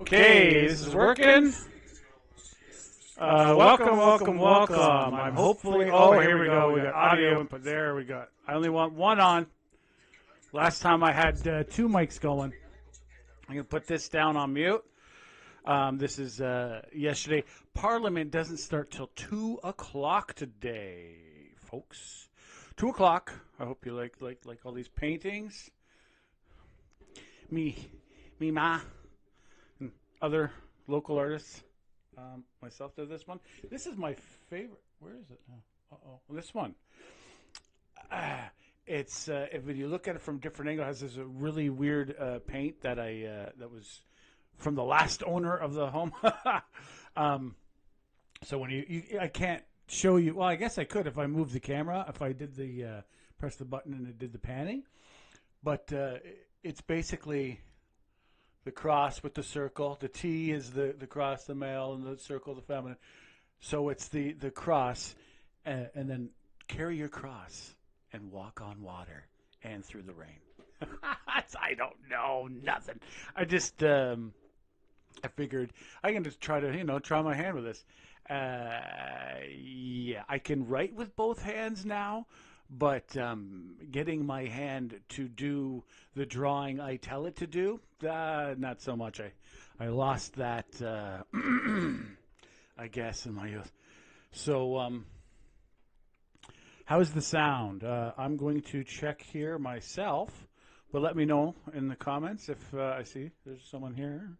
Okay, this is working. Welcome. I'm hopefully. Oh, here we go. We got audio input there. I only want one on. Last time I had two mics going. I'm gonna put this down on mute. This is yesterday. Parliament doesn't start till 2:00 today, folks. 2:00. I hope you like all these paintings. Me, ma, and other local artists. Myself did this one. This is my favorite. Where is it? This one. It's if you look at it from different angles, it has this really weird paint that that was from the last owner of the home. So when I can't show you. Well, I guess I could if I moved the camera. If I did the press the button and it did the panning, but it's basically the cross with the circle. The T is the cross, the male, and the circle, the feminine. So it's the cross, and then carry your cross and walk on water and through the rain. I don't know, nothing. I just I figured I can just try to try my hand with this. Yeah, I can write with both hands now. But getting my hand to do the drawing I tell it to do, not so much. I lost that, I guess, in my youth. So how's the sound? I'm going to check here myself, but let me know in the comments if I see there's someone here.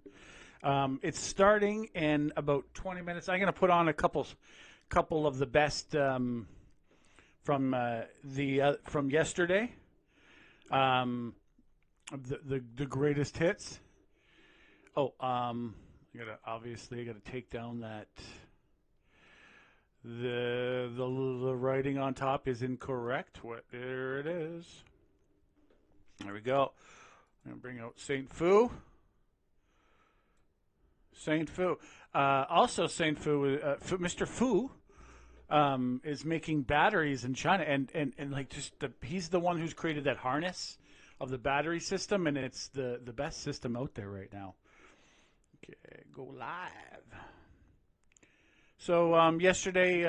It's starting in about 20 minutes. I'm going to put on a couple of the best from yesterday, the greatest hits. Oh, I gotta take down that the writing on top is incorrect. There it is. There we go. I'm gonna bring out Saint Fu. Also Saint Fu, Mr. Fu. Is making batteries in China, and like he's the one who's created that harness of the battery system, and it's the best system out there right now. Okay, go live. So yesterday,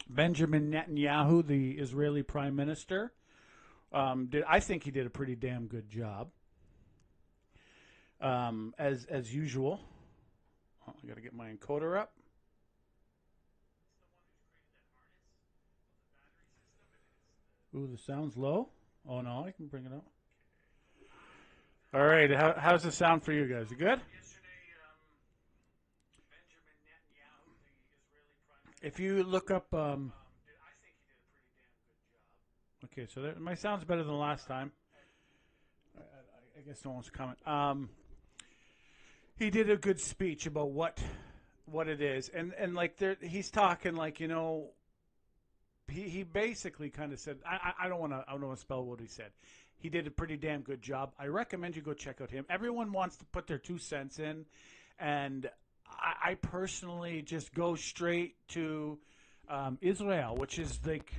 Benjamin Netanyahu, the Israeli Prime Minister, I think he did a pretty damn good job. As usual. Oh, I got to get my encoder up. Ooh, the sound's low. Oh no, I can bring it up. All right, how's the sound for you guys? Is it good? If you look up, okay, so my sound's better than last time. I guess no one's comment. He did a good speech about what it is, and like he's talking like He basically kind of said, I don't want to spell what he said. He did a pretty damn good job. I recommend you go check out him. Everyone wants to put their 2 cents in, and I personally just go straight to Israel, which is like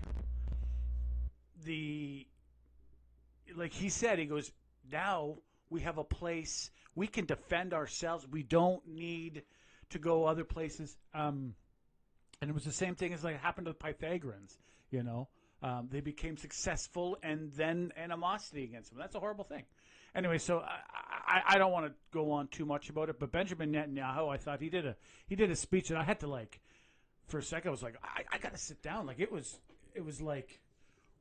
he said, he goes, now we have a place we can defend ourselves. We don't need to go other places. And it was the same thing as like happened to the Pythagoreans, They became successful and then animosity against them. That's a horrible thing. Anyway, so I don't want to go on too much about it, but Benjamin Netanyahu, I thought he did a speech, and I had to for a second I was like, I got to sit down. Like it was like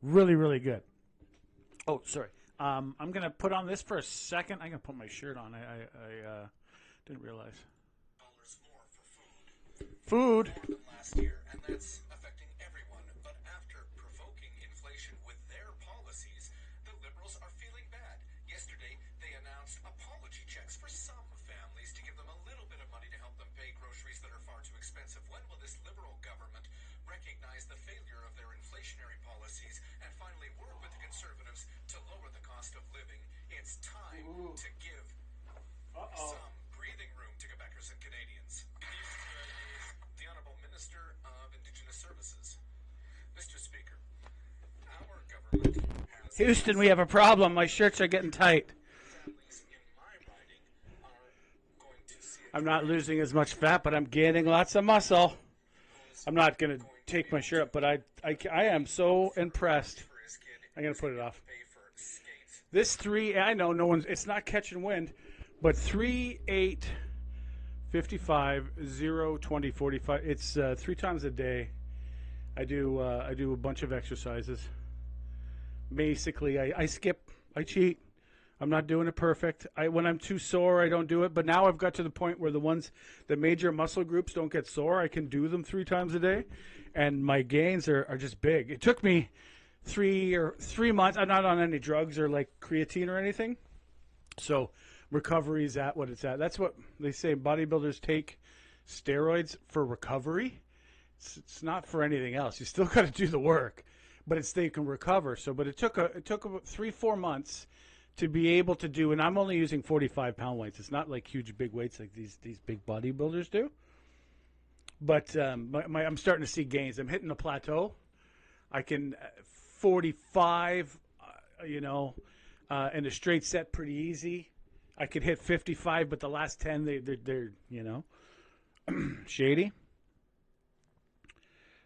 really, really good. Oh, sorry. I'm gonna put on this for a second. I'm gonna put my shirt on. I didn't realize. Food. Last year, and that's affecting everyone. But after provoking inflation with their policies, the Liberals are feeling bad. Yesterday, they announced apology checks for some families to give them a little bit of money to help them pay groceries that are far too expensive. When will this Liberal government recognize the failure of their inflationary policies and finally work with the Conservatives to lower the cost of living? It's time to give some breathing room to Quebecers and Canadians. The Honourable Minister of Indigenous Services. Mr. Speaker, our government has... Houston, we have a problem. My shirts are getting tight. Families in my riding are I'm not losing as much fat, but I'm gaining lots of muscle. I'm not going to take my shirt up, but I am so impressed. I'm going to put it off. This 3, I know no one's, it's not catching wind, but 3, 8, 55, 0, 20, 45. It's 3 times a day. I do a bunch of exercises. Basically, I skip, I cheat. I'm not doing it perfect. When I'm too sore, I don't do it. But now I've got to the point where the major muscle groups don't get sore. I can do them 3 times a day, and my gains are just big. It took me 3 months. I'm not on any drugs or like creatine or anything. So recovery is at what it's at. That's what they say. Bodybuilders take steroids for recovery. It's not for anything else. You still got to do the work, but they can recover. But it took about 3-4 months to be able to do, and I'm only using 45-pound weights. It's not like huge big weights like these big bodybuilders do. But I'm starting to see gains. I'm hitting a plateau. I can 45, in a straight set pretty easy. I could hit 55, but the last 10 they're shady.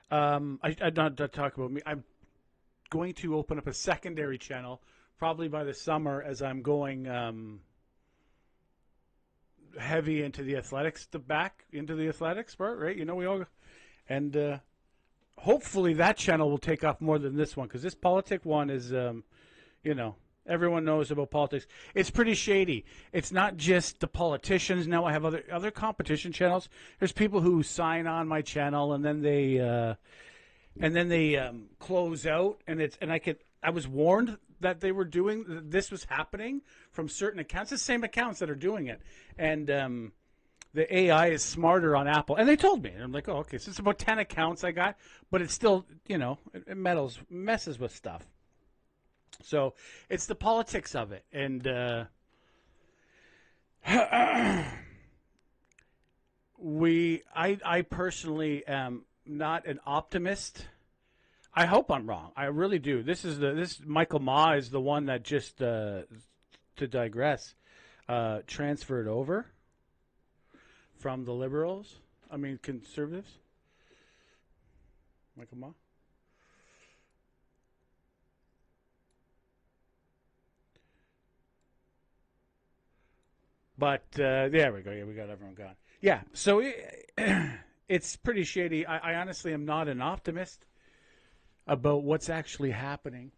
I'm not talk about me. I'm going to open up a secondary channel probably by the summer as I'm going heavy into the athletics, into the athletics part, right? We all, and hopefully that channel will take off more than this one, because this politic one is, everyone knows about politics. It's pretty shady. It's not just the politicians. Now I have other competition channels. There's people who sign on my channel and then they close out, I was warned that they were doing this was happening from certain accounts, the same accounts that are doing it, and the AI is smarter on Apple, and they told me, and I'm like, oh, okay, so it's about 10 accounts I got, but it's still, it messes with stuff. So it's the politics of it, and I personally am not an optimist. I hope I'm wrong. I really do. This Michael Ma is the one that just to digress transferred over from the Liberals. I mean Conservatives. Michael Ma. But there we go. Yeah, we got everyone gone. Yeah, so it's pretty shady. I honestly am not an optimist about what's actually happening.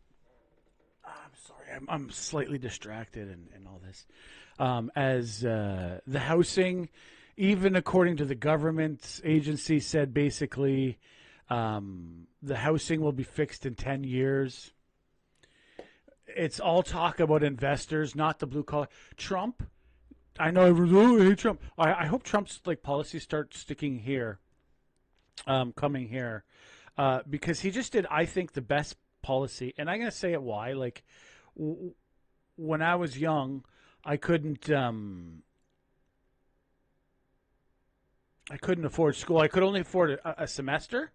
I'm sorry, I'm slightly distracted and all this. As the housing, even according to the government agency, said basically the housing will be fixed in 10 years. It's all talk about investors, not the blue collar. Trump, I know everyone's, I hate Trump. I hope Trump's policies start sticking here, coming here. Because he just did, I think, the best policy, and I'm going to say it why. When I was young, I couldn't afford school. I could only afford a semester.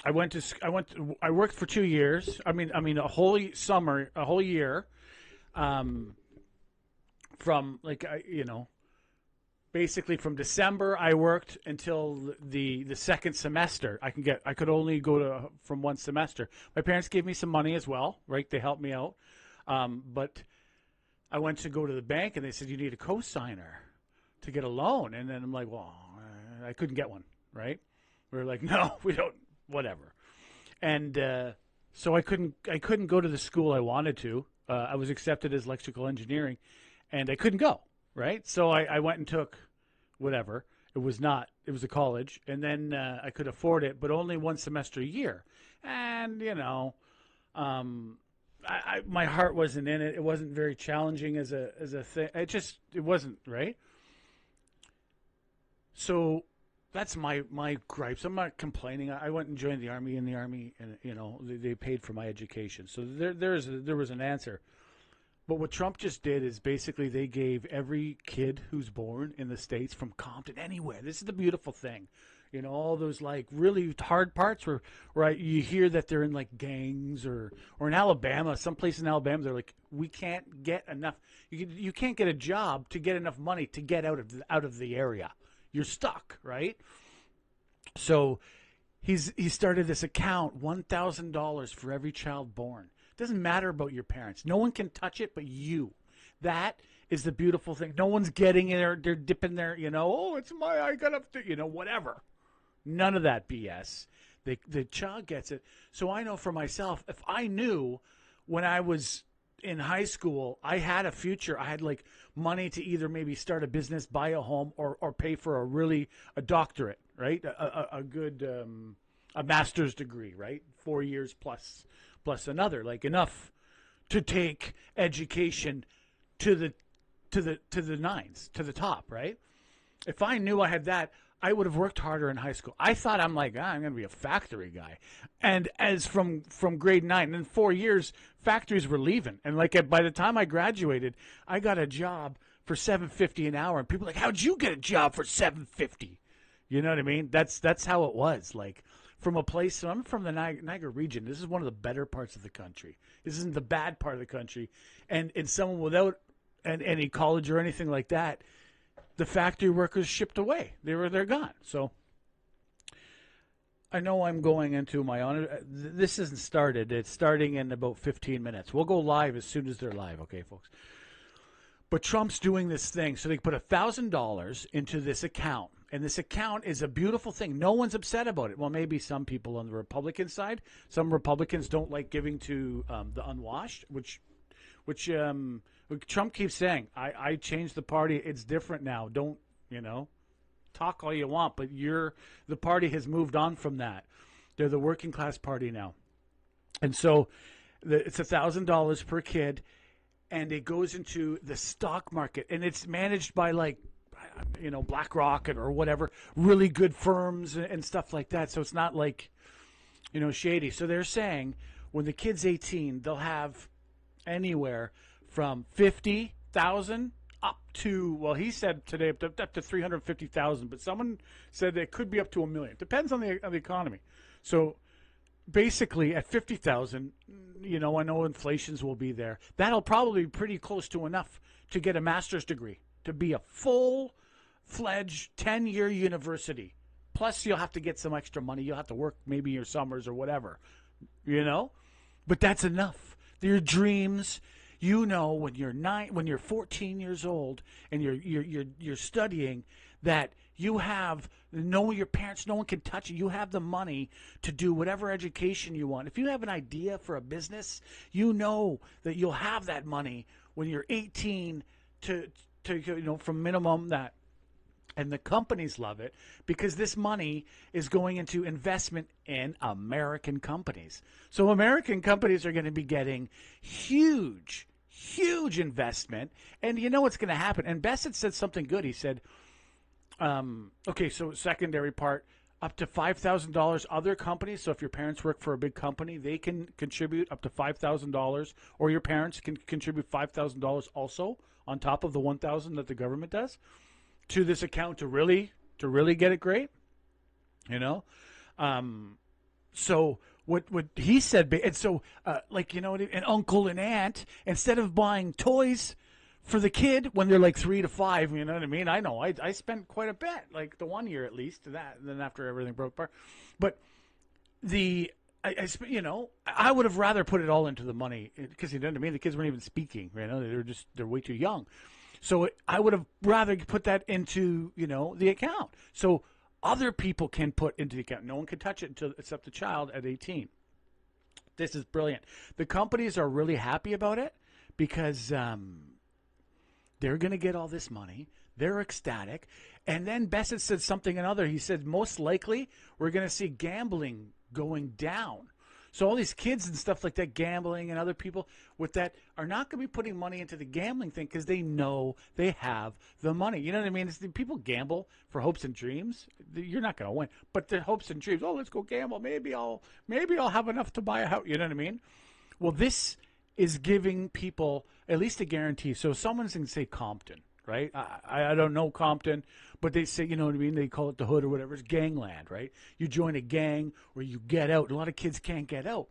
I worked for 2 years. I mean, a whole summer, a whole year, from basically from December I worked until the second semester. I could only go from one semester. My parents gave me some money as well, right? They helped me out. But I went to go to the bank and they said you need a cosigner to get a loan. And then I'm like, well, I couldn't get one, right? We were like, no, we don't, whatever. And so I couldn't go to the school I wanted to. I was accepted as electrical engineering and I couldn't go. Right, so I went and took whatever. It was a college, and then I could afford it, but only one semester a year. And my heart wasn't in it. It wasn't very challenging as a thing. It wasn't right. So that's my gripes. I'm not complaining. I went and joined the army, and they paid for my education. So there was an answer. But what Trump just did is basically they gave every kid who's born in the States, from Compton, anywhere. This is the beautiful thing. You know, all those like really hard parts where you hear that they're in like gangs or in Alabama, some place in Alabama, they're like, we can't get enough. You can't get a job to get enough money to get out of the area. You're stuck, right? So he started this account, $1,000 for every child born. It doesn't matter about your parents. No one can touch it but you. That is the beautiful thing. No one's getting in there. They're dipping their, oh, it's I got to, whatever. None of that BS. The child gets it. So I know for myself, if I knew when I was in high school, I had a future. I had like money to either maybe start a business, buy a home, or pay for a doctorate, right? A good a master's degree, right? 4 years plus another, like enough to take education to the nines, to the top, right? If I knew I had that, I would have worked harder in high school. I thought I'm like, I'm going to be a factory guy. And as from grade 9, in 4 years, factories were leaving. And like by the time I graduated, I got a job for $7.50 an hour. And people were like, how'd you get a job for $7.50? You know what I mean? That's how it was. Like from a place, so I'm from the Niagara region. This is one of the better parts of the country. This isn't the bad part of the country. And someone without any college or anything like that, the factory workers shipped away. They're gone. So I know I'm going into my own. This isn't started. It's starting in about 15 minutes. We'll go live as soon as they're live, okay, folks? But Trump's doing this thing. So they put $1,000 into this account. And this account is a beautiful thing. No one's upset about it. Well, maybe some people on the Republican side. Some Republicans don't like giving to the unwashed, which Trump keeps saying, I changed the party. It's different now. Don't, talk all you want, but the party has moved on from that. They're the working class party now. And so it's $1,000 per kid, and it goes into the stock market, and it's managed by like, BlackRock or whatever, really good firms and stuff like that. So it's not like, shady. So they're saying when the kid's 18, they'll have anywhere from 50,000 up to, well, he said today up to 350,000, but someone said it could be up to $1 million. Depends on the economy. So basically at 50,000, I know inflations will be there. That'll probably be pretty close to enough to get a master's degree, to be a full-fledged 10-year university. Plus you'll have to get some extra money. You'll have to work maybe your summers or whatever, but that's enough. Your dreams. When you're 14 years old and you're studying, that you have your parents, no one can touch it. You have the money to do whatever education you want. If you have an idea for a business, that you'll have that money when you're 18 to from minimum that. And the companies love it because this money is going into investment in American companies. So American companies are going to be getting huge investment. And you know what's going to happen? And Bassett said something good. He said, so secondary part, up to $5,000 other companies. So if your parents work for a big company, they can contribute up to $5,000, or your parents can contribute $5,000 also on top of the $1,000 that the government does, to this account to really get it great, So what he said, and so an uncle and aunt, instead of buying toys for the kid when they're like 3 to 5, you know what I mean? I know I spent quite a bit, like the 1 year at least, to that, and then after everything broke apart. But I would have rather put it all into the money because you know what I mean. The kids weren't even speaking, they're way too young. So I would have rather put that into, the account. So other people can put into the account. No one can touch it except the child at 18. This is brilliant. The companies are really happy about it because they're going to get all this money. They're ecstatic. And then Bassett said something another. He said, most likely we're going to see gambling going down. So all these kids and stuff like that, gambling, and other people with that are not going to be putting money into the gambling thing because they know they have the money. You know what I mean? People gamble for hopes and dreams. You're not going to win, but the hopes and dreams. Oh, let's go gamble. Maybe I'll have enough to buy a house. You know what I mean? Well, this is giving people at least a guarantee. So someone's in, say, Compton, right? I don't know Compton, but they say, you know what I mean? They call it the hood or whatever. It's gangland, right? You join a gang or you get out. A lot of kids can't get out.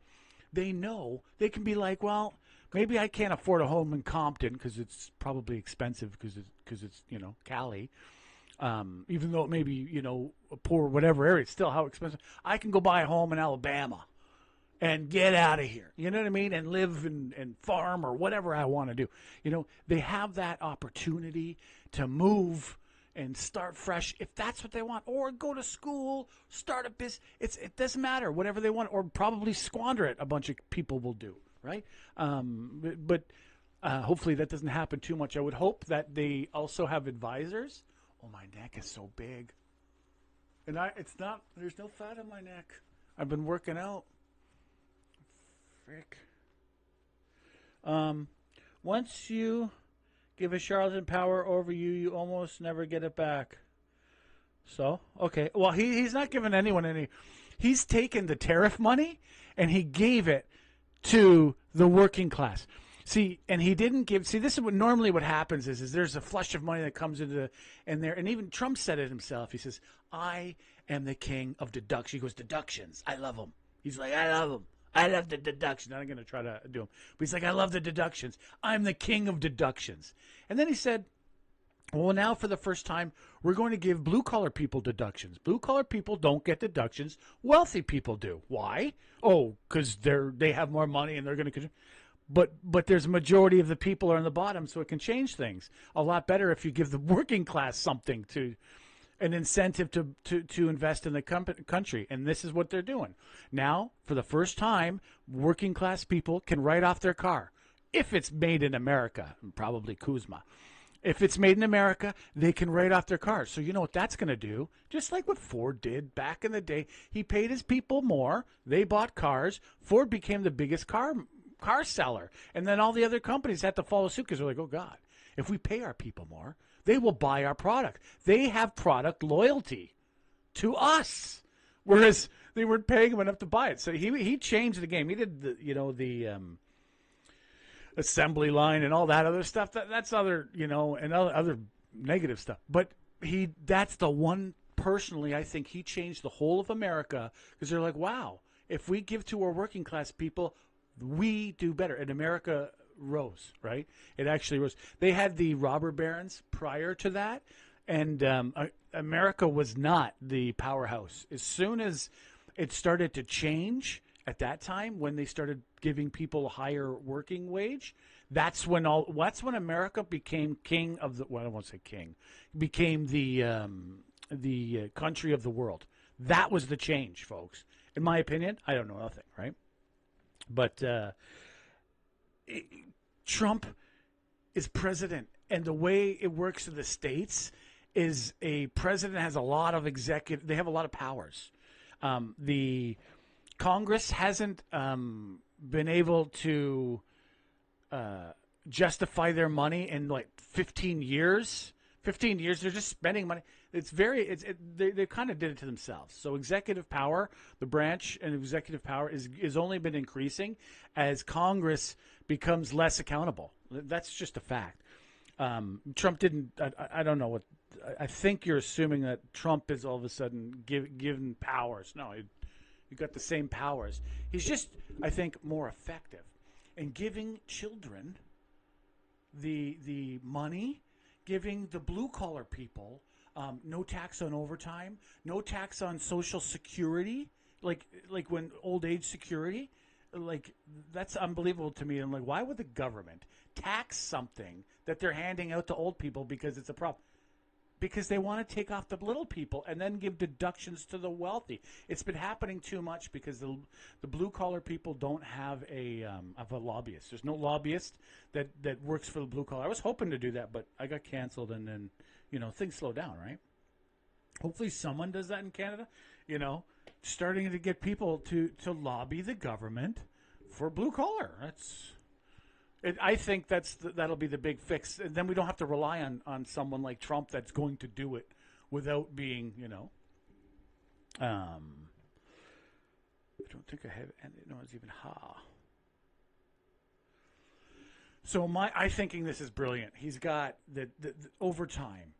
They know they can be like, well, maybe I can't afford a home in Compton because it's probably expensive because it's Cali. Even though it may be a poor whatever area, it's still how expensive. I can go buy a home in Alabama and get out of here. You know what I mean? And live and farm or whatever I want to do. They have that opportunity to move and start fresh if that's what they want, or go to school, start a business. It doesn't matter, whatever they want, or probably squander it. A bunch of people will do, right? But hopefully that doesn't happen too much. I would hope that they also have advisors. Oh, my neck is so big, and it's not. There's no fat on my neck. I've been working out. Frick. Once you give a charlatan power over you, you almost never get it back. So, okay. Well, he's not giving anyone any. He's taken the tariff money and he gave it to the working class. See, and he didn't give. See, this is what normally what happens is there's a flush of money that comes into there, and even Trump said it himself. He says, "I am the king of deduction." He goes, "Deductions, I love them." He's like, "I love them. I love the deductions." I'm going to try to do them, but he's like, "I love the deductions. I'm the king of deductions." And then he said, "Well, now for the first time, we're going to give blue-collar people deductions. Blue-collar people don't get deductions. Wealthy people do. Why? Oh, because they have more money and they're going to." But there's a majority of the people are on the bottom, so it can change things a lot better if you give the working class something an incentive to invest in the country. And this is what they're doing. Now, for the first time, working class people can write off their car. If it's made in America, probably Kuzma. If it's made in America, they can write off their cars. So you know what that's going to do? Just like what Ford did back in the day. He paid his people more. They bought cars. Ford became the biggest car seller. And then all the other companies had to follow suit because they're like, oh, God, if we pay our people more, they will buy our product. They have product loyalty to us, whereas they weren't paying them enough to buy it. So he changed the game. He did the assembly line and all that other stuff. That's other and other negative stuff. But that's the one personally I think he changed the whole of America because they're like, wow, if we give to our working class people, we do better. And America rose, right? It actually rose. They had the robber barons prior to that, and America was not the powerhouse. As soon as it started to change at that time, when they started giving people a higher working wage, that's when America became king of the. Well, I won't say king. Became the country of the world. That was the change, folks. In my opinion, I don't know nothing, right? But Trump is president, and the way it works in the States is a president has a lot of they have a lot of powers. The Congress hasn't been able to justify their money in like 15 years. 15 years, they're just spending money. They kind of did it to themselves. So executive power, the branch and executive power is only been increasing as Congress becomes less accountable. That's just a fact. Trump didn't. I don't know what. I think you're assuming that Trump is all of a sudden given powers. No, you got the same powers. He's just, I think, more effective in giving children the money. Giving the blue-collar people no tax on overtime, no tax on Social Security, like when old age security, like that's unbelievable to me. I'm like, why would the government tax something that they're handing out to old people because it's a problem? Because they want to take off the little people and then give deductions to the wealthy. It's been happening too much because the blue collar people don't have a lobbyist. There's no lobbyist that works for the blue collar. I was hoping to do that, but I got canceled, and then things slow down, right? Hopefully someone does that in Canada. Starting to get people to lobby the government for blue collar. I think that'll be the big fix, and then we don't have to rely on someone like Trump that's going to do it without being, I don't think I have, and it's even So I thinking this is brilliant. He's got the overtime.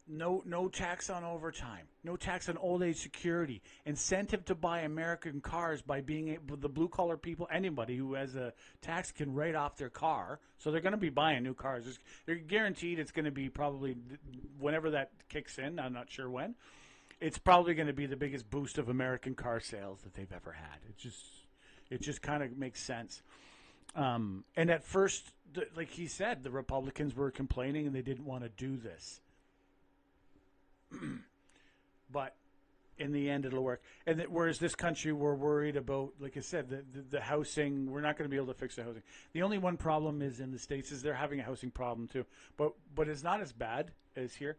No tax on overtime. No tax on old age security. Incentive to buy American cars by being able, the blue collar people, anybody who has a tax can write off their car. So they're going to be buying new cars. They're guaranteed it's going to be probably whenever that kicks in. I'm not sure when. It's probably going to be the biggest boost of American car sales that they've ever had. It just kind of makes sense. And at first, like he said, the Republicans were complaining and they didn't want to do this. But in the end, it'll work. And whereas this country, we're worried about, like I said, the housing. We're not going to be able to fix the housing. The only one problem is in the States is they're having a housing problem too. But it's not as bad as here.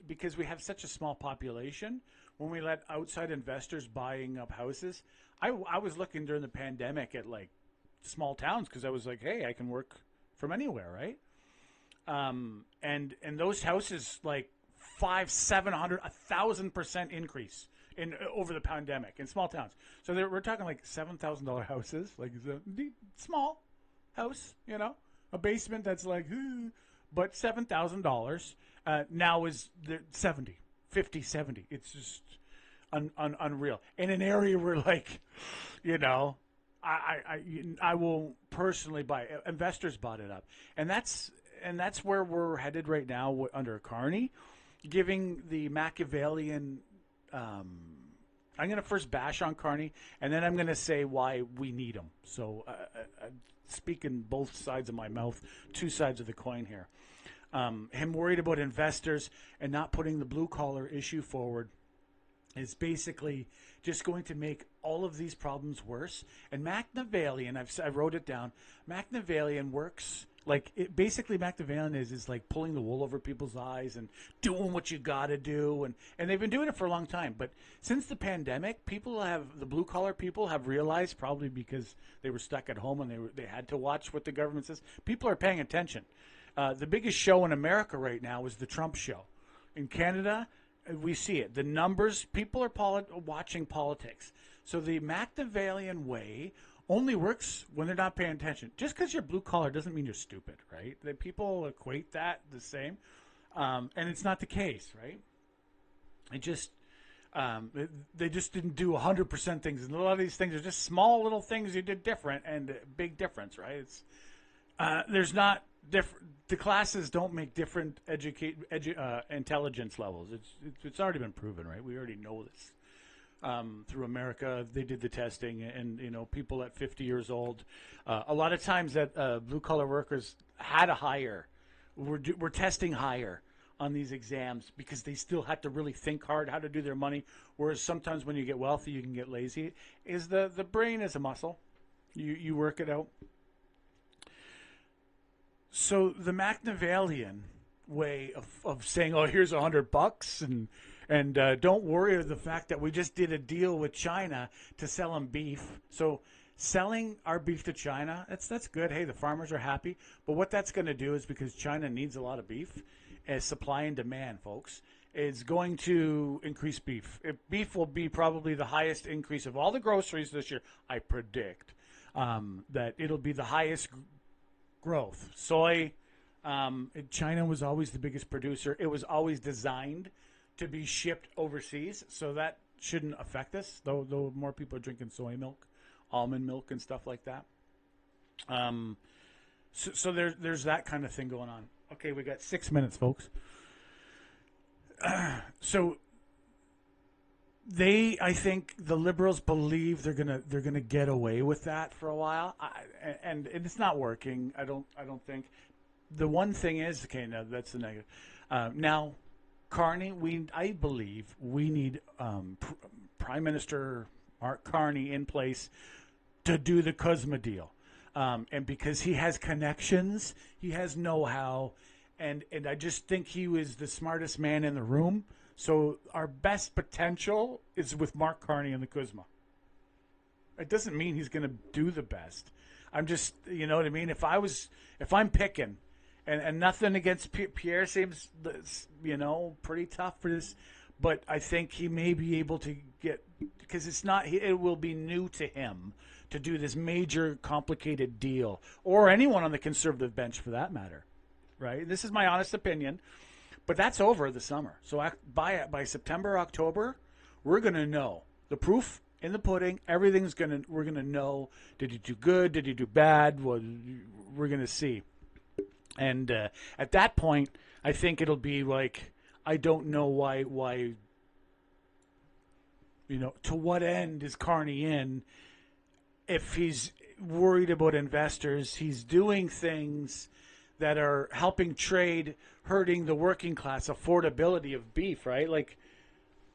Because we have such a small population, when we let outside investors buying up houses, I was looking during the pandemic at like small towns because I was like, hey, I can work from anywhere, right? And those houses like 500, 700, 1,000% increase in over the pandemic in small towns. So we're talking like $7,000 houses, like a small house, a basement that's like, but $7,000 now is 70, 50, 70. It's just unreal. In an area where like, I will personally buy. Investors bought it up, and that's where we're headed right now under Carney, giving the Machiavellian. I'm going to first bash on Carney, and then I'm going to say why we need him. So, speaking both sides of my mouth, two sides of the coin here. Him worried about investors and not putting the blue collar issue forward is basically just going to make all of these problems worse. And Machiavellian, I wrote it down. Machiavellian works like basically Machiavellian is like pulling the wool over people's eyes and doing what you got to do, and they've been doing it for a long time. But since the pandemic, the blue collar people have realized, probably because they were stuck at home and they had to watch what the government says. People are paying attention. The biggest show in America right now is the Trump show. In Canada, we see it. The numbers, people are watching politics. So the Machiavellian way only works when they're not paying attention. Just because you're blue collar doesn't mean you're stupid, right? That people equate that the same, and it's not the case, right? It just they just didn't do 100% things, and a lot of these things are just small little things you did different, and big difference, right? It's there's not different. The classes don't make different intelligence levels. It's already been proven, right? We already know this. Through America, they did the testing, and people at 50 years old, a lot of times that blue collar workers had a higher. We're testing higher on these exams because they still had to really think hard how to do their money. Whereas sometimes when you get wealthy, you can get lazy. The brain is a muscle, you work it out. So the Machiavellian way of saying, "Oh, here's $100 and don't worry of the fact that we just did a deal with China to sell them beef." So selling our beef to China, that's good. Hey, the farmers are happy. But what that's going to do is, because China needs a lot of beef, as supply and demand, folks, is going to increase beef. Beef will be probably the highest increase of all the groceries this year. I predict that it'll be the highest growth. Soy, China was always the biggest producer. It was always designed to be shipped overseas, so that shouldn't affect us, though more people are drinking soy milk, almond milk, and stuff like that. So there's that kind of thing going on. Okay, we got 6 minutes, folks. So I think the Liberals believe they're gonna get away with that for a while, and it's not working. I don't think. The one thing is, okay, now that's the negative. Now, Carney, I believe we need Prime Minister Mark Carney in place to do the CUSMA deal, and because he has connections, he has know-how, and I just think he was the smartest man in the room. So our best potential is with Mark Carney and the CUSMA. It doesn't mean he's going to do the best. I'm just, you know what I mean? If I'm picking, and nothing against Pierre, seems, pretty tough for this, but I think he may be able to get, because it will be new to him to do this major complicated deal, or anyone on the Conservative bench for that matter, right? This is my honest opinion, but that's over the summer. So by September, October, we're going to know the proof in the pudding. We're going to know, did he do good? Did he do bad? Well, we're going to see. And at that point, I think it'll be like, I don't know why, to what end is Carney in? If he's worried about investors, he's doing things that are helping trade, hurting the working class, affordability of beef, right? Like,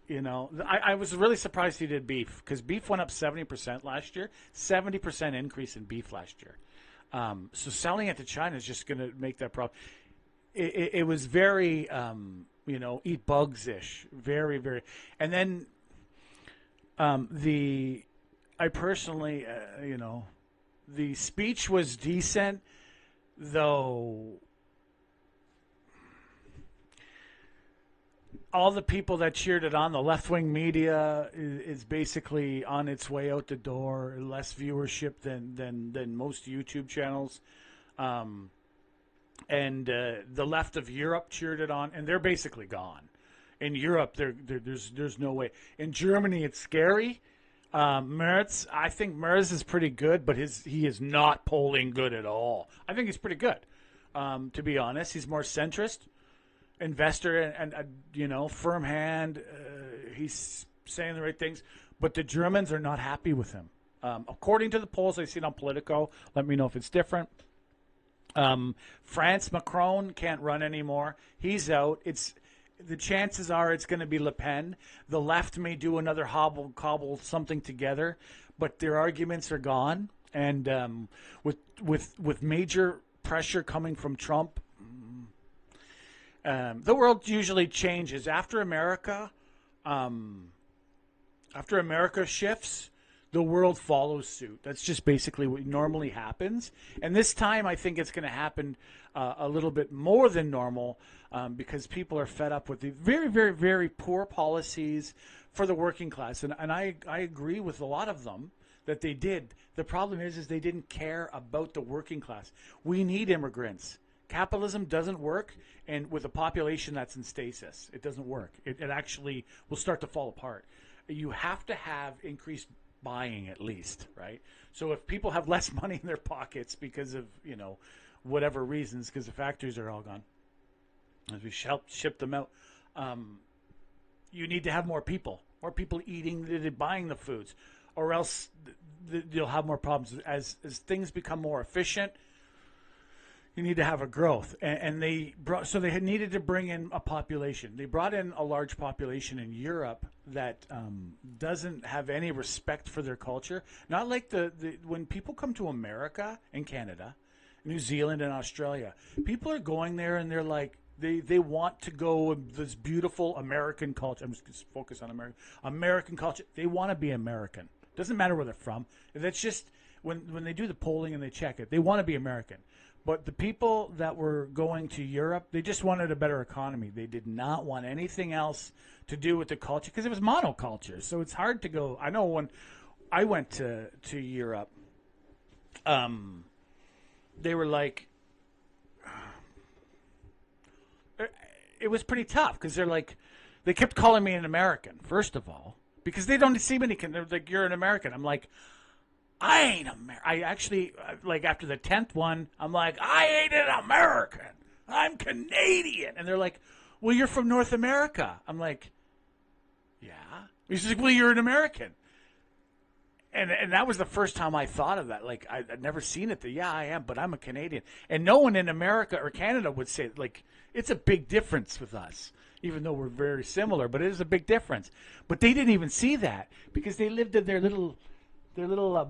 I was really surprised he did beef, because beef went up 70% last year, 70% increase in beef last year. So selling it to China is just going to make that problem. It was very, eat bugs-ish, very, very. And then I personally, the speech was decent, though all the people that cheered it on, the left-wing media is basically on its way out the door, less viewership than most YouTube channels. And the left of Europe cheered it on, and they're basically gone. In Europe, there's no way. In Germany, it's scary. Merz, I think Merz is pretty good, but he is not polling good at all. I think he's pretty good, to be honest. He's more centrist, investor, and firm hand. He's saying the right things, but the Germans are not happy with him. According to the polls I've seen on Politico, let me know if it's different. France, Macron can't run anymore. He's out. The chances are it's going to be Le Pen. The left may do another cobble something together, but their arguments are gone. And with major pressure coming from Trump, the world usually changes after America. After America shifts, the world follows suit. That's just basically what normally happens. And this time, I think it's going to happen a little bit more than normal, because people are fed up with the very, very, very poor policies for the working class. And I agree with a lot of them that they did. The problem is they didn't care about the working class. We need immigrants. Capitalism doesn't work, and with a population that's in stasis, it doesn't work. It actually will start to fall apart. You have to have increased buying at least, right? So if people have less money in their pockets because of, whatever reasons, because the factories are all gone, as we ship them out, you need to have more people eating, buying the foods, or else you'll have more problems. As things become more efficient, you need to have a growth, and they had needed to bring in a population. They brought in a large population in Europe that doesn't have any respect for their culture. Not like when people come to America and Canada, New Zealand and Australia, people are going there and they're like, they want to go this beautiful American culture. I'm just going to focus on American culture. They want to be American. Doesn't matter where they're from. That's just when they do the polling and they check it, they want to be American. But the people that were going to Europe, they just wanted a better economy. They did not want anything else to do with the culture, because it was monoculture. So it's hard to go. I know when I went to Europe, they were like, it was pretty tough, because they kept calling me an American, first of all, because they don't see many. They're like, you're an American. I'm like, I ain't American. I actually, after the 10th one, I'm like, I ain't an American. I'm Canadian. And they're like, well, you're from North America. I'm like, yeah. He's like, well, you're an American. And that was the first time I thought of that. Like, I'd never seen it. Yeah, I am, but I'm a Canadian. And no one in America or Canada would say, it's a big difference with us, even though we're very similar, but it is a big difference. But they didn't even see that, because they lived in their little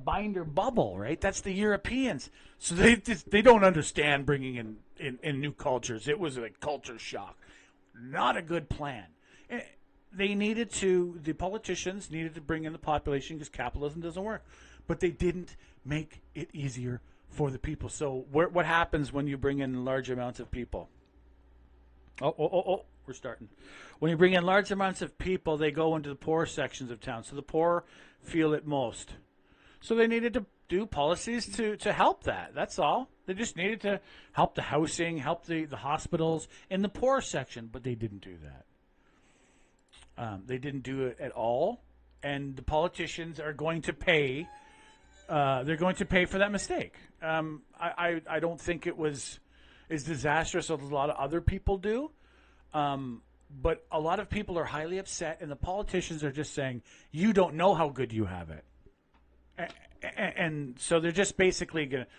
binder bubble, right? That's the Europeans. So they don't understand bringing in new cultures. It was a culture shock. Not a good plan. The politicians needed to bring in the population, because capitalism doesn't work. But they didn't make it easier for the people. So what happens when you bring in large amounts of people? Oh, we're starting. When you bring in large amounts of people, they go into the poor sections of town. So the poor feel it most. So they needed do policies to help that. That's all. They just needed to help the housing, help the hospitals in the poor section, but they didn't do that. They didn't do it at all, and the politicians are going to pay. They're going to pay for that mistake. I don't think it was as disastrous as a lot of other people do. But a lot of people are highly upset, and the politicians are just saying, you don't know how good you have it. And so they're just basically going to...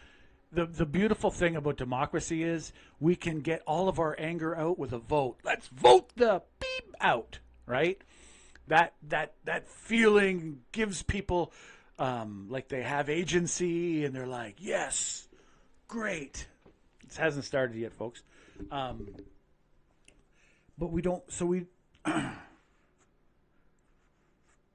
The beautiful thing about democracy is we can get all of our anger out with a vote. Let's vote the beep out, right? That feeling gives people like they have agency, and they're like, yes, great. This hasn't started yet, folks. But we don't, so we,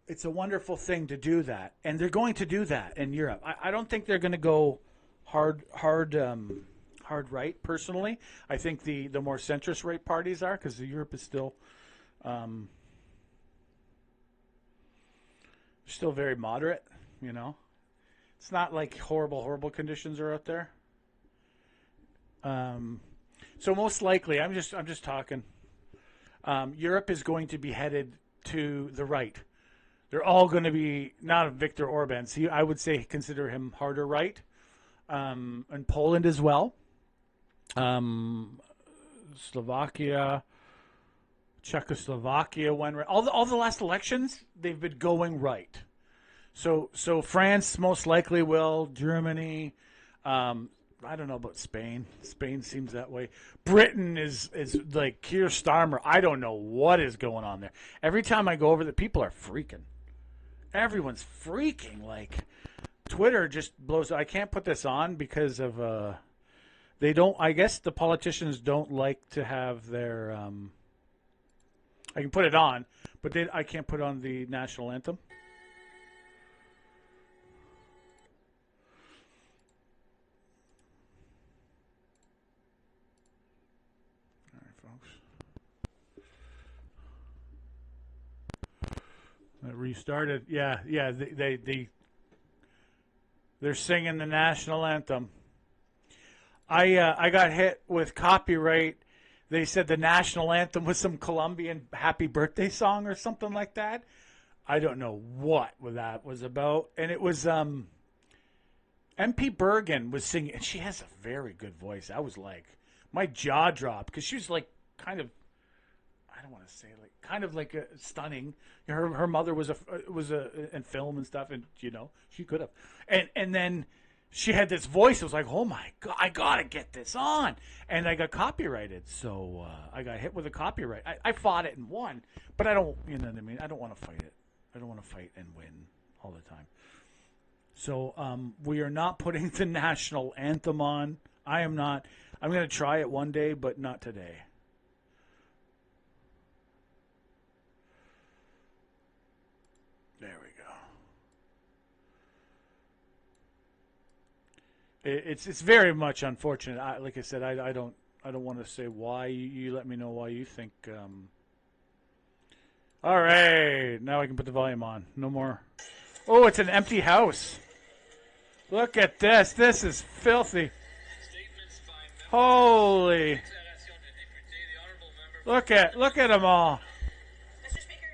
it's a wonderful thing to do that. And they're going to do that in Europe. I don't think they're going to go hard right, personally. I think the more centrist right parties are, because Europe is still very moderate, you know. It's not like horrible conditions are out there. So most likely, I'm just talking. Europe is going to be headed to the right. They're all going to be, not Viktor Orban. So I would say consider him harder right. And Poland as well. Slovakia, Czechoslovakia went right. All the last elections, they've been going right. So France most likely will. Germany. I don't know about Spain. Spain seems that way. Britain is like Keir Starmer. I don't know what is going on there. Every time I go over there, people are freaking. Everyone's freaking. Like, Twitter just blows. I can't put this on because of they don't. I guess the politicians don't like to have their. I can put it on, but I can't put on the national anthem. It restarted. Yeah. They're singing the national anthem. I got hit with copyright. They said the national anthem was some Colombian happy birthday song or something like that. I don't know what that was about. And it was MP Bergen was singing, and she has a very good voice. I was like, my jaw dropped because she was like kind of, I don't want to say like kind of like stunning. Her mother was in film and stuff, and you know she could have. And then she had this voice. It was like, oh my god, I gotta get this on, and I got copyrighted. So I got hit with a copyright. I fought it and won, but I don't. You know what I mean? I don't want to fight it. I don't want to fight and win all the time. So we are not putting the national anthem on. I am not. I'm going to try it one day, but not today. There we go. It's very much unfortunate. Like I said, I don't want to say why. You let me know why you think. All right, now I can put the volume on. No more. Oh, it's an empty house. Look at this. This is filthy. Holy. Look at them all. Mr. Speaker,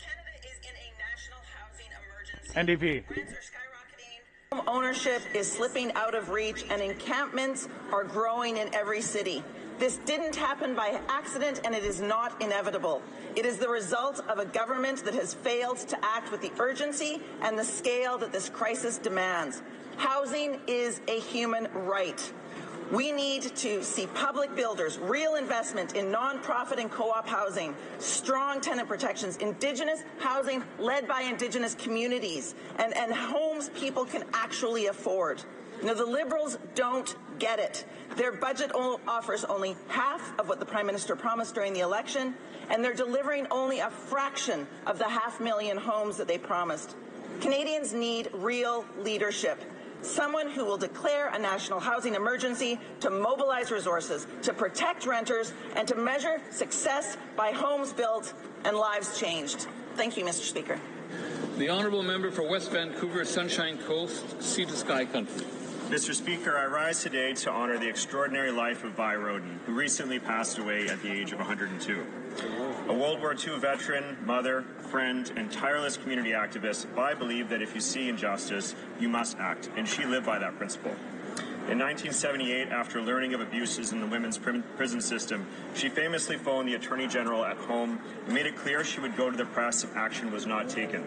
Canada is in a national housing emergency. NDP. Rents are skyrocketing. Home ownership is slipping out of reach, and encampments are growing in every city. This didn't happen by accident, and it is not inevitable. It is the result of a government that has failed to act with the urgency and the scale that this crisis demands. Housing is a human right. We need to see public builders, real investment in nonprofit and co-op housing, strong tenant protections, Indigenous housing led by Indigenous communities, and homes people can actually afford. You know, the Liberals don't get it. Their budget offers only half of what the Prime Minister promised during the election, and they're delivering only a fraction of the 500,000 homes that they promised. Canadians need real leadership. Someone who will declare a national housing emergency, to mobilize resources, to protect renters, and to measure success by homes built and lives changed. Thank you, Mr. Speaker. The Honourable Member for West Vancouver, Sunshine Coast, Sea to Sky Country. Mr. Speaker, I rise today to honor the extraordinary life of Vi Roden, who recently passed away at the age of 102. A World War II veteran, mother, friend, and tireless community activist, Vi believed that if you see injustice, you must act, and she lived by that principle. In 1978, after learning of abuses in the women's prison system, she famously phoned the Attorney General at home and made it clear she would go to the press if action was not taken.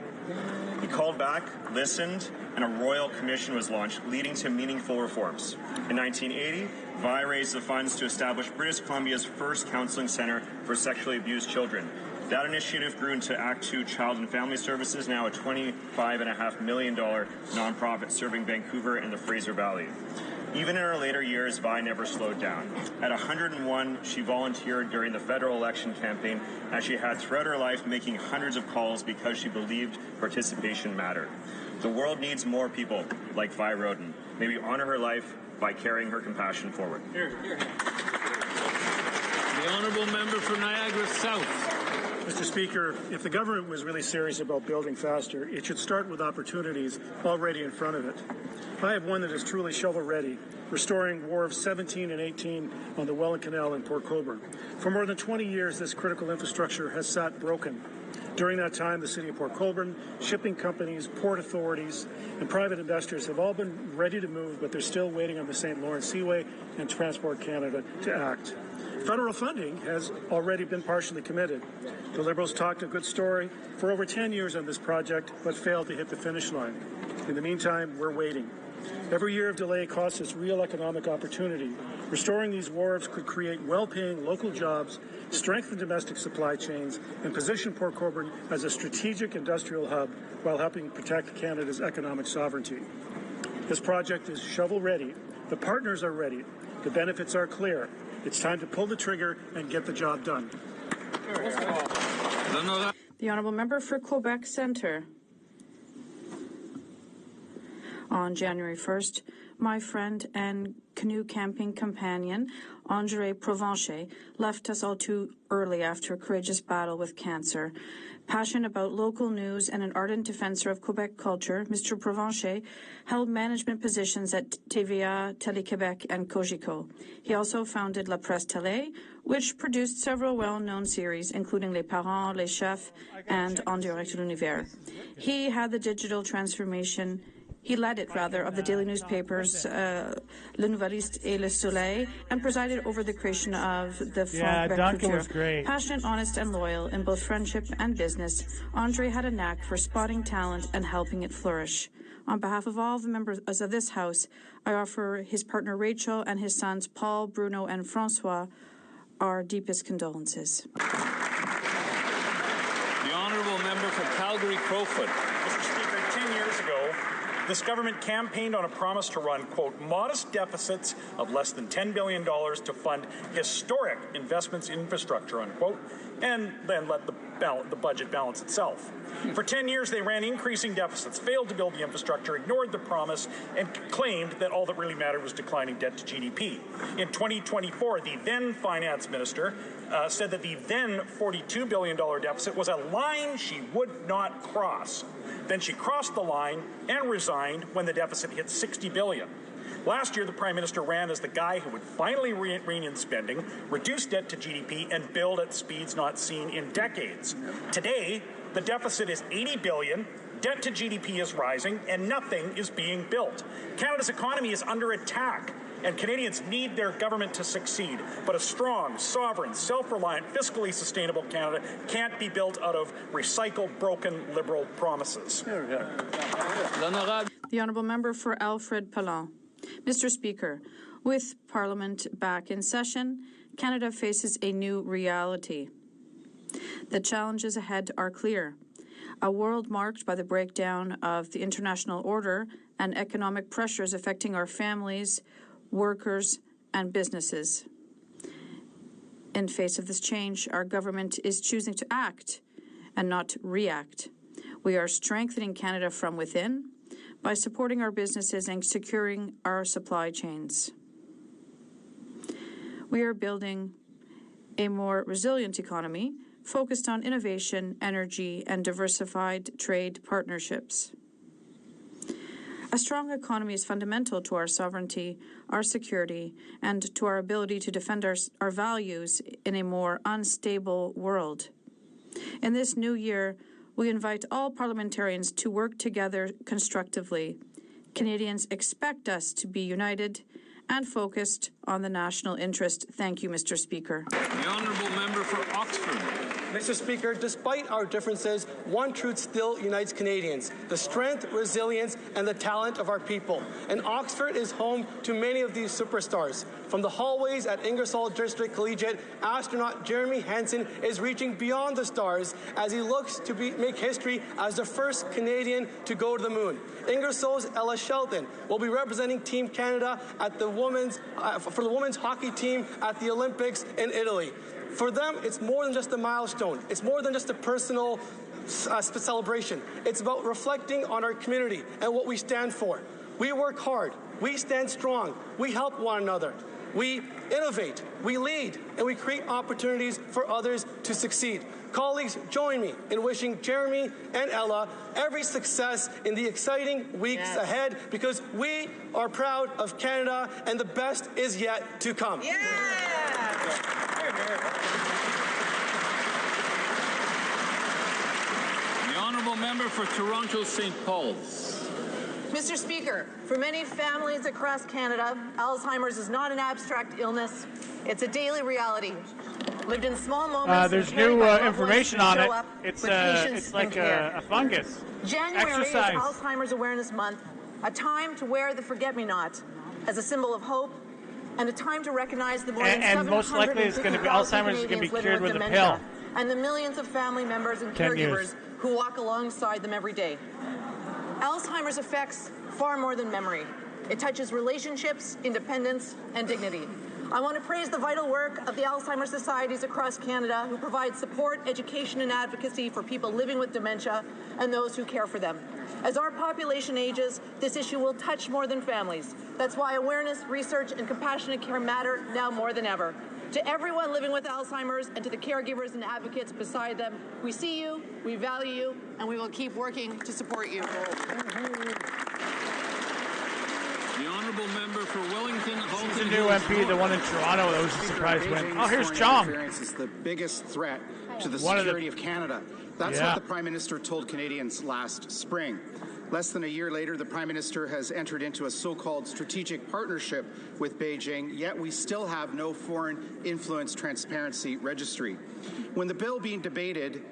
He called back, listened, and a royal commission was launched, leading to meaningful reforms. In 1980, Vi raised the funds to establish British Columbia's first counseling center for sexually abused children. That initiative grew into Act 2 Child and Family Services, now a $25.5 million nonprofit serving Vancouver and the Fraser Valley. Even in her later years, Vi never slowed down. At 101, she volunteered during the federal election campaign, as she had throughout her life, making hundreds of calls because she believed participation mattered. The world needs more people like Vi Roden. May we honor her life by carrying her compassion forward. The Honourable Member for Niagara South. Mr. Speaker, if the government was really serious about building faster, it should start with opportunities already in front of it. I have one that is truly shovel-ready, restoring wharves 17 and 18 on the Welland Canal in Port Colborne. For more than 20 years, this critical infrastructure has sat broken. During that time, the City of Port Colborne, shipping companies, port authorities, and private investors have all been ready to move, but they're still waiting on the St. Lawrence Seaway and Transport Canada to act. Federal funding has already been partially committed. The Liberals talked a good story for over 10 years on this project, but failed to hit the finish line. In the meantime, we're waiting. Every year of delay costs us real economic opportunity. Restoring these wharves could create well-paying local jobs, strengthen domestic supply chains, and position Port Colborne as a strategic industrial hub while helping protect Canada's economic sovereignty. This project is shovel-ready. The partners are ready. The benefits are clear. It's time to pull the trigger and get the job done. The Honourable Member for Quebec Centre. On January 1st, my friend and canoe camping companion, André Provencher, left us all too early after a courageous battle with cancer. Passionate about local news and an ardent defensor of Quebec culture, Mr. Provencher held management positions at TVA, Télé-Québec, and Cogeco. He also founded La Presse Télé, which produced several well-known series, including Les Parents, Les Chefs, and En Direct de l'Univers. He had the digital transformation. He led it, of the daily newspapers, Le Nouvelliste et Le Soleil, and presided over the creation of the Front Duncan was great. Passionate, honest, and loyal in both friendship and business, Andre had a knack for spotting talent and helping it flourish. On behalf of all the members of this House, I offer his partner Rachel and his sons Paul, Bruno, and Francois our deepest condolences. The Honourable Member for Calgary-Crowfoot. Mr. Speaker, 10 years ago, this government campaigned on a promise to run, quote, modest deficits of less than $10 billion to fund historic investments in infrastructure, unquote, and then let the budget balance itself. For 10 years, they ran increasing deficits, failed to build the infrastructure, ignored the promise, and claimed that all that really mattered was declining debt to GDP. In 2024, the then finance minister said that the then $42 billion deficit was a line she would not cross. Then she crossed the line and resigned when the deficit hit $60 billion. Last year, the Prime Minister ran as the guy who would finally rein in spending, reduce debt to GDP, and build at speeds not seen in decades. Today, the deficit is $80 billion, debt to GDP is rising, and nothing is being built. Canada's economy is under attack, and Canadians need their government to succeed. But a strong, sovereign, self-reliant, fiscally sustainable Canada can't be built out of recycled, broken, Liberal promises. The Honourable Member for Alfred Palan. Mr. Speaker, with Parliament back in session, Canada faces a new reality. The challenges ahead are clear. A world marked by the breakdown of the international order and economic pressures affecting our families, workers, and businesses. In face of this change, our government is choosing to act and not react. We are strengthening Canada from within by supporting our businesses and securing our supply chains. We are building a more resilient economy focused on innovation, energy, and diversified trade partnerships. A strong economy is fundamental to our sovereignty, our security, and to our ability to defend our values in a more unstable world. In this new year, we invite all parliamentarians to work together constructively. Canadians expect us to be united and focused on the national interest. Thank you, Mr. Speaker. The honourable member for Oxford. Mr. Speaker, despite our differences, one truth still unites Canadians: the strength, resilience, and the talent of our people. And Oxford is home to many of these superstars. From the hallways at Ingersoll District Collegiate, astronaut Jeremy Hansen is reaching beyond the stars as he looks to make history as the first Canadian to go to the moon. Ingersoll's Ella Shelton will be representing Team Canada at for the women's hockey team at the Olympics in Italy. For them, it's more than just a milestone. It's more than just a personal celebration. It's about reflecting on our community and what we stand for. We work hard. We stand strong. We help one another. We innovate. We lead. And we create opportunities for others to succeed. Colleagues, join me in wishing Jeremy and Ella every success in the exciting weeks ahead, because we are proud of Canada and the best is yet to come. The honourable member for Toronto St. Paul's. Mr. Speaker, for many families across Canada, Alzheimer's is not an abstract illness. It's a daily reality. Lived in small moments. There's new information on it. It's like a fungus. January Exercise. is Alzheimer's Awareness Month, a time to wear the forget-me-not as a symbol of hope, and a time to recognize the more than and most likely it's going to be Alzheimer's is going to be cured with a pill. And the millions of family members and caregivers who walk alongside them every day. Alzheimer's affects far more than memory. It touches relationships, independence, and dignity. I want to praise the vital work of the Alzheimer's Societies across Canada who provide support, education, and advocacy for people living with dementia and those who care for them. As our population ages, this issue will touch more than families. That's why awareness, research, and compassionate care matter now more than ever. To everyone living with Alzheimer's and to the caregivers and advocates beside them, we see you, we value you, and we will keep working to support you. The honourable member for Wellington. He's a new MP, the one in Toronto that was a surprise win. Oh, here's Chong. Is the biggest threat to the security of Canada. That's what the Prime Minister told Canadians last spring. Less than a year later, the Prime Minister has entered into a so-called strategic partnership with Beijing, yet we still have no foreign influence transparency registry. When the bill was being debated,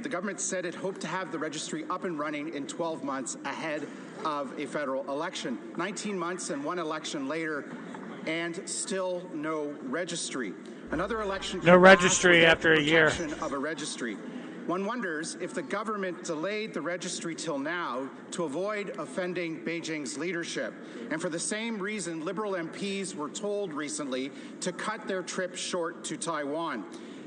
the government said it hoped to have the registry up and running in 12 months ahead of a federal election. 19 months and one election later, and still no registry. Another election. No registry after a year. Of a registry. One wonders if the government delayed the registry till now to avoid offending Beijing's leadership. And for the same reason, Liberal MPs were told recently to cut their trip short to Taiwan.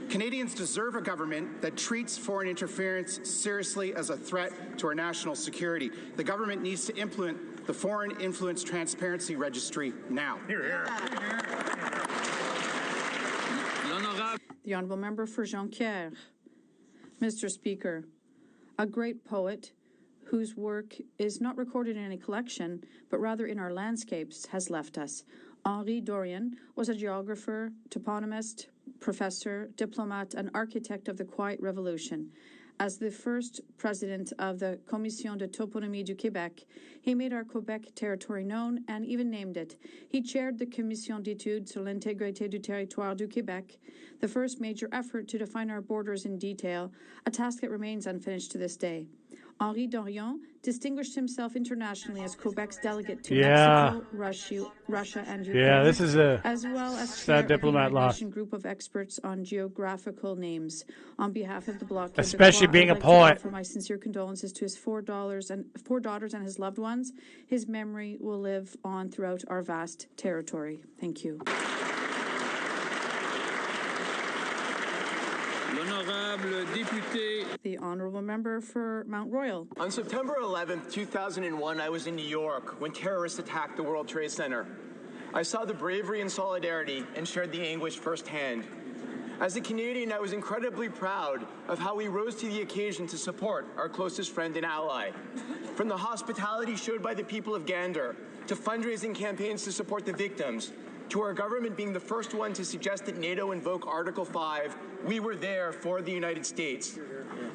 Canadians deserve a government that treats foreign interference seriously as a threat to our national security. The government needs to implement the Foreign Influence Transparency Registry now. The Honourable Member for Jonquière. Mr. Speaker, a great poet whose work is not recorded in any collection, but rather in our landscapes, has left us. Henri Dorion was a geographer, toponymist, professor, diplomat, and architect of the Quiet Revolution. As the first president of the Commission de Toponymie du Québec, he made our Quebec territory known and even named it. He chaired the Commission d'études sur l'intégrité du territoire du Québec, the first major effort to define our borders in detail, a task that remains unfinished to this day. Henri Dorion distinguished himself internationally as Quebec's delegate to Mexico, Russia, and Ukraine. Yeah, this is a as well as sad diplomat loss. Group of experts on geographical names. On behalf of the Bloc, especially being a poet. For my sincere condolences to his four daughters and his loved ones. His memory will live on throughout our vast territory. Thank you. The Honourable Member for Mount Royal. On September 11th, 2001, I was in New York when terrorists attacked the World Trade Center. I saw the bravery and solidarity and shared the anguish firsthand. As a Canadian, I was incredibly proud of how we rose to the occasion to support our closest friend and ally. From the hospitality showed by the people of Gander, to fundraising campaigns to support the victims, to our government being the first one to suggest that NATO invoke Article 5, we were there for the United States.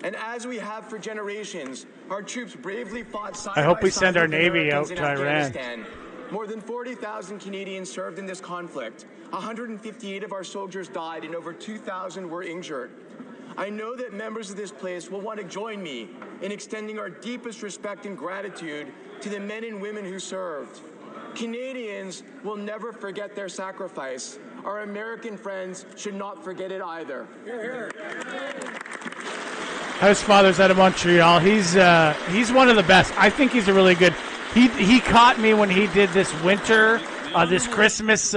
And as we have for generations, our troops bravely fought side by side. I hope we send our with Navy out Americans in to Iran. Afghanistan. More than 40,000 Canadians served in this conflict. 158 of our soldiers died and over 2,000 were injured. I know that members of this place will want to join me in extending our deepest respect and gratitude to the men and women who served. Canadians will never forget their sacrifice. Our American friends should not forget it either. House Fathers out of Montreal. He's one of the best. I think he's a really good. He caught me when he did this winter, this Christmas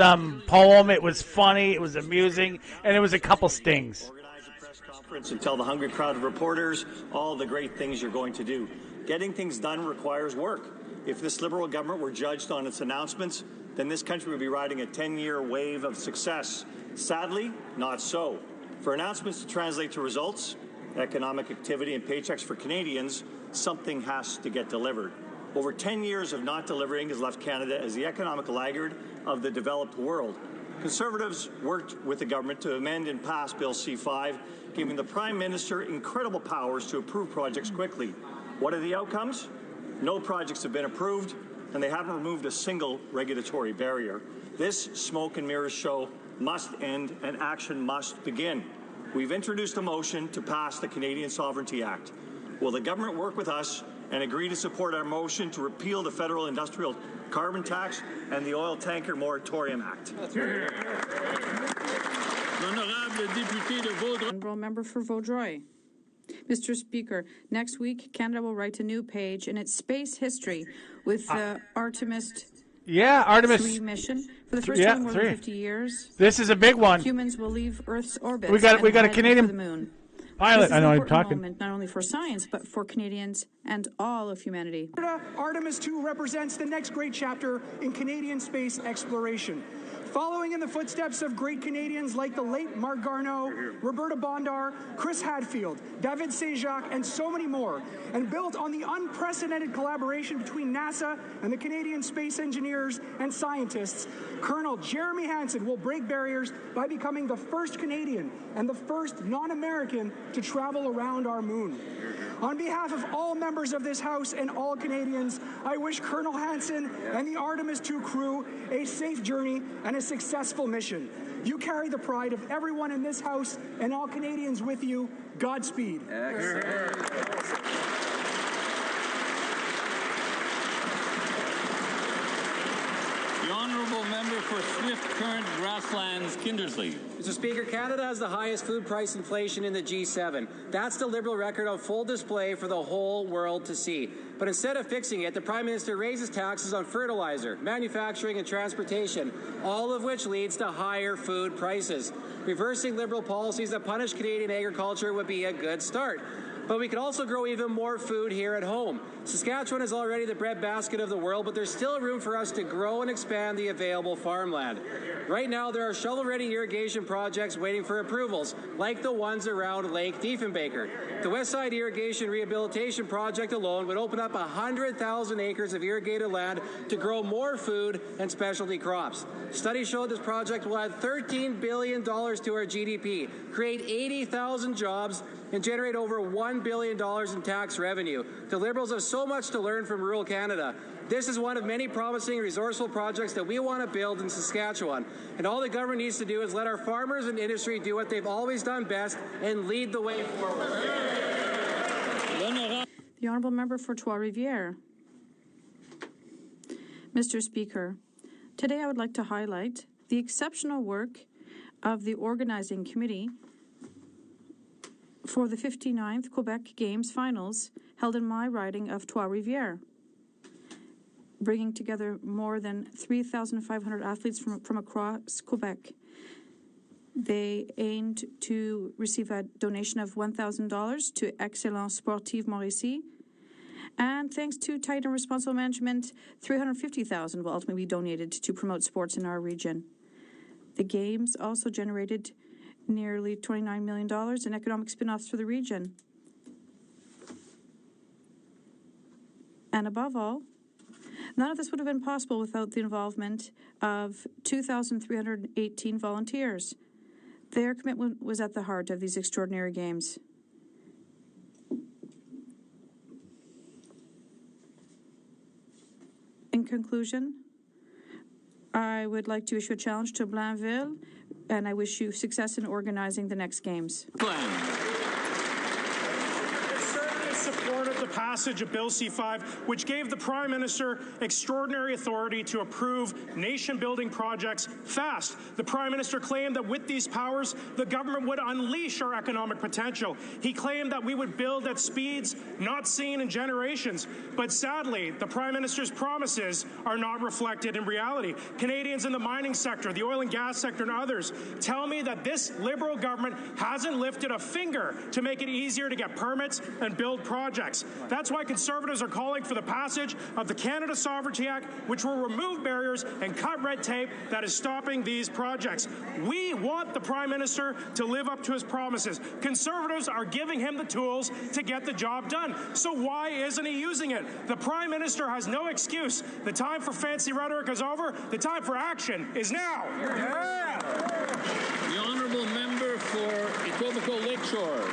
poem. It was funny, it was amusing, and it was a couple stings. Organize a press conference and tell the hungry crowd of reporters all the great things you're going to do. Getting things done requires work. If this Liberal government were judged on its announcements, then this country would be riding a 10-year wave of success. Sadly, not so. For announcements to translate to results, economic activity and paychecks for Canadians, something has to get delivered. Over 10 years of not delivering has left Canada as the economic laggard of the developed world. Conservatives worked with the government to amend and pass Bill C-5, giving the Prime Minister incredible powers to approve projects quickly. What are the outcomes? No projects have been approved, and they haven't removed a single regulatory barrier. This smoke and mirrors show must end, and action must begin. We've introduced a motion to pass the Canadian Sovereignty Act. Will the government work with us and agree to support our motion to repeal the federal industrial carbon tax and the oil tanker moratorium act? Honourable member for Vaudreuil. Mr. Speaker, next week, Canada will write a new page in its space history with the Artemis 3 mission. For the first time in more than 50 years, this is a big one. Humans will leave Earth's orbit. We got a Canadian the moon. pilot. I know I'm talking. talking. Moment, not only for science, but for Canadians and all of humanity. Artemis 2 represents the next great chapter in Canadian space exploration. Following in the footsteps of great Canadians like the late Mark Garneau, Roberta Bondar, Chris Hadfield, David Saint-Jacques, and so many more, and built on the unprecedented collaboration between NASA and the Canadian space engineers and scientists, Colonel Jeremy Hansen will break barriers by becoming the first Canadian and the first non-American to travel around our moon. On behalf of all members of this House and all Canadians, I wish Colonel Hansen and the Artemis 2 crew a safe journey and a successful mission. You carry the pride of everyone in this House and all Canadians with you. Godspeed. The honourable member for Swift Current Grasslands, Kindersley. Mr. Speaker, Canada has the highest food price inflation in the G7. That's the Liberal record on full display for the whole world to see. But instead of fixing it, the Prime Minister raises taxes on fertilizer, manufacturing and transportation, all of which leads to higher food prices. Reversing Liberal policies that punish Canadian agriculture would be a good start. But we can also grow even more food here at home. Saskatchewan is already the breadbasket of the world, but there's still room for us to grow and expand the available farmland. Right now, there are shovel-ready irrigation projects waiting for approvals, like the ones around Lake Diefenbaker. The Westside Irrigation Rehabilitation Project alone would open up 100,000 acres of irrigated land to grow more food and specialty crops. Studies show this project will add $13 billion to our GDP, create 80,000 jobs, and generate over $1 billion in tax revenue. The Liberals have so much to learn from rural Canada. This is one of many promising resourceful projects that we want to build in Saskatchewan. And all the government needs to do is let our farmers and industry do what they've always done best and lead the way forward. The Honourable Member for Trois-Rivières. Mr. Speaker, today I would like to highlight the exceptional work of the organizing committee for the 59th Quebec Games Finals held in my riding of Trois-Rivières, bringing together more than 3,500 athletes from across Quebec. They aimed to receive a donation of $1,000 to Excellence Sportive Mauricie, and thanks to tight and responsible management, $350,000 will ultimately be donated to promote sports in our region. The Games also generated nearly $29 million in economic spin-offs for the region. And above all, none of this would have been possible without the involvement of 2,318 volunteers. Their commitment was at the heart of these extraordinary games. In conclusion, I would like to issue a challenge to Blainville, and I wish you success in organizing the next games. Supported the passage of Bill C-5, which gave the Prime Minister extraordinary authority to approve nation-building projects fast. The Prime Minister claimed that with these powers, the government would unleash our economic potential. He claimed that we would build at speeds not seen in generations. But sadly, the Prime Minister's promises are not reflected in reality. Canadians in the mining sector, the oil and gas sector, and others tell me that this Liberal government hasn't lifted a finger to make it easier to get permits and build projects. That's why Conservatives are calling for the passage of the Canada Sovereignty Act, which will remove barriers and cut red tape that is stopping these projects. We want the Prime Minister to live up to his promises. Conservatives are giving him the tools to get the job done. So why isn't he using it? The Prime Minister has no excuse. The time for fancy rhetoric is over. The time for action is now. Yeah. The honourable member for Etobicoke Lakeshore.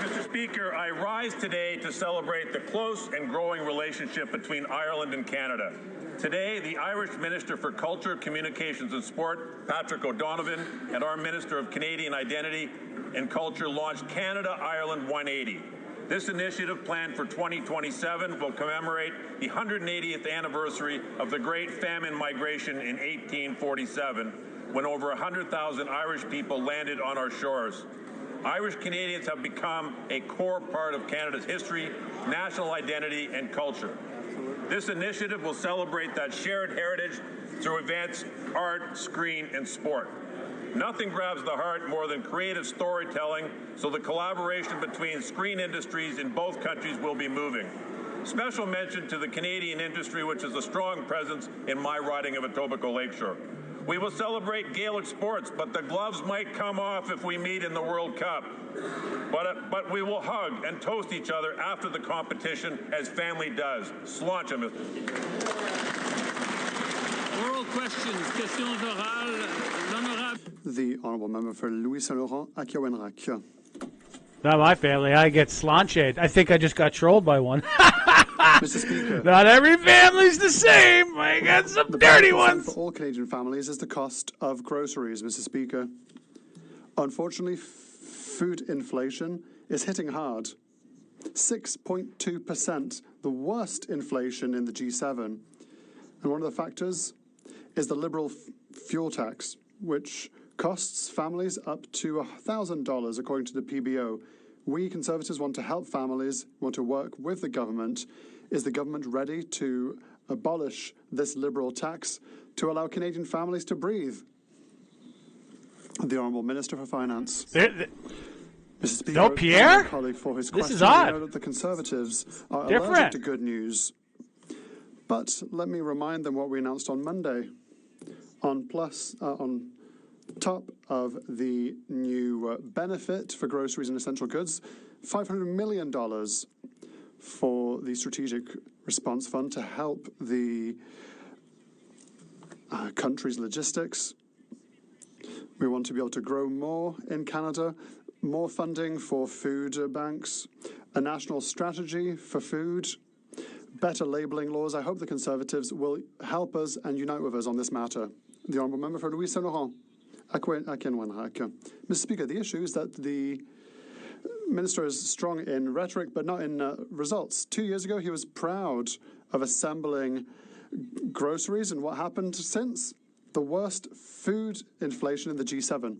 Mr. Speaker, I rise today to celebrate the close and growing relationship between Ireland and Canada. Today, the Irish Minister for Culture, Communications and Sport, Patrick O'Donovan, and our Minister of Canadian Identity and Culture launched Canada-Ireland 180. This initiative, planned for 2027, will commemorate the 180th anniversary of the Great Famine Migration in 1847, when over 100,000 Irish people landed on our shores. Irish Canadians have become a core part of Canada's history, national identity, and culture. This initiative will celebrate that shared heritage through events, art, screen, and sport. Nothing grabs the heart more than creative storytelling, so the collaboration between screen industries in both countries will be moving. Special mention to the Canadian industry, which is a strong presence in my riding of Etobicoke Lakeshore. We will celebrate Gaelic sports, but the gloves might come off if we meet in the World Cup. But we will hug and toast each other after the competition, as family does. Sláinte, Mr. Oral questions. Questions orales. L'honorable. The honourable member for Louis Saint Laurent, Akiawenrak. Not my family. I get sláinte. I think I just got trolled by one. Mr. Speaker. Not every family's the same. I got some dirty ones. For all Canadian families is the cost of groceries, Mr. Speaker. Unfortunately, food inflation is hitting hard. 6.2%, the worst inflation in the G7. And one of the factors is the Liberal fuel tax, which costs families up to $1,000, according to the PBO. We Conservatives want to help families, want to work with the government. Is the government ready to abolish this Liberal tax to allow Canadian families to breathe? The Honourable Minister for Finance. Mr. Speaker, no, Pierre? For his this is I odd. know that the Conservatives are different. Allergic to good news. But let me remind them what we announced on Monday. On top of the new benefit for groceries and essential goods, $500 million for the Strategic Response Fund to help the country's logistics. We want to be able to grow more in Canada, more funding for food banks, a national strategy for food, better labelling laws. I hope the Conservatives will help us and unite with us on this matter. The Honourable Member for Louis Saint Laurent. Mr. Speaker, the issue is that the Minister is strong in rhetoric but not in results. 2 years ago, he was proud of assembling groceries, and what happened since? The worst food inflation in the G7.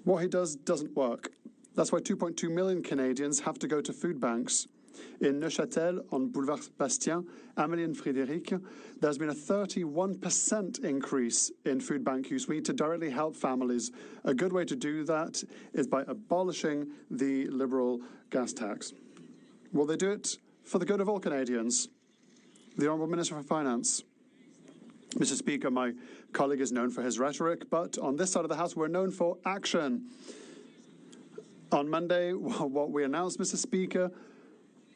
What he does doesn't work. That's why 2.2 million Canadians have to go to food banks. In Neuchâtel, on Boulevard Bastien, Amélie and Frédéric, there's been a 31% increase in food bank use. We need to directly help families. A good way to do that is by abolishing the Liberal gas tax. Will they do it for the good of all Canadians? The Honourable Minister for Finance. Mr. Speaker, my colleague is known for his rhetoric, but on this side of the House, we're known for action. On Monday, what we announced, Mr. Speaker,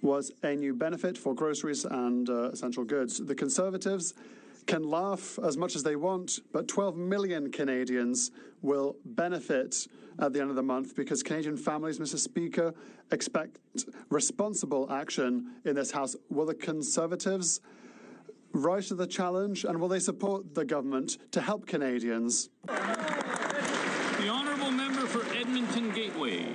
was a new benefit for groceries and essential goods. The Conservatives can laugh as much as they want, but 12 million Canadians will benefit at the end of the month because Canadian families, Mr. Speaker, expect responsible action in this House. Will the Conservatives rise to the challenge, and will they support the government to help Canadians? The honourable member for Edmonton Gateway.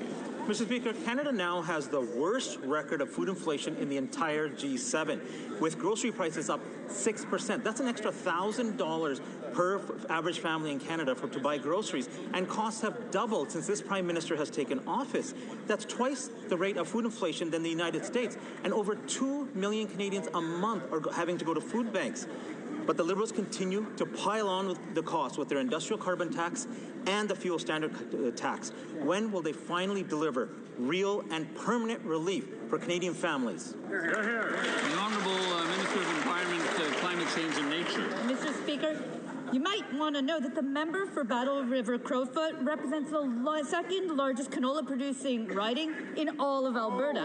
Mr. Speaker, Canada now has the worst record of food inflation in the entire G7, with grocery prices up 6%. That's an extra $1,000 per average family in Canada to buy groceries, and costs have doubled since this Prime Minister has taken office. That's twice the rate of food inflation than the United States, and over 2 million Canadians a month are having to go to food banks. But the Liberals continue to pile on with the cost with their industrial carbon tax and the fuel standard tax. When will they finally deliver real and permanent relief for Canadian families? The Honourable Minister of Environment, Climate Change and Nature. Mr. Speaker, you might want to know that the member for Battle River Crowfoot represents the second largest canola-producing riding in all of Alberta.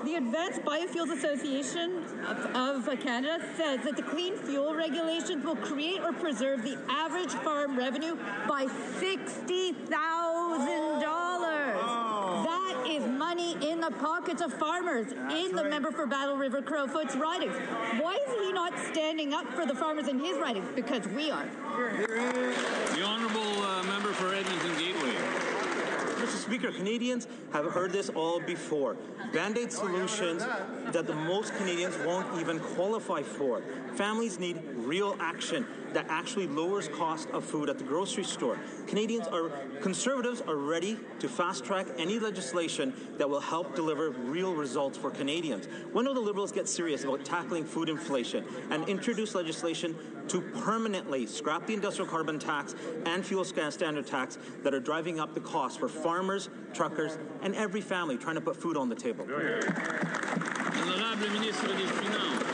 The Advanced Biofuels Association of Canada says that the clean fuel regulations will create or preserve the average farm revenue by $60,000. That is money in the pockets of farmers in the member for Battle River Crowfoot's ridings. Why is he not standing up for the farmers in his ridings? Because we are. The honourable member for Edmonton Gateway. Mr. Speaker, Canadians have heard this all before. Band-Aid solutions that the most Canadians won't even qualify for. Families need real action that actually lowers cost of food at the grocery store. Conservatives are ready to fast-track any legislation that will help deliver real results for Canadians. When will the Liberals get serious about tackling food inflation and introduce legislation to permanently scrap the industrial carbon tax and fuel standard tax that are driving up the cost for farmers, truckers, and every family trying to put food on the table? Honorable Ministre des Finances.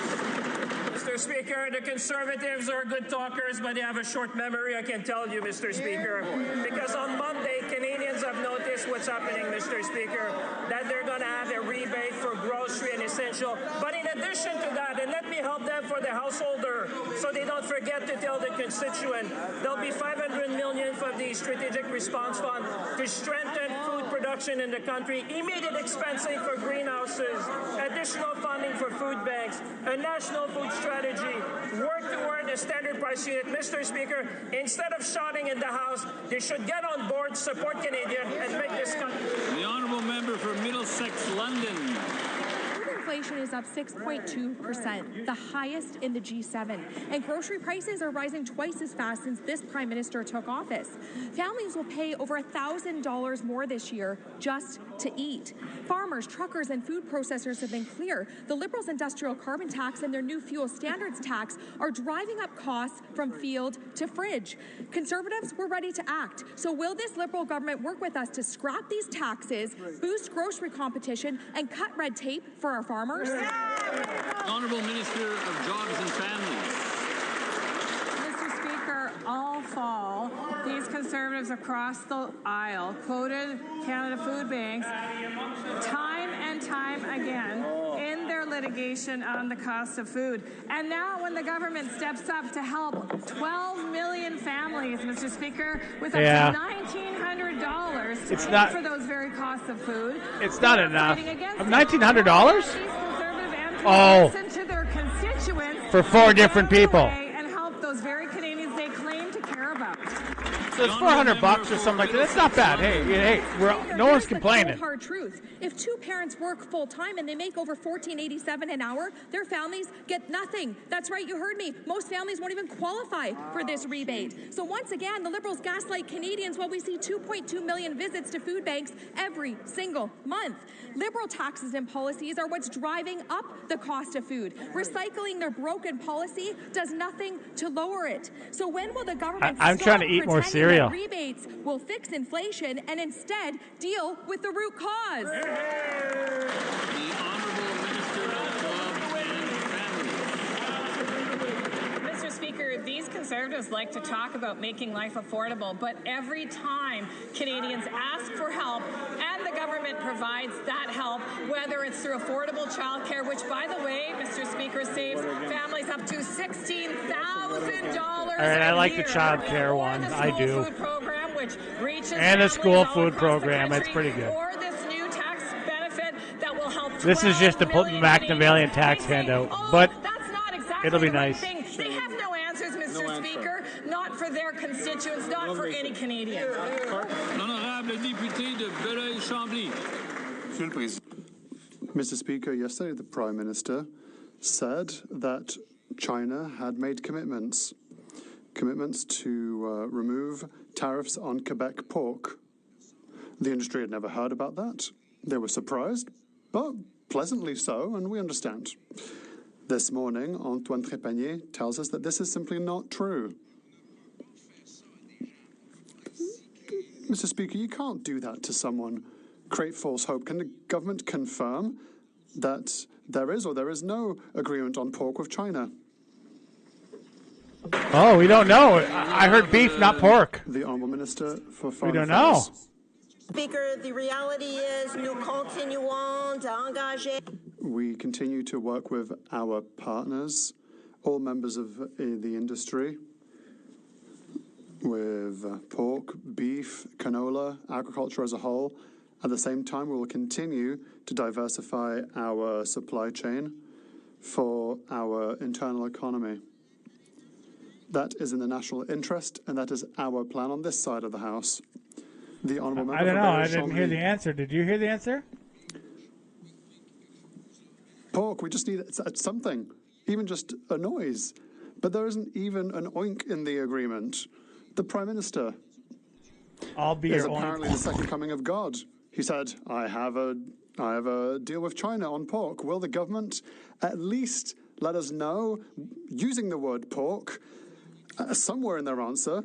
Mr. Speaker, the Conservatives are good talkers, but they have a short memory, I can tell you, Mr. Speaker. Because on Monday, Canadians have noticed what's happening, Mr. Speaker, that they're going to have a rebate for grocery and essential. But in addition to that, and let me help them for the householder, so they don't forget to tell the constituent, there'll be $500 million from the Strategic Response Fund to strengthen food production in the country, immediate expensing for greenhouses, additional funding for food banks, a national food strategy, work toward a standard price unit. Mr. Speaker, instead of shouting in the House, they should get on board, support Canadians, and make this country. The honourable member for Middlesex, London. Inflation is up 6.2%, the highest in the G7, and grocery prices are rising twice as fast since this Prime Minister took office. Families will pay over $1,000 more this year just to eat. Farmers, truckers, and food processors have been clear. The Liberals' industrial carbon tax and their new fuel standards tax are driving up costs from field to fridge. Conservatives were ready to act. So will this Liberal government work with us to scrap these taxes, boost grocery competition, and cut red tape for our farmers? Honourable Minister of Jobs and Families. Mr. Speaker, all fall, these Conservatives across the aisle quoted Canada Food Banks time and time again in their litigation on the cost of food. And now when the government steps up to help 12 million families, Mr. Speaker, with up to $1,900 it's not for those very costs of food. It's not enough. $1,900? Oh, listen to their constituents for 4 different people. And help those very Canadians they claim to care about. So it's $400 or something like that. It's not bad. Hey, no one's complaining. The hard truth. If 2 parents work full time and they make over $14.87 an hour, their families get nothing. That's right, you heard me. Most families won't even qualify for this rebate. So once again, the Liberals gaslight Canadians while we see 2.2 million visits to food banks every single month. Liberal taxes and policies are what's driving up the cost of food. Recycling their broken policy does nothing to lower it. So when will the government I'm trying to eat more cereal. Rebates will fix inflation and instead deal with the root cause? The Honourable Minister of Jobs and Families. Mr. Speaker, these Conservatives like to talk about making life affordable, but every time Canadians ask for help and the government provides that help, whether it's through affordable childcare, which, by the way, Mr. Speaker, saves families up to $16,000 All right, I like the child care one. I do. Food program, which reaches and the school food the program. country, It's pretty good. Or this new tax benefit that will help. This is just a Machiavellian tax handout, but that's not exactly it'll be the right nice. thing. They have no answers, Mr. Speaker, not for their constituents, not for any Canadian. L'honorable député de Belleuil-Chambly. Mr. Speaker, yesterday the Prime Minister said that China had made commitments to remove tariffs on Quebec pork. The industry had never heard about that. They were surprised, but pleasantly so, and we understand. This morning, Antoine Trépanier tells us that this is simply not true. Mr. Speaker, you can't do that to someone. Create false hope. Can the government confirm that there is or there is no agreement on pork with China? Oh, we don't know. I heard beef, not pork. The Honourable Minister for Foreign We don't know. Speaker, the reality is nous continuons d'engager. We continue to work with our partners, all members of the industry, with pork, beef, canola, agriculture as a whole. At the same time, we will continue to diversify our supply chain for our internal economy. That is in the national interest, and that is our plan on this side of the House. The Honourable Member. I don't know. I didn't hear the answer. Did you hear the answer? Pork, we just need something, even just a noise. But there isn't even an oink in the agreement. The Prime Minister is apparently the second coming of God. He said, I have a deal with China on pork. Will the government at least let us know, using the word pork, somewhere in their answer,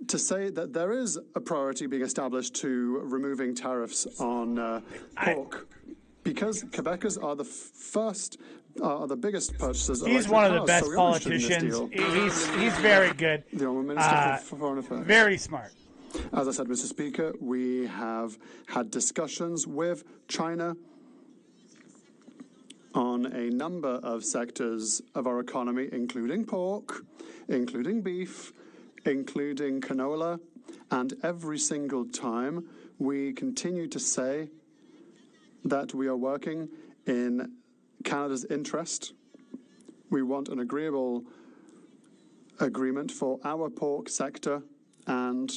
to say that there is a priority being established to removing tariffs on pork? Because Quebecers are the biggest purchasers of He's one of the best politicians. He's very good. The Honourable Minister for Foreign Affairs. Very smart. As I said, Mr. Speaker, we have had discussions with China on a number of sectors of our economy, including pork, including beef, including canola, and every single time we continue to say that we are working in Canada's interest. We want an agreeable agreement for our pork sector and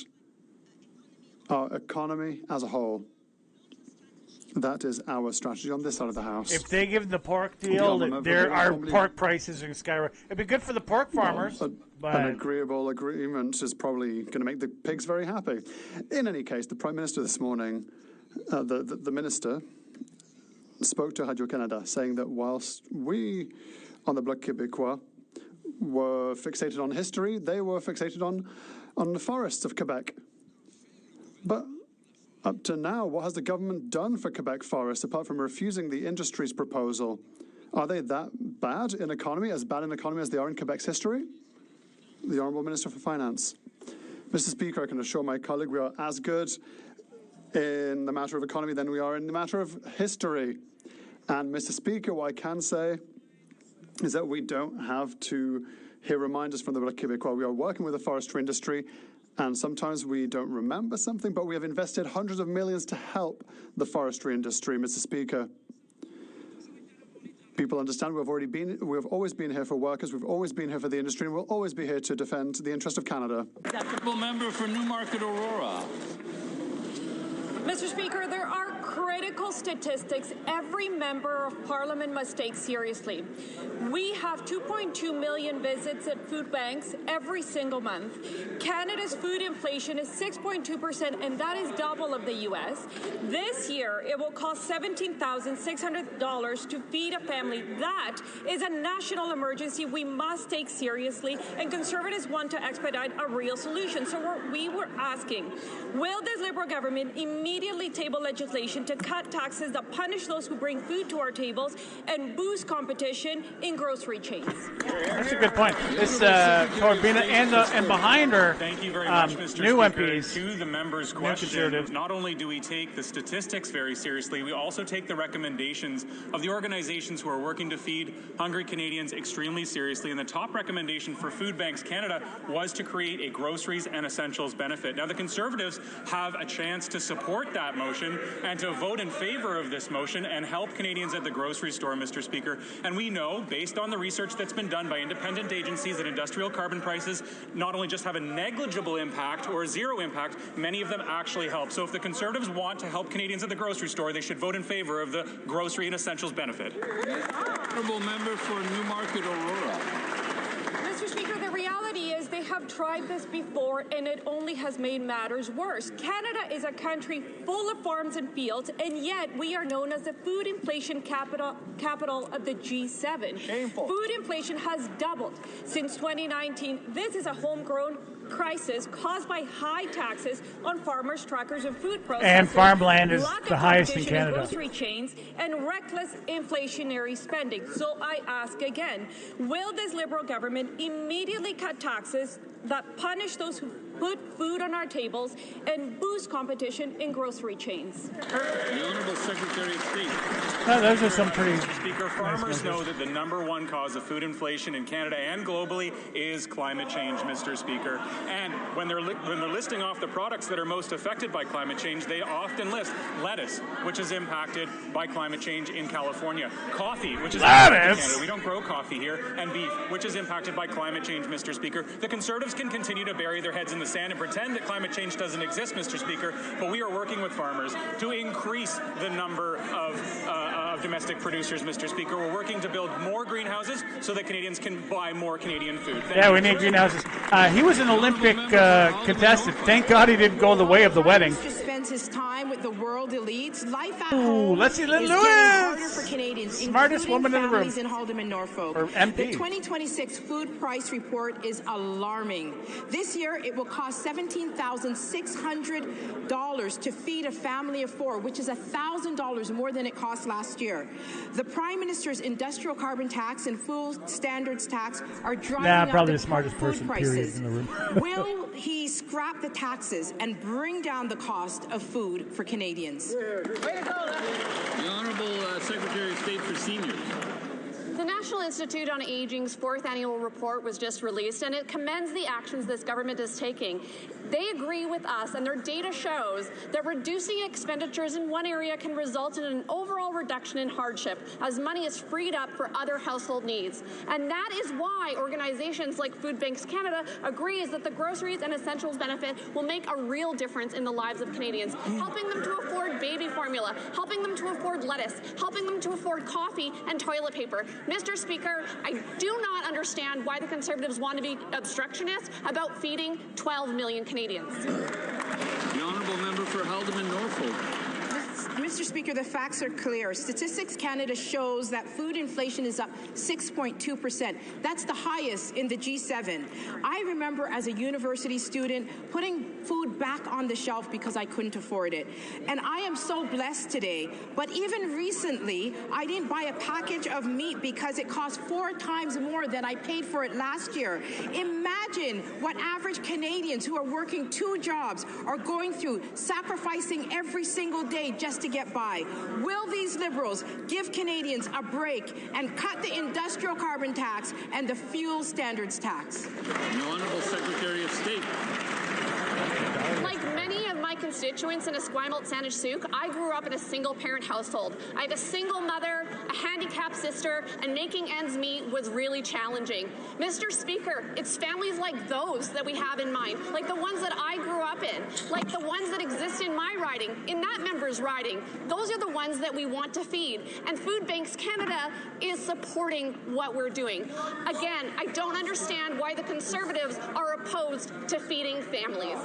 our economy as a whole. That is our strategy on this side of the House. If they give the pork deal, our pork prices are going to skyrocket. It'd be good for the pork farmers. An agreeable agreement is probably going to make the pigs very happy. In any case, the Prime Minister this morning, the Minister, spoke to Radio-Canada, saying that whilst we, on the Bloc Québécois, were fixated on history, they were fixated on the forests of Quebec. But up to now, what has the government done for Quebec forests, apart from refusing the industry's proposal? Are they that bad in economy, as bad in economy as they are in Quebec's history? The Honourable Minister for Finance. Mr. Speaker, I can assure my colleague we are as good in the matter of economy than we are in the matter of history. And Mr. Speaker, what I can say is that we don't have to hear reminders from the Bloc Québécois. We are working with the forestry industry, and sometimes we don't remember something, but we have invested hundreds of millions to help the forestry industry, Mr. Speaker. People understand we have always been here for workers, we've always been here for the industry, and we'll always be here to defend the interest of Canada. Member for Newmarket Aurora. Mr. Speaker, there are critical statistics every member of Parliament must take seriously. We have 2.2 million visits at food banks every single month. Canada's food inflation is 6.2%, and that is double of the U.S. This year, it will cost $17,600 to feed a family. That is a national emergency we must take seriously, and Conservatives want to expedite a real solution. So we were asking, will this Liberal government immediately table legislation inflation, to cut taxes that punish those who bring food to our tables, and boost competition in grocery chains. That's a good point. This Corbina and behind her, thank you very much, Mr. new Speaker. MPs, to the member's question, not only do we take the statistics very seriously, we also take the recommendations of the organizations who are working to feed hungry Canadians extremely seriously. And the top recommendation for Food Banks Canada was to create a groceries and essentials benefit. Now, the Conservatives have a chance to support that motion and to vote in favor of this motion and help Canadians at the grocery store, Mr. Speaker. And we know, based on the research that's been done by independent agencies, that industrial carbon prices not only just have a negligible impact or zero impact, many of them actually help. So if the Conservatives want to help Canadians at the grocery store, they should vote in favor of the grocery and essentials benefit. Honourable member for Newmarket Aurora. Mr. Speaker, the reality is they have tried this before, and it only has made matters worse. Canada is a country full of farms and fields, and yet we are known as the food inflation capital of the G7. Shameful. Food inflation has doubled since 2019. This is a homegrown crisis caused by high taxes on farmers, truckers, and food processors. And farmland is lack of the highest in competition Canada. Grocery chains and reckless inflationary spending. So I ask again, will this Liberal government immediately cut taxes that punish those who put food on our tables and boost competition in grocery chains? The Honourable Secretary of State. Those are some pretty. Speaker, farmers know that the #1 cause of food inflation in Canada and globally is climate change, Mr. Speaker. And when they're listing off the products that are most affected by climate change, they often list lettuce, which is impacted by climate change in California, coffee, which is impacted in Canada. We don't grow coffee here, and beef, which is impacted by climate change, Mr. Speaker. The Conservatives can continue to bury their heads in the sand and pretend that climate change doesn't exist, Mr. Speaker, but we are working with farmers to increase the number of domestic producers, Mr. Speaker. We're working to build more greenhouses so that Canadians can buy more Canadian food. Yeah, we need greenhouses. He was an Olympic contestant. Thank God he didn't go the way of the wedding. Spends his time with the world elites. Life at Ooh, home let's see is Lynn getting harder Lewis. for Canadians, Smartest woman in the room. families in Haldimand, Norfolk. Or MP. The 2026 food price report is alarming. This year, it will cost $17,600 to feed a family of 4, which is $1,000 more than it cost last year. The Prime Minister's industrial carbon tax and food standards tax are driving up probably the the smartest food person, period, prices. in the room. Will he scrap the taxes and bring down the cost of food for Canadians? The Honourable Secretary of State for Seniors. The National Institute on Aging's 4th annual report was just released, and it commends the actions this government is taking. They agree with us, and their data shows that reducing expenditures in one area can result in an overall reduction in hardship as money is freed up for other household needs. And that is why organizations like Food Banks Canada agrees that the groceries and essentials benefit will make a real difference in the lives of Canadians, helping them to afford baby formula, helping them to afford lettuce, helping them to afford coffee and toilet paper. Mr. Speaker, I do not understand why the Conservatives want to be obstructionists about feeding 12 million Canadians. The Honourable Member for Haldimand, Norfolk. Mr. Speaker, the facts are clear. Statistics Canada shows that food inflation is up 6.2%. That's the highest in the G7. I remember as a university student putting food back on the shelf because I couldn't afford it. And I am so blessed today. But even recently, I didn't buy a package of meat because it cost 4 times more than I paid for it last year. Imagine what average Canadians who are working 2 jobs are going through, sacrificing every single day just to get by. Will these Liberals give Canadians a break and cut the industrial carbon tax and the fuel standards tax? The Honourable Secretary of State. Like many of my constituents in Esquimalt-Saanich-Sooke, I grew up in a single-parent household. I have a single mother, a handicapped sister, and making ends meet was really challenging. Mr. Speaker, it's families like those that we have in mind, like the ones that I grew up in, like the ones that exist in my riding, in that member's riding. Those are the ones that we want to feed, and Food Banks Canada is supporting what we're doing. Again, I don't understand why the Conservatives are opposed to feeding families.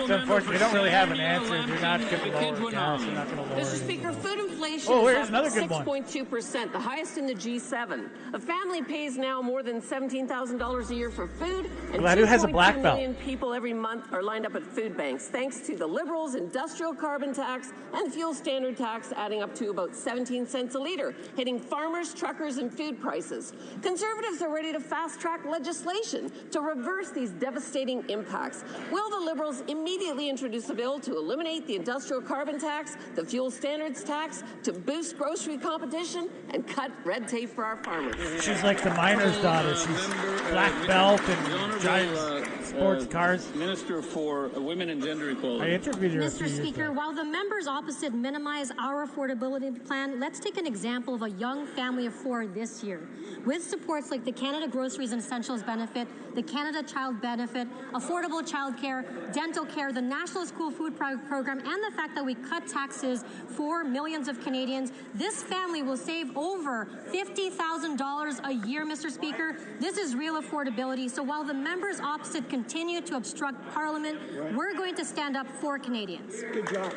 It's unfortunate. We don't really have an answer. They're not going to lower gas. They're not going to lower Mr. Speaker, food inflation is up 6.2%, the highest in the G7. A family pays now more than $17,000 a year for food, and Glad who has a black 2.2 belt. million people every month are lined up at food banks, thanks to the Liberals' industrial carbon tax and fuel standard tax adding up to about 17 cents a litre, hitting farmers, truckers, and food prices. Conservatives are ready to fast-track legislation to reverse these devastating impacts. Will the Liberals immediately introduce a bill to eliminate the industrial carbon tax, the fuel standards tax, to boost grocery competition and cut red tape for our farmers? She's like the miner's daughter. She's black belt and giant sports cars. Minister for Women and Gender Equality. I interviewed her a few Mr. years Speaker, ago. while the members opposite minimize our affordability plan, let's take an example of a young family of 4 this year. With supports like the Canada Groceries and Essentials Benefit, the Canada Child Benefit, affordable childcare, dental care, the National School Food Program, and the fact that we cut taxes for millions of Canadians, this family will save over $50,000 a year, Mr. Speaker. This is real affordability. So while the members opposite continue to obstruct Parliament, we're going to stand up for Canadians. Good job.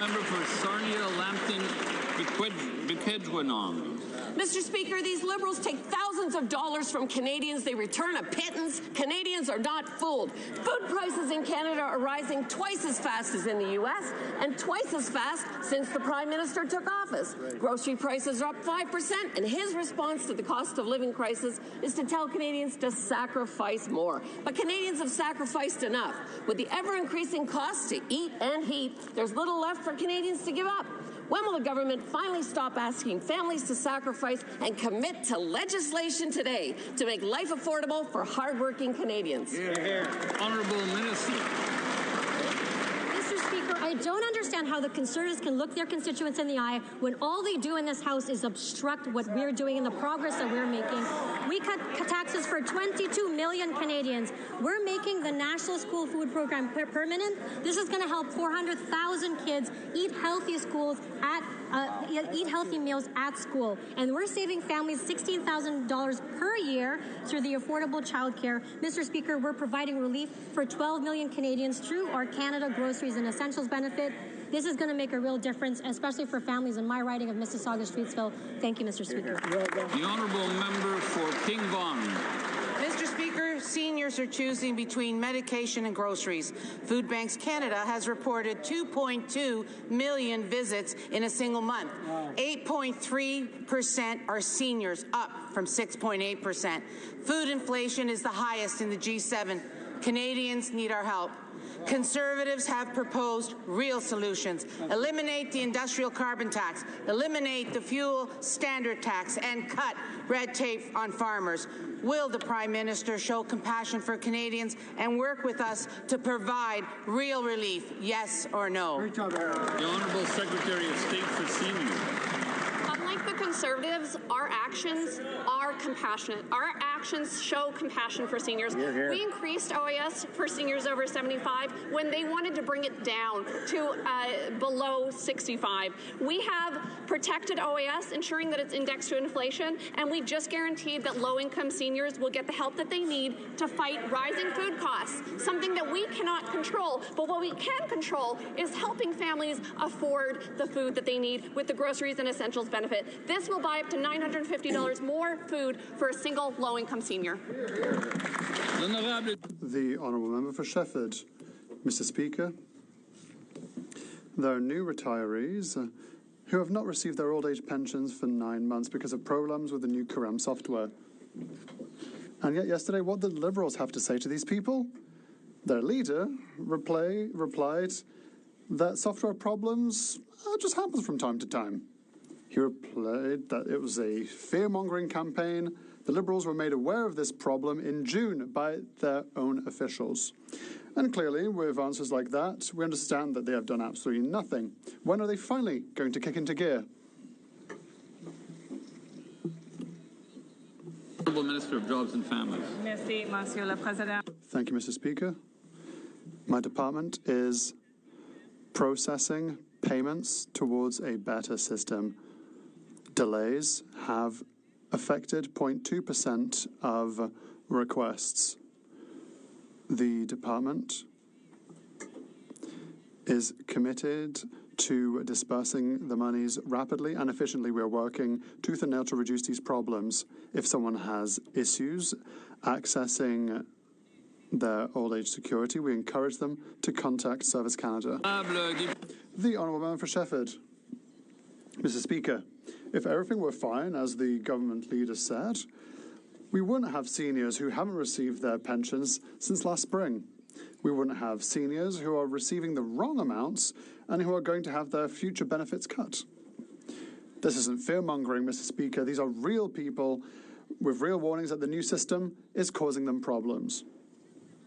Member for Sarnia, Lambton, Bequidwinong. Mr. Speaker, these Liberals take thousands of dollars from Canadians. They return a pittance. Canadians are not fooled. Food prices in Canada are rising twice as fast as in the U.S. and twice as fast since the Prime Minister took office. Grocery prices are up 5%, and his response to the cost of living crisis is to tell Canadians to sacrifice more. But Canadians have sacrificed enough. With the ever-increasing costs to eat and heat, there's little left for Canadians to give up. When will the government finally stop asking families to sacrifice and commit to legislation today to make life affordable for hardworking Canadians? Honourable Minister. Mr. Speaker, I don't understand how the Conservatives can look their constituents in the eye when all they do in this House is obstruct what we're doing and the progress that we're making. We cut taxes for 22 million Canadians. We're making the National School Food Program permanent. This is going to help 400,000 kids eat healthy eat healthy meals at school. And we're saving families $16,000 per year through the affordable childcare. Mr. Speaker, we're providing relief for 12 million Canadians through our Canada Groceries and Essentials Benefit. This is going to make a real difference, especially for families in my riding of Mississauga-Streetsville. Thank you, Mr. Speaker. The honourable member for King Vaughan. Mr. Speaker, seniors are choosing between medication and groceries. Food Banks Canada has reported 2.2 million visits in a single month. 8.3% are seniors, up from 6.8%. Food inflation is the highest in the G7. Canadians need our help. Conservatives have proposed real solutions. Eliminate the industrial carbon tax, eliminate the fuel standard tax, and cut red tape on farmers. Will the Prime Minister show compassion for Canadians and work with us to provide real relief, yes or no? The Honourable Secretary of State for Seniors. Unlike the Conservatives, our actions are compassionate. Our actions show compassion for seniors. We increased OAS for seniors over 75 when they wanted to bring it down to below 65. We have protected OAS, ensuring that it's indexed to inflation, and we just guaranteed that low-income seniors will get the help that they need to fight rising food costs, something that we cannot control. But what we can control is helping families afford the food that they need with the Groceries and Essentials Benefit. This will buy up to $950 more food for a single low-income senior. The Honourable Member for Shefford. Mr. Speaker, there are new retirees who have not received their old age pensions for 9 months because of problems with the new Karam software. And yet yesterday, what did Liberals have to say to these people? Their leader replied that software problems just happens from time to time. He replied that it was a fear-mongering campaign. The Liberals were made aware of this problem in June by their own officials. And clearly, with answers like that, we understand that they have done absolutely nothing. When are they finally going to kick into gear? Honourable Minister of Jobs and Families. Merci, Monsieur le Président. Thank you, Mr. Speaker. My department is processing payments towards a better system. Delays have affected 0.2% of requests. The department is committed to dispersing the monies rapidly and efficiently. We are working tooth and nail to reduce these problems. If someone has issues accessing their old age security, we encourage them to contact Service Canada. The Honourable Member for Shefford. Mr. Speaker, if everything were fine, as the government leader said, we wouldn't have seniors who haven't received their pensions since last spring. We wouldn't have seniors who are receiving the wrong amounts and who are going to have their future benefits cut. This isn't fear-mongering, Mr. Speaker. These are real people with real warnings that the new system is causing them problems.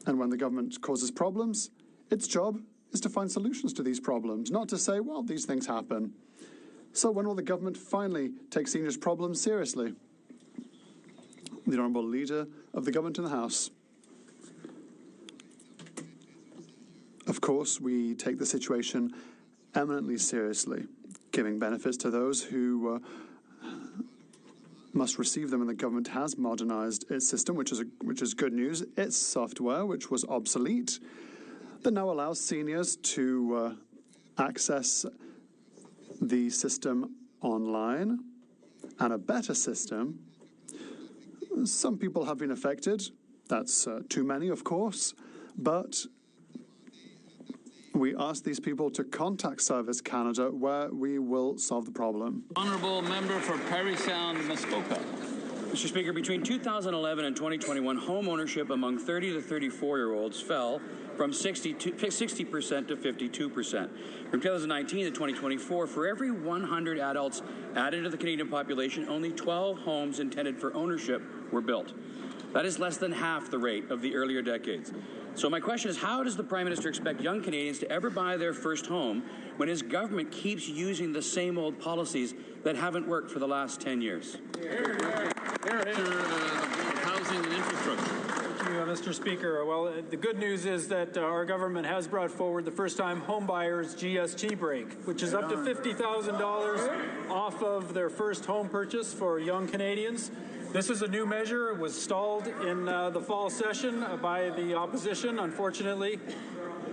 And when the government causes problems, its job is to find solutions to these problems, not to say, well, these things happen. So when will the government finally take seniors' problems seriously? The Honourable Leader of the Government in the House. Of course, we take the situation eminently seriously, giving benefits to those who must receive them, and the government has modernised its system, which is good news. Its software, which was obsolete, that now allows seniors to access the system online, and a better system. Some people have been affected. That's too many, of course, but we ask these people to contact Service Canada, where we will solve the problem. Honourable Member for Parry Sound, Muskoka. Mr. Speaker, between 2011 and 2021, home ownership among 30 to 34-year-olds fell from 60% to 52%. From 2019 to 2024, for every 100 adults added to the Canadian population, only 12 homes intended for ownership were built. That is less than half the rate of the earlier decades. So my question is, how does the Prime Minister expect young Canadians to ever buy their first home when his government keeps using the same old policies that haven't worked for the last 10 years? Housing and infrastructure. Thank you, Mr. Speaker. Well, the good news is that our government has brought forward the first-time homebuyers GST break, which is up to $50,000 off of their first home purchase for young Canadians. This is a new measure. It was stalled in the fall session by the opposition, unfortunately.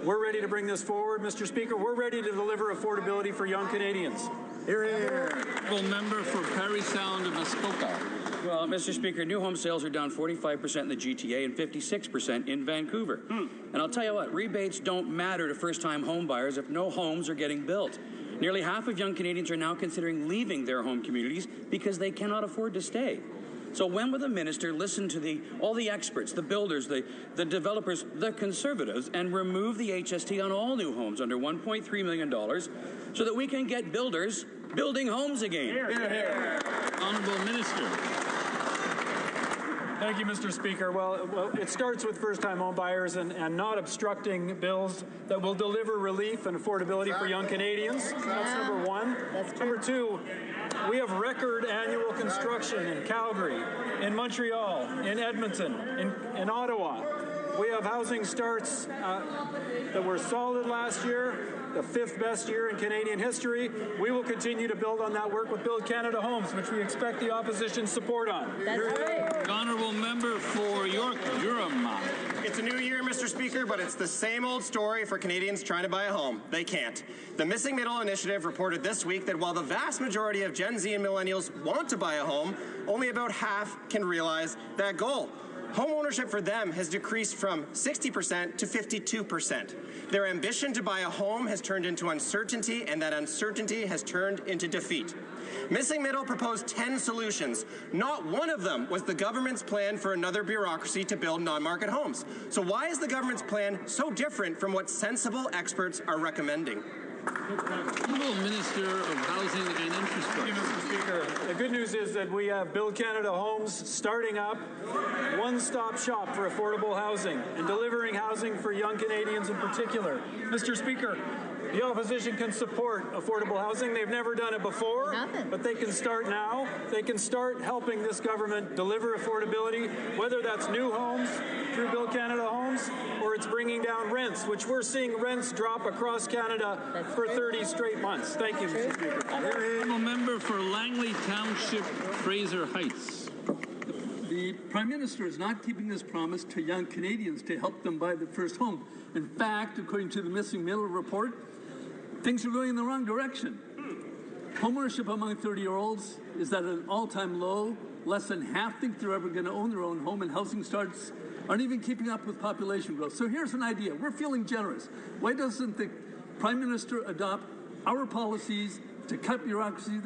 We're ready to bring this forward, Mr. Speaker. We're ready to deliver affordability for young Canadians. Hear, hear. Member for Parry Sound of Muskoka. Well, Mr. Speaker, new home sales are down 45% in the GTA and 56% in Vancouver. And I'll tell you what, rebates don't matter to first-time home buyers if no homes are getting built. Nearly half of young Canadians are now considering leaving their home communities because they cannot afford to stay. So when will the minister listen to all the experts, the builders, the developers, the Conservatives, and remove the HST on all new homes under $1.3 million so that we can get builders building homes again? Hear, hear. Honourable Minister. Thank you, Mr. Speaker. Well, it starts with first-time home buyers and not obstructing bills that will deliver relief and affordability for young Canadians. That's number one. Number two, we have record annual construction in Calgary, in Montreal, in Edmonton, in Ottawa. We have housing starts that were solid last year, the fifth best year in Canadian history. We will continue to build on that work with Build Canada Homes, which we expect the opposition's support on. That's right. Honourable Member for York, Durham. It's a new year, Mr. Speaker, but it's the same old story for Canadians trying to buy a home. They can't. The Missing Middle Initiative reported this week that while the vast majority of Gen Z and millennials want to buy a home, only about half can realize that goal. Home ownership for them has decreased from 60% to 52%. Their ambition to buy a home has turned into uncertainty, and that uncertainty has turned into defeat. Missing Middle proposed 10 solutions. Not one of them was the government's plan for another bureaucracy to build non-market homes. So why is the government's plan so different from what sensible experts are recommending? Honourable Minister of Housing and Infrastructure. Thank you, Mr. Speaker. The good news is that we have Build Canada Homes starting up, one-stop shop for affordable housing and delivering housing for young Canadians in particular. Mr. Speaker, the opposition can support affordable housing. They've never done it before, but they can start now. They can start helping this government deliver affordability, whether that's new homes through Build Canada Homes or it's bringing down rents, which we're seeing rents drop across Canada for 30 straight months. Thank you, Mr. Speaker. Honourable Member for Langley Township, Fraser Heights. The Prime Minister is not keeping his promise to young Canadians to help them buy their first home. In fact, according to the Missing Middle report, things are going in the wrong direction. Homeownership among 30-year-olds is at an all-time low. Less than half think they're ever going to own their own home, and housing starts aren't even keeping up with population growth. So here's an idea. We're feeling generous. Why doesn't the Prime Minister adopt our policies to cut bureaucracy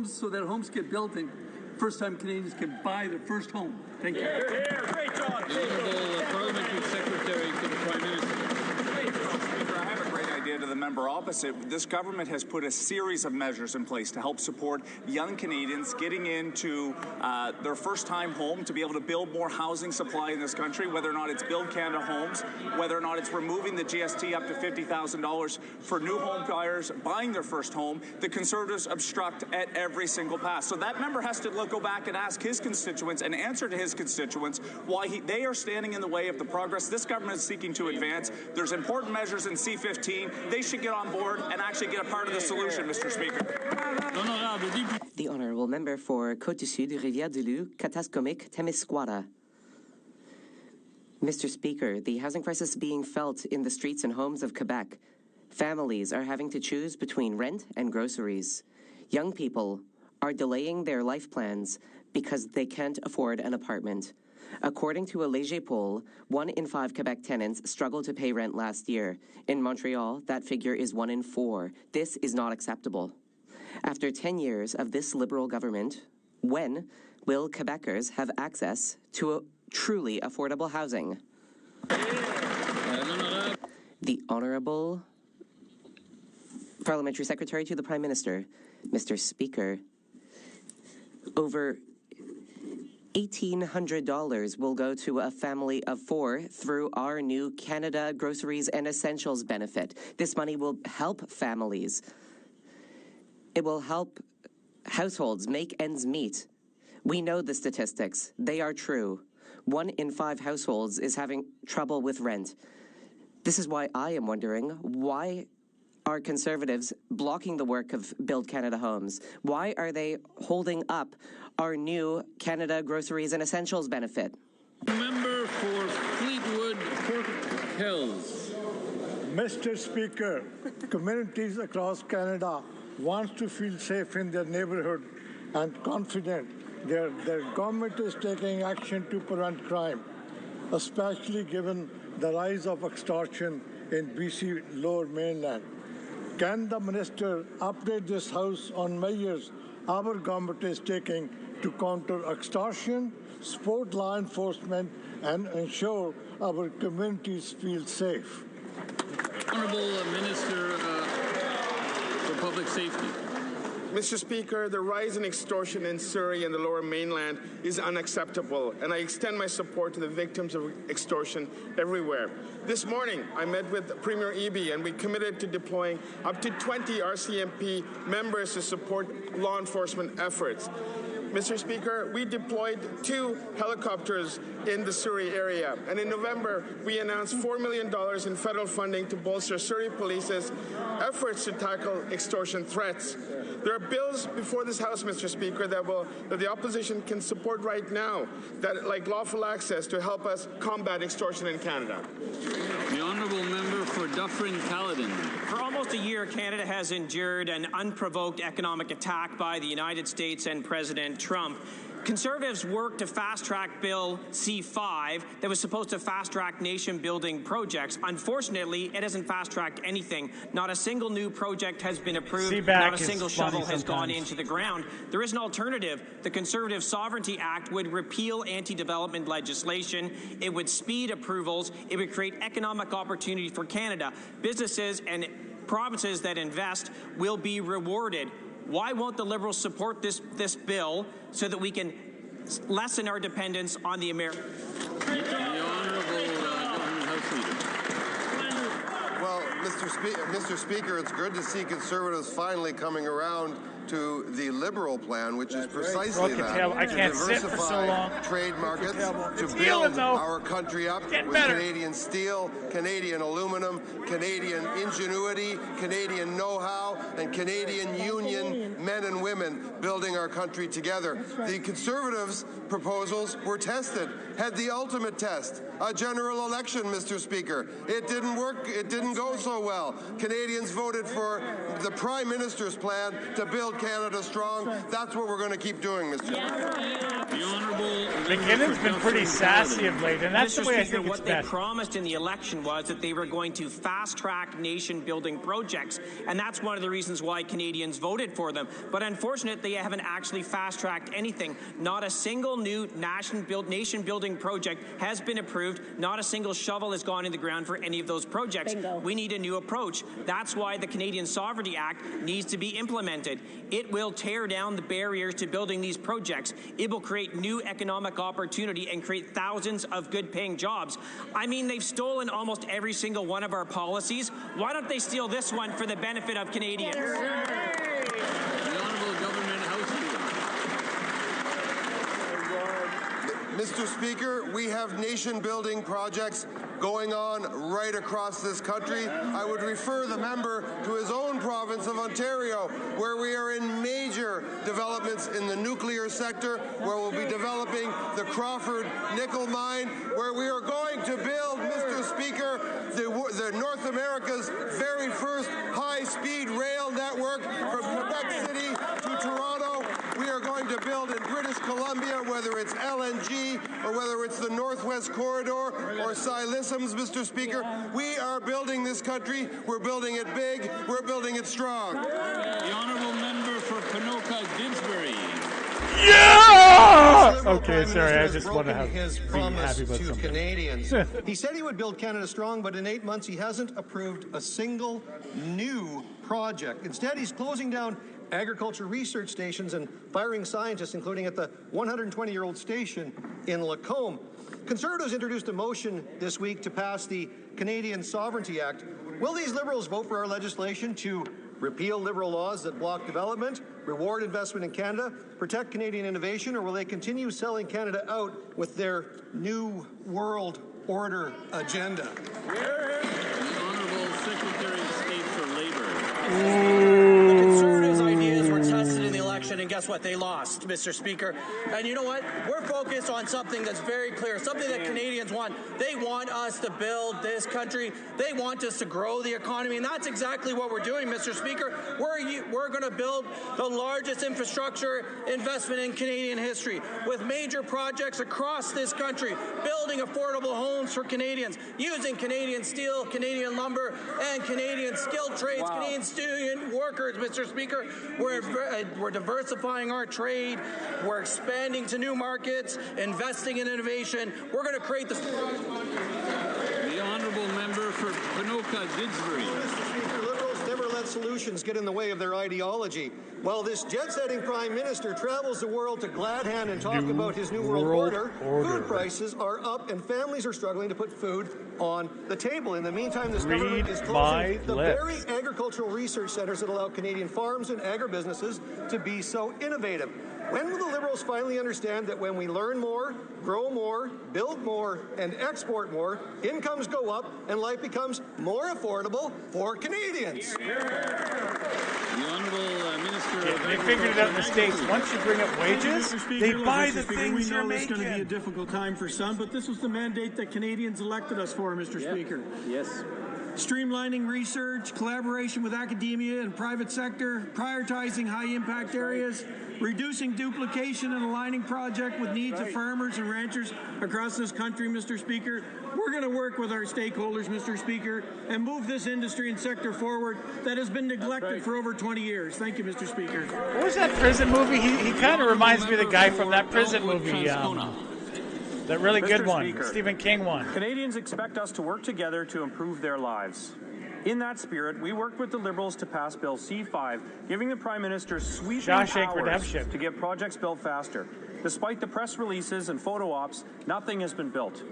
so that homes get built and first-time Canadians can buy their first home? Thank you. Great job. The Honourable Parliamentary Secretary to the Prime Minister. I have a great idea to the member opposite. This government has put a series of measures in place to help support young Canadians getting into their first-time home, to be able to build more housing supply in this country, whether or not it's Build Canada Homes, whether or not it's removing the GST up to $50,000 for new home buyers buying their first home. The Conservatives obstruct at every single pass. So that member has to go back and ask his constituents and answer to his constituents why they are standing in the way of the progress this government is seeking to advance. There's important measures in C-15. They should get on board and actually get a part of the solution, Mr. Speaker. The Honourable Member for Côte-du-Sud, Rivière-du-Loup, Katascomic-Témiscouata. Mr. Speaker, the housing crisis is being felt in the streets and homes of Quebec. Families are having to choose between rent and groceries. Young people are delaying their life plans because they can't afford an apartment. According to a Léger poll, 1 in 5 Quebec tenants struggled to pay rent last year. In Montreal, that figure is 1 in 4. This is not acceptable. After 10 years of this Liberal government, when will Quebecers have access to a truly affordable housing? The Honourable Parliamentary Secretary to the Prime Minister. Mr. Speaker, over $1,800 will go to a family of 4 through our new Canada Groceries and Essentials benefit. This money will help families. It will help households make ends meet. We know the statistics. They are true. 1 in 5 households is having trouble with rent. This is why I am wondering, why are Conservatives blocking the work of Build Canada Homes? Why are they holding up our new Canada Groceries and Essentials benefit? Member for Fleetwood, Fort Hills. Mr. Speaker, communities across Canada want to feel safe in their neighborhood and confident their government is taking action to prevent crime, especially given the rise of extortion in BC Lower Mainland. Can the Minister update this House on measures our government is taking to counter extortion, support law enforcement, and ensure our communities feel safe? Honourable Minister for Public Safety. Mr. Speaker, the rise in extortion in Surrey and the Lower Mainland is unacceptable, and I extend my support to the victims of extortion everywhere. This morning, I met with Premier Eby, and we committed to deploying up to 20 RCMP members to support law enforcement efforts. Mr. Speaker, we deployed 2 helicopters in the Surrey area, and in November, we announced $4 million in federal funding to bolster Surrey Police's efforts to tackle extortion threats. There are bills before this House, Mr. Speaker, that the opposition can support right now, like lawful access, to help us combat extortion in Canada. The Honourable Member for Dufferin-Caledon. For almost a year, Canada has endured an unprovoked economic attack by the United States and President Trump. Conservatives worked to fast-track Bill C-5 that was supposed to fast-track nation-building projects. Unfortunately, it hasn't fast-tracked anything. Not a single new project has been approved. Not a single shovel has gone into the ground. There is an alternative. The Conservative Sovereignty Act would repeal anti-development legislation. It would speed approvals. It would create economic opportunity for Canada. Businesses and provinces that invest will be rewarded. Why won't the Liberals support this bill so that we can lessen our dependence on the American? Well, Mr. Speaker, it's good to see Conservatives finally coming around to the Liberal plan, which is precisely that, I to can't sit for so long. diversify trade markets, to It's healing, build though. our country up Getting with better. Canadian steel, Canadian aluminum, Canadian ingenuity, Canadian know-how, and Canadian union men and women building our country together. The Conservatives' proposals were tested, had the ultimate test, a general election, Mr. Speaker. It didn't work. It didn't go so well. Canadians voted for the Prime Minister's plan to build Canada strong. That's what we're going to keep doing, Mr. Speaker. The Honourable McKinnon's been pretty sassy of late, and that's Mr. the way I Speaker, think it's what they best. promised in the election was that they were going to fast-track nation-building projects, and that's one of the reasons why Canadians voted for them. But unfortunately, they haven't actually fast-tracked anything. Not a single new nation-building project has been approved. Not a single shovel has gone in the ground for any of those projects. Bingo. We need a new approach. That's why the Canadian Sovereignty Act needs to be implemented. It will tear down the barriers to building these projects. It will create new economic opportunity and create thousands of good-paying jobs. I mean, they've stolen almost every single one of our policies. Why don't they steal this one for the benefit of Canadians? The Honourable Government House Leader. Mr. Speaker, we have nation-building projects going on right across this country. I would refer the member to his own province of Ontario, where we are in major developments in the nuclear sector, where we'll be developing the Crawford nickel mine, where we are going to build, Mr. Speaker, the North America's very first high-speed rail network from Quebec City to Toronto. We are going to build in British Columbia, whether it's LNG or whether it's the Northwest Corridor or Silicums, Mr. Speaker. We are building this country. We're building it big. We're building it strong. The Honourable Member for Ponoka-Didsbury. Yeah! Okay, sorry, I just want to have his be promise happy about to something. Canadians. He said he would build Canada strong, but in 8 months he hasn't approved a single new project. Instead, he's closing down agriculture research stations and firing scientists, including at the 120-year-old station in Lacombe. Conservatives introduced a motion this week to pass the Canadian Sovereignty Act. Will these Liberals vote for our legislation to repeal Liberal laws that block development, reward investment in Canada, protect Canadian innovation, or will they continue selling Canada out with their New World Order agenda? The Honourable Secretary of State for Labour. The Conservatives' ideas were tested in the election, and guess what? They lost, Mr. Speaker. And you know what? We're focused on something that's very clear, something that Canadians want. They want us to build this country. They want us to grow the economy, and that's exactly what we're doing, Mr. Speaker. We're going to build the largest infrastructure investment in Canadian history with major projects across this country, building affordable homes for Canadians, using Canadian steel, Canadian lumber, and Canadian skilled trades, Canadian student workers, Mr. Speaker. We're diversifying our trade. We're expanding to new markets, investing in innovation. We're going to create the Honourable Member for Ponoka-Didsbury. Mr. Speaker, Liberals never let solutions get in the way of their ideology. While this jet-setting Prime Minister travels the world to glad hand and talk about his New World Order, food prices are up and families are struggling to put food on the table. In the meantime, this government is closing the very agricultural research centres that allow Canadian farms and agribusinesses to be so innovative. When will the Liberals finally understand that when we learn more, grow more, build more, and export more, incomes go up and life becomes more affordable for Canadians? The Honourable Minister of They figured it out in the States. Once you bring up wages, they buy the things you're It's going to be a making. difficult time for some, but this was the mandate that Canadians elected us for, Mr. Speaker. Yes. Streamlining research, collaboration with academia and private sector, prioritizing high-impact areas, reducing duplication and aligning project with needs of farmers and ranchers across this country, Mr. Speaker. We're going to work with our stakeholders, Mr. Speaker, and move this industry and sector forward that has been neglected for over 20 years. Thank you, Mr. Speaker. What was that prison movie? He kind of reminds me of the guy from that prison movie. That really good one, Speaker, Stephen King one. Canadians expect us to work together to improve their lives. In that spirit, we worked with the Liberals to pass Bill C-5, giving the Prime Minister sweeping Shawshank powers Redemption. to get projects built faster. Despite the press releases and photo ops, nothing has been built.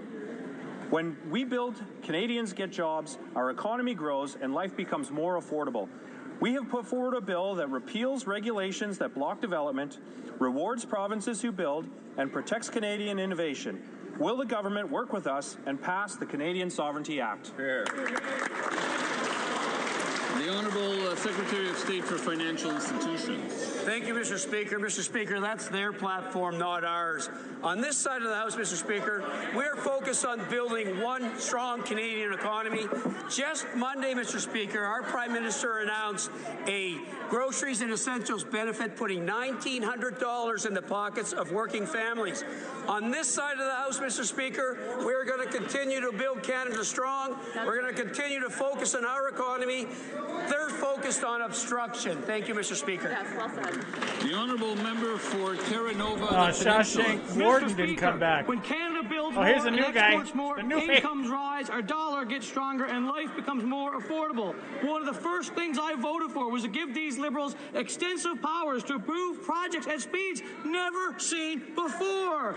When we build, Canadians get jobs, our economy grows, and life becomes more affordable. We have put forward a bill that repeals regulations that block development, rewards provinces who build, and protects Canadian innovation. Will the government work with us and pass the Canadian Sovereignty Act? The Honourable Secretary of State for Financial Institutions. Thank you, Mr. Speaker. Mr. Speaker, that's their platform, not ours. On this side of the House, Mr. Speaker, we're focused on building one strong Canadian economy. Just Monday, Mr. Speaker, our Prime Minister announced a groceries and essentials benefit, putting $1,900 in the pockets of working families. On this side of the House, Mr. Speaker, we're going to continue to build Canada strong. We're going to continue to focus on our economy. They're focused on obstruction. Thank you, Mr. Speaker. Yes, well said. The Honourable Member for Terra Nova. Shawshank Warden didn't come back. When Canada builds here's more a new and guy. exports more, incomes rise, our dollar gets stronger, and life becomes more affordable. One of the first things I voted for was to give these Liberals extensive powers to approve projects at speeds never seen before.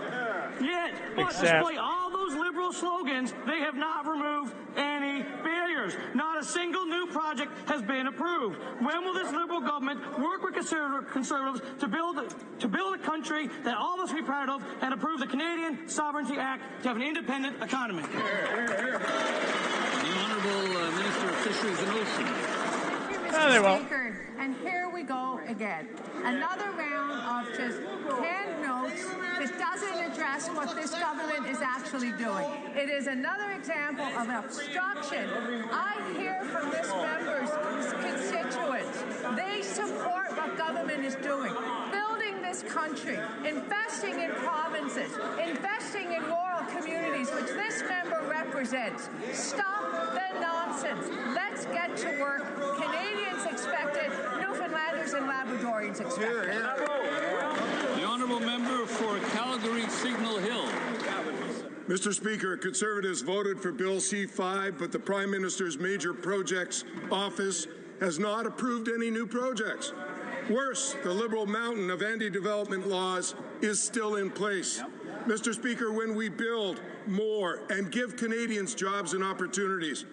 Yet, despite all those Liberal slogans, they have not removed any barriers. Not a single new project has been approved. When will this Liberal government work with Conservatives to build a country that all of us be proud of and approve the Canadian Sovereignty Act to have an independent economy? The Honourable Minister of Fisheries and Oceans. Mr. Speaker, and here we go again. Another round of just canned notes that doesn't address what this government is actually doing. It is another example of obstruction. I hear from this member's constituents. They support what government is doing. Building this country, investing in provinces, investing in rural communities, which this member represents. Stop the nonsense. Let's get to work. Canadians expect it. Newfoundlanders and Labradorians expect it. The Honourable Member for Calgary Signal Hill. Mr. Speaker, Conservatives voted for Bill C-5, but the Prime Minister's Major Projects Office has not approved any new projects. Worse, the Liberal mountain of anti-development laws is still in place. Mr. Speaker, when we build more and give Canadians jobs and opportunities,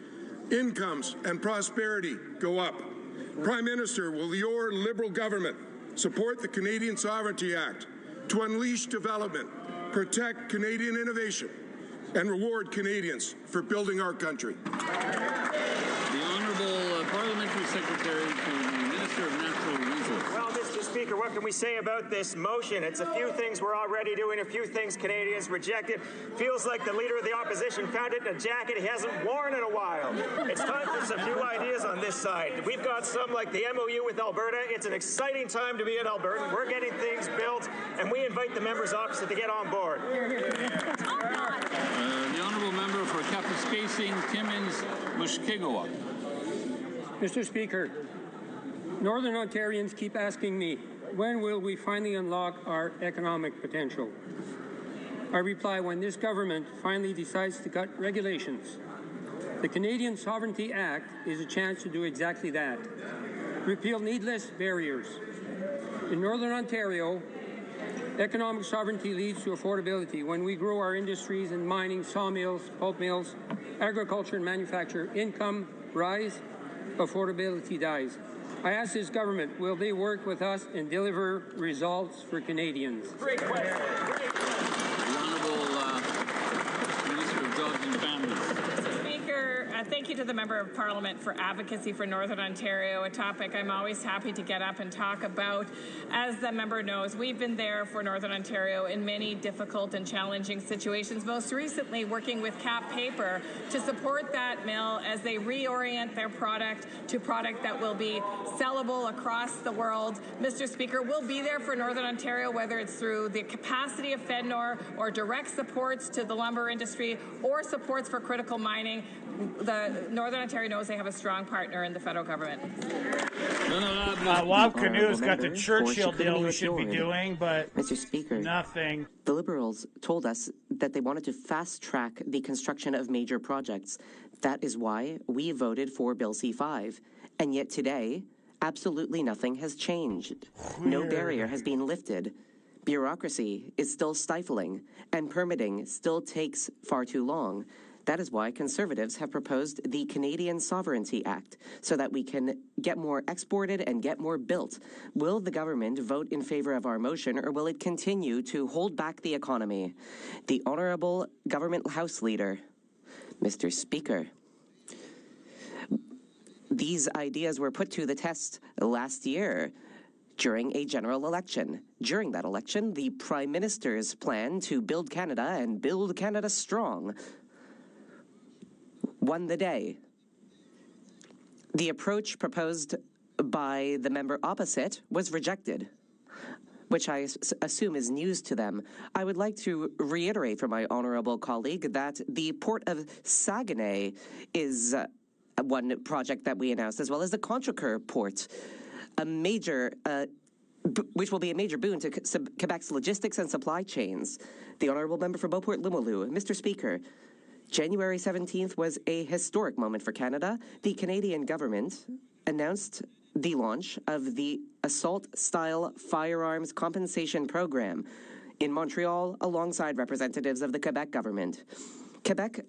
incomes and prosperity go up. Prime Minister, will your Liberal government support the Canadian Sovereignty Act to unleash development, protect Canadian innovation, and reward Canadians for building our country? The Honourable Parliamentary Secretary to the Minister of Natural Resources. Well, Mr. Speaker, what can we say about this motion? It's a few things we're already doing, a few things Canadians rejected. Feels like the Leader of the Opposition found it in a jacket he hasn't worn in a while. It's time for some new ideas on this side. We've got some like the MOU with Alberta. It's an exciting time to be in Alberta. We're getting things built, and we invite the members opposite to get on board. The Honourable Member for Kapuskasing, Timmins, Mushkegowuk. Mr. Speaker, Northern Ontarians keep asking me, when will we finally unlock our economic potential? I reply, when this government finally decides to cut regulations. The Canadian Sovereignty Act is a chance to do exactly that. Repeal needless barriers. In Northern Ontario, economic sovereignty leads to affordability. When we grow our industries in mining, sawmills, pulp mills, agriculture and manufacture, income rise, affordability dies. I ask this government, will they work with us and deliver results for Canadians? The Honourable Minister of Jobs and Families. Speaker, thank you to the Member of Parliament for advocacy for Northern Ontario, a topic I'm always happy to get up and talk about. As the member knows, we've been there for Northern Ontario in many difficult and challenging situations, most recently working with Cap Paper to support that mill as they reorient their product to product that will be sellable across the world. Mr. Speaker, we'll be there for Northern Ontario, whether it's through the capacity of FedNor or direct supports to the lumber industry or supports for critical mining. The Northern Ontario knows they have a strong partner in the federal government. Wab Canoe's got the Churchill deal we should be doing, but Mr. Speaker, nothing. The Liberals told us that they wanted to fast-track the construction of major projects. That is why we voted for Bill C-5. And yet today, absolutely nothing has changed. No barrier has been lifted. Bureaucracy is still stifling, and permitting still takes far too long. That is why Conservatives have proposed the Canadian Sovereignty Act, so that we can get more exported and get more built. Will the government vote in favor of our motion, or will it continue to hold back the economy? The Honourable Government House Leader, Mr. Speaker. These ideas were put to the test last year during a general election. During that election, the Prime Minister's plan to build Canada and build Canada strong won the day. The approach proposed by the member opposite was rejected, which I assume is news to them. I would like to reiterate for my honourable colleague that the Port of Saguenay is one project that we announced, as well as the Contrecoeur Port, a major, which will be a major boon to Quebec's logistics and supply chains. The Honourable Member for Beauport-Limoilou. Mr. Speaker, January 17th was a historic moment for Canada. The Canadian government announced the launch of the Assault-Style Firearms Compensation Program in Montreal alongside representatives of the Quebec government. Quebec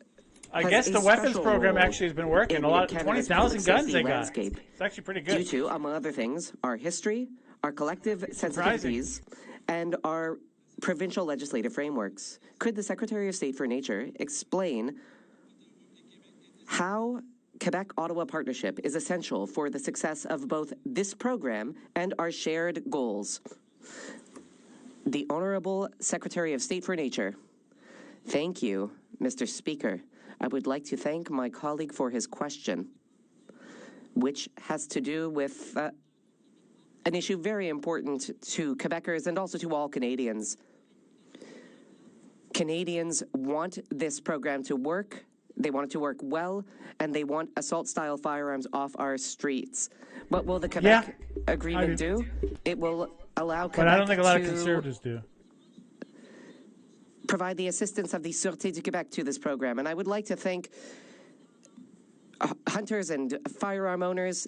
I guess the weapons program actually has been working. A lot, 20,000 guns they got. It's actually pretty good. Due to, among other things, our history, our collective sensitivities, and our provincial legislative frameworks. Could the Secretary of State for Nature explain how Quebec-Ottawa partnership is essential for the success of both this program and our shared goals? The Honourable Secretary of State for Nature. Thank you, Mr. Speaker. I would like to thank my colleague for his question, which has to do with an issue very important to Quebecers and also to all Canadians. Canadians want this program to work. They want it to work well, and they want assault-style firearms off our streets. What will the Quebec agreement do? It will allow Quebec but I don't think a lot of to Conservatives do. Provide the assistance of the Sûreté du Québec to this program. And I would like to thank hunters and firearm owners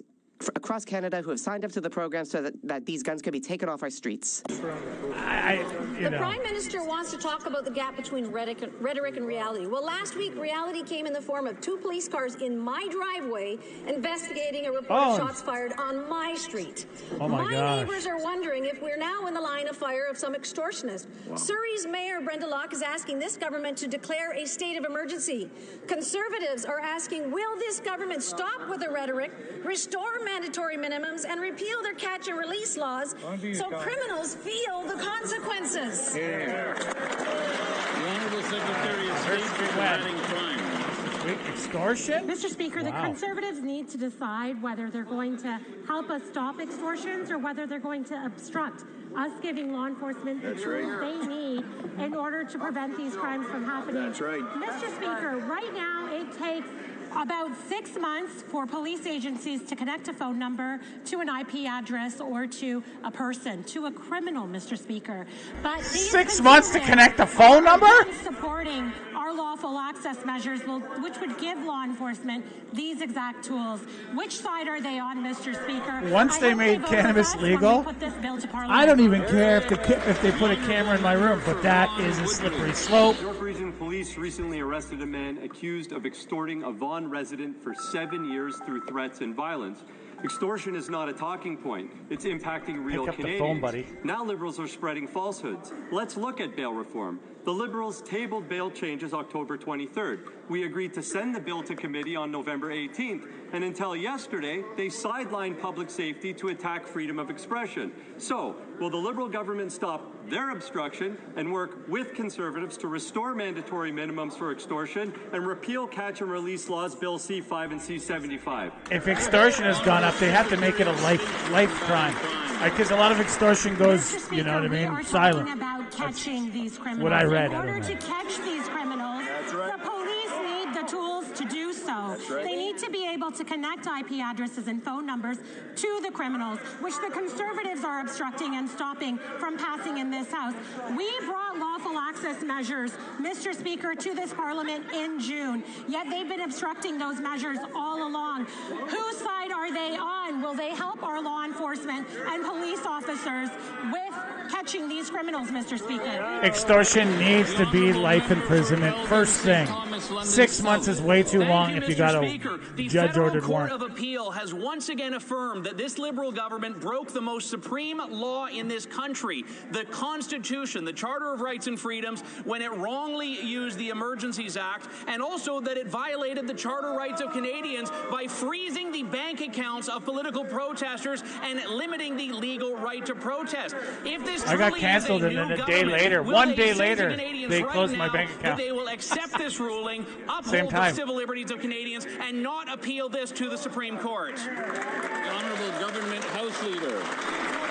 across Canada who have signed up to the program so that these guns can be taken off our streets. The Prime Minister wants to talk about the gap between rhetoric and reality. Well, last week, reality came in the form of 2 police cars in my driveway investigating a report of shots fired on my street. My neighbours are wondering if we're now in the line of fire of some extortionist. Surrey's Mayor Brenda Locke is asking this government to declare a state of emergency. Conservatives are asking, will this government stop with the rhetoric, restore mandatory minimums, and repeal their catch and release laws so criminals feel the consequences? The Honourable Secretary of State for Combating Crime. Extortion? Mr. Speaker, the Conservatives need to decide whether they're going to help us stop extortions or whether they're going to obstruct us giving law enforcement the tools they need in order to prevent these crimes from happening. That's right. Mr. Speaker, right now it takes about 6 months for police agencies to connect a phone number to an IP address or to a person, to a criminal, Mr. Speaker. But 6 months to connect a phone number? Supporting our lawful access measures, which would give law enforcement these exact tools. Which side are they on, Mr. Speaker? Once they made cannabis legal, I don't even care if they put a camera in my room, but that is a slippery slope. York Region Police recently arrested a man accused of extorting a Vaughan resident for 7 years through threats and violence. Extortion is not a talking point. It's impacting real Pick up Canadians. the phone, buddy. Now Liberals are spreading falsehoods. Let's look at bail reform. The Liberals tabled bail changes October 23rd. We agreed to send the bill to committee on November 18th, and until yesterday, they sidelined public safety to attack freedom of expression. So, will the Liberal government stop their obstruction and work with Conservatives to restore mandatory minimums for extortion and repeal catch and release laws Bill C5 and C75? If extortion has gone up, they have to make it a life crime. Because a lot of extortion goes, you know what I mean, silent. About catching these criminals. What I read. In order to catch these criminals, the police need the tools to do so. so. Right. They need to be able to connect IP addresses and phone numbers to the criminals, which the Conservatives are obstructing and stopping from passing in this House. We brought lawful access measures, Mr. Speaker, to this Parliament in June, yet they've been obstructing those measures all along. Whose side are they on? Will they help our law enforcement and police officers with catching these criminals, Mr. Speaker? Extortion needs to be life imprisonment. First thing. 6 months is way too long if you got a judge-ordered warrant. The Federal Court of Appeal has once again affirmed that this Liberal government broke the most supreme law in this country, the Constitution, the Charter of Rights and Freedoms, when it wrongly used the Emergencies Act, and also that it violated the Charter rights of Canadians by freezing the bank accounts of political protesters and limiting the legal right to protest. If this I got truly canceled, is a and then new a day government, later, will one they day say to later, Canadians they right closed my now bank that account. they will accept this ruling, Same uphold time. the civil liberties of Canadians, and not appeal this to the Supreme Court? The Honourable Government House Leader.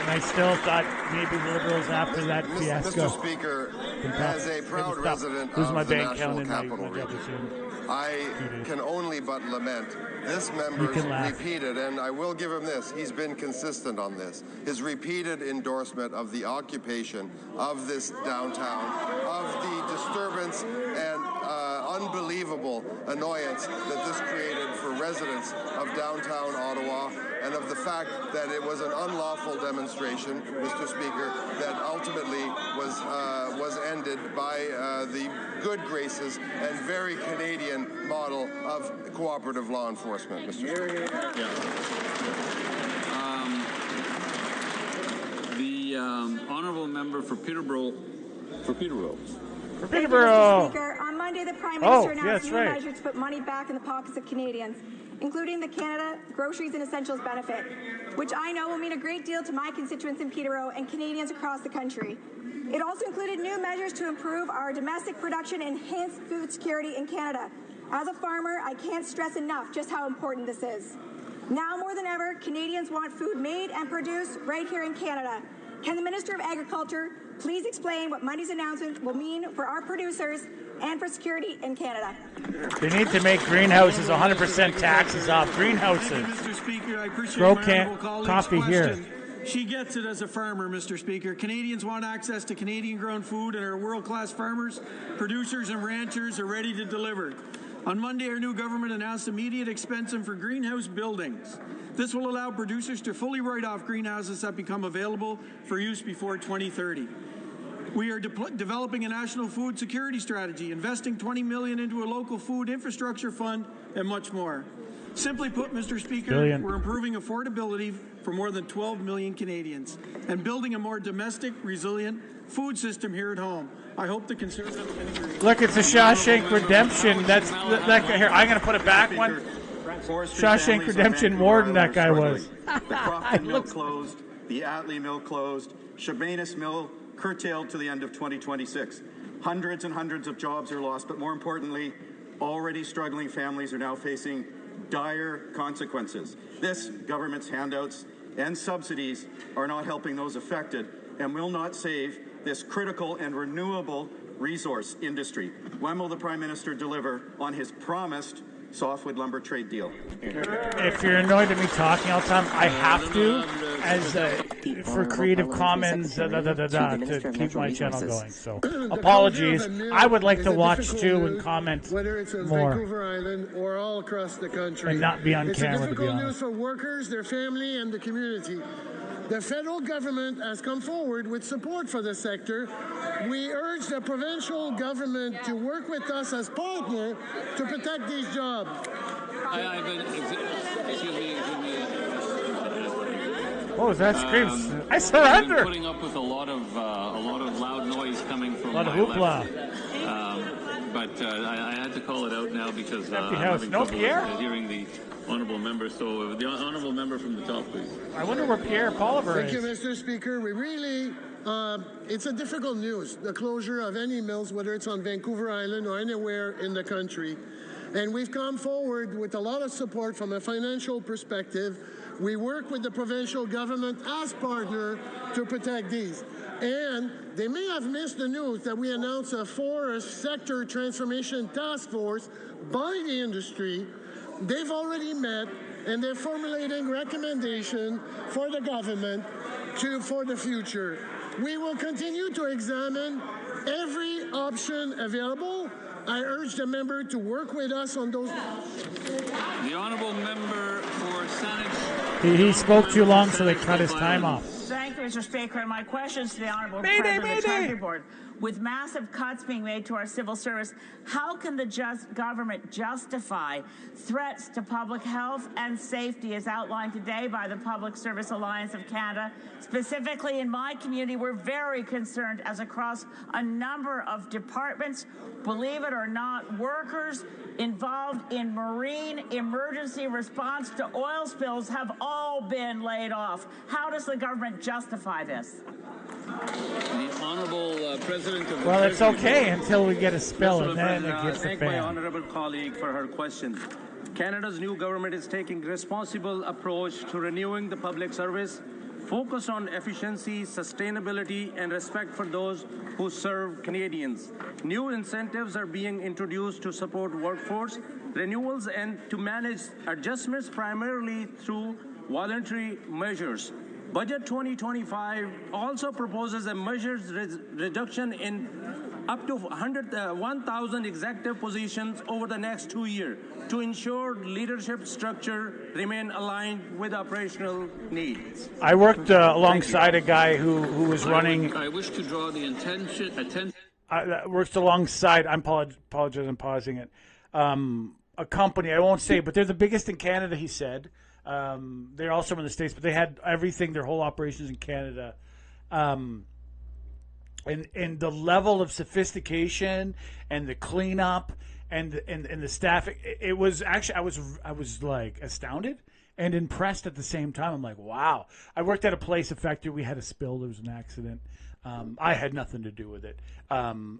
And I still thought maybe the Liberals after that fiasco. Mr. Speaker, as a proud resident Lose of my the bank National account in Capital my Region, I can only but lament this member's repeated, and I will give him this, he's been consistent on this, his repeated endorsement of the occupation of this downtown, of the disturbance and unbelievable annoyance that this created for residents of downtown Ottawa, and of the fact that it was an unlawful demonstration, Mr. Speaker, that ultimately was ended by the good graces and very Canadian model of cooperative law enforcement, Mr. Speaker. The Honourable Member for Peterborough. Thank you, Mr. Speaker. On Monday, the Prime Minister announced new measures to put money back in the pockets of Canadians, including the Canada Groceries and Essentials benefit, which I know will mean a great deal to my constituents in Peterborough and Canadians across the country. It also included new measures to improve our domestic production and enhance food security in Canada. As a farmer, I can't stress enough just how important this is. Now more than ever, Canadians want food made and produced right here in Canada. Can the Minister of Agriculture please explain what Monday's announcement will mean for our producers and for security in Canada? They need to make greenhouses 100% taxes off greenhouses. Thank you, Mr. Speaker. I appreciate Grow my honourable colleague's coffee question. here. She gets it as a farmer, Mr. Speaker. Canadians want access to Canadian-grown food, and our world-class farmers, producers, and ranchers are ready to deliver. On Monday, our new government announced immediate expensum for greenhouse buildings. This will allow producers to fully write off greenhouses that become available for use before 2030. We are developing a national food security strategy, investing $20 million into a local food infrastructure fund, and much more. Simply put, Mr. Speaker, we're improving affordability for more than 12 million Canadians and building a more domestic, resilient food system here at home. I hope the Conservatives can agree. Look, it's a Shawshank Redemption. That's that guy here. I'm going to put it back one. Shawshank Redemption warden that guy was. The Crofton Mill closed, the Atlee Mill closed, Chabanus Mill curtailed to the end of 2026. Hundreds and hundreds of jobs are lost, but more importantly, already struggling families are now facing dire consequences. This government's handouts and subsidies are not helping those affected and will not save this critical and renewable resource industry. When will the Prime Minister deliver on his promised softwood lumber trade deal? If you're annoyed at me talking all the time, I have to, as for Creative Commons, to keep my channel going. So, apologies. I would like to watch too and comment whether it's in more. Vancouver Island or all across the country. And not be on camera, to be It's a difficult honest. news for workers, their family, and the community. The federal government has come forward with support for the sector. We urge the provincial government to work with us as partner to protect these jobs. Excuse me. What was that scream? I surrender. I've been putting up with a lot of loud noise coming from A lot of my hoopla. left. But I had to call it out now because I'm Empty house. having No trouble Pierre? hearing the honourable member. So the honourable member from the top, please. I wonder where Pierre Poilievre Thank you, is. Mr. Speaker. We really, it's a difficult news, the closure of any mills, whether it's on Vancouver Island or anywhere in the country. And we've come forward with a lot of support from a financial perspective. We work with the provincial government as partner to protect these. And they may have missed the news that we announced a forest sector transformation task force by the industry they've already met, and they're formulating recommendation for the government for the future. We will continue to examine every option available. I urge the member to work with us on those. The honourable member for Senate. He spoke too long, so they cut his time off. Thank you, Mr. Speaker. And my question is to the Honourable President of the Treasury Board. With massive cuts being made to our civil service, how can the government justify threats to public health and safety as outlined today by the Public Service Alliance of Canada? Specifically in my community, we're very concerned as across a number of departments, believe it or not, workers involved in marine emergency response to oil spills have all been laid off. How does the government justify this? The Honourable President of the Well, it's Treasury okay Board. until we get a spill, Mr. and then President, it gets I the thank my fan. honourable colleague for her question. Canada's new government is taking a responsible approach to renewing the public service, focused on efficiency, sustainability, and respect for those who serve Canadians. New incentives are being introduced to support workforce renewals and to manage adjustments primarily through voluntary measures. Budget 2025 also proposes a measured reduction in up to 1,000 executive positions over the next 2 years to ensure leadership structure remain aligned with operational needs. I worked alongside a guy who was running. I wish to draw the attention. Works alongside. I'm apologizing. I'm pausing it. A company I won't say, but they're the biggest in Canada. He said. They're also in the States, but they had everything, their whole operations in Canada. And the level of sophistication and the cleanup and the staff, it was actually, I was like astounded and impressed at the same time. I'm like, wow. I worked at a place, a factory, we had a spill, there was an accident. I had nothing to do with it. How do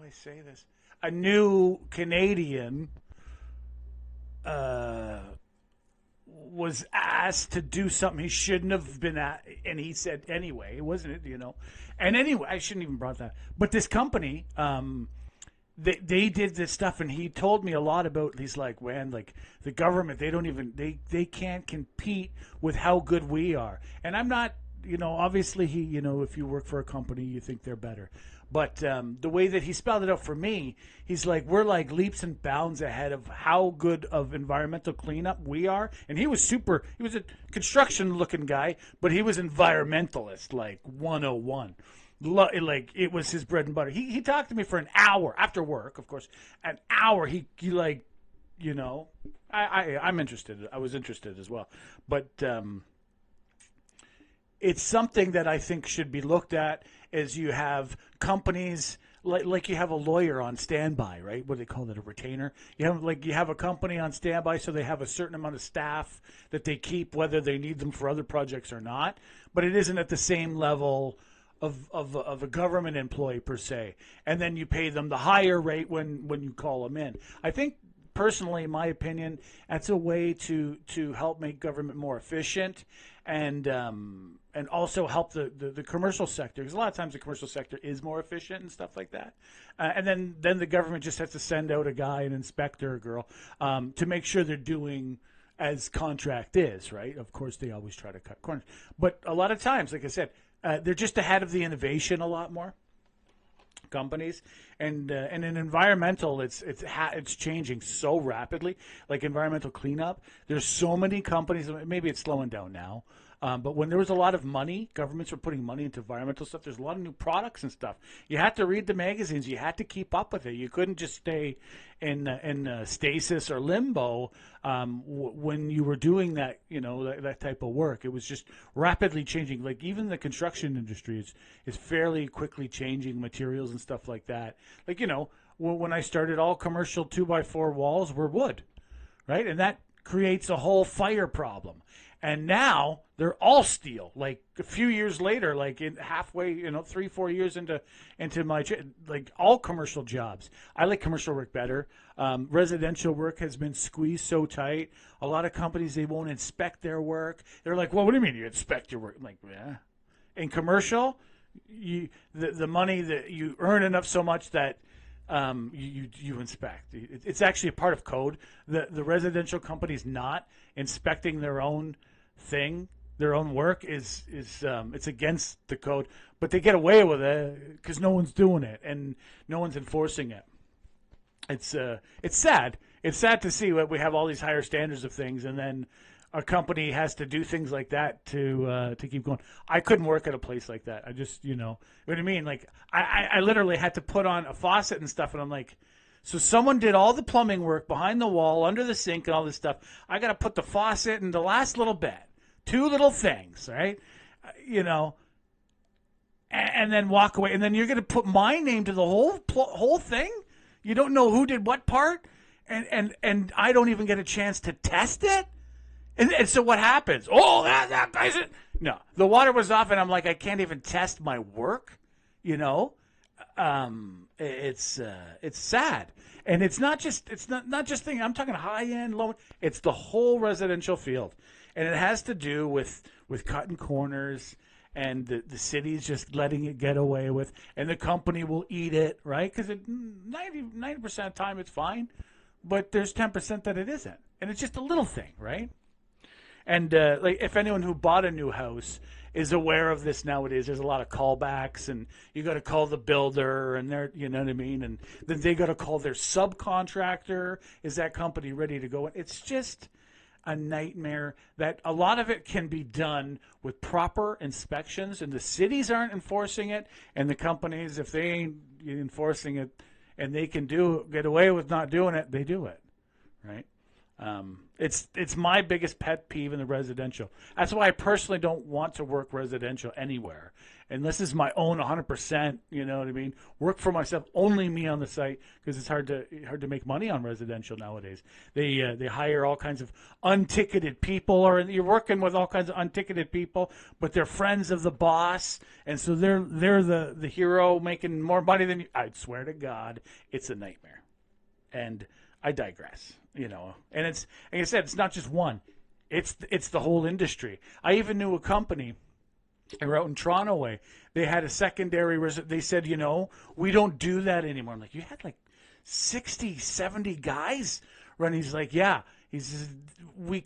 I say this? A new Canadian was asked to do something he shouldn't have been at, and he said anyway, wasn't it, and anyway, I shouldn't even brought that, but this company, they did this stuff, and he told me a lot about, he's like, man, like the government, they can't compete with how good we are, and I'm not, obviously if you work for a company, you think they're better. But the way that he spelled it out for me, he's like, we're like leaps and bounds ahead of how good of environmental cleanup we are. And he was a construction-looking guy, but he was environmentalist, like 101. Like, it was his bread and butter. He talked to me for an hour, after work, of course. An hour, I'm interested. I was interested as well. But it's something that I think should be looked at as you have companies like you have a lawyer on standby, right? What do they call that, a retainer? You have a company on standby, so they have a certain amount of staff that they keep, whether they need them for other projects or not. But it isn't at the same level of a government employee per se. And then you pay them the higher rate when you call them in. I think personally, in my opinion, that's a way to help make government more efficient and also help the commercial sector, because a lot of times the commercial sector is more efficient and stuff like that. And then the government just has to send out a guy, an inspector, a girl, to make sure they're doing as contract is, right? Of course, they always try to cut corners. But a lot of times, like I said, they're just ahead of the innovation a lot more. Companies and in environmental, it's changing so rapidly. Like environmental cleanup, there's so many companies. Maybe it's slowing down now, but when there was a lot of money, governments were putting money into environmental stuff. There's a lot of new products and stuff. You had to read the magazines. You had to keep up with it. You couldn't just stay in stasis or limbo when you were doing that. That type of work. It was just rapidly changing. Like even the construction industry is fairly quickly changing materials and stuff like that. Like when I started, all commercial 2x4 walls were wood, right? And that creates a whole fire problem. And now they're all steel. Like a few years later, like in halfway, 3-4 years into my like all commercial jobs. I like commercial work better. Residential work has been squeezed so tight. A lot of companies, they won't inspect their work. They're like, well, what do you mean you inspect your work? I'm like, yeah. In commercial, the money that you earn enough so much that you inspect. It's actually a part of code. The residential company's not inspecting their own thing. Their own work is it's against the code, but they get away with it because no one's doing it and no one's enforcing it. It's sad. It's sad to see that we have all these higher standards of things, and then a company has to do things like that to keep going. I couldn't work at a place like that. I just, what I mean? Like, I literally had to put on a faucet and stuff, and I'm like, so someone did all the plumbing work behind the wall, under the sink, and all this stuff. I got to put the faucet in the last little bit. 2 little things, right? And then walk away. And then you're going to put my name to the whole thing? You don't know who did what part? And I don't even get a chance to test it? And so what happens? Oh, that guy's it. No, the water was off, and I'm like, I can't even test my work, It's sad. And it's not just thing. I'm talking high end, low. It's the whole residential field. And it has to do with cutting corners and the city's just letting it get away with, and the company will eat it, right? Because 90% of the time it's fine, but there's 10% that it isn't. And it's just a little thing, right? And like if anyone who bought a new house is aware of this nowadays, there's a lot of callbacks, and you got to call the builder, and they're, you know what I mean? And then they got to call their subcontractor. Is that company ready to go? It's just a nightmare. That a lot of it can be done with proper inspections, and the cities aren't enforcing it, and the companies, if they ain't enforcing it and they can get away with not doing it, they do it, right? It's my biggest pet peeve in the residential. That's why I personally don't want to work residential anywhere. And this is my own 100%, you know what I mean? Work for myself, only me on the site, because it's hard to make money on residential nowadays. They hire all kinds of unticketed people, or you're working with all kinds of unticketed people, but they're friends of the boss, and so they're the hero making more money than you. I swear to God, it's a nightmare. And I digress, And it's, like I said, it's not just one. It's the whole industry. I even knew a company out in Toronto way. They had a secondary. They said, we don't do that anymore. I'm like, you had like 60, 70 guys running. He's like, yeah. He says, we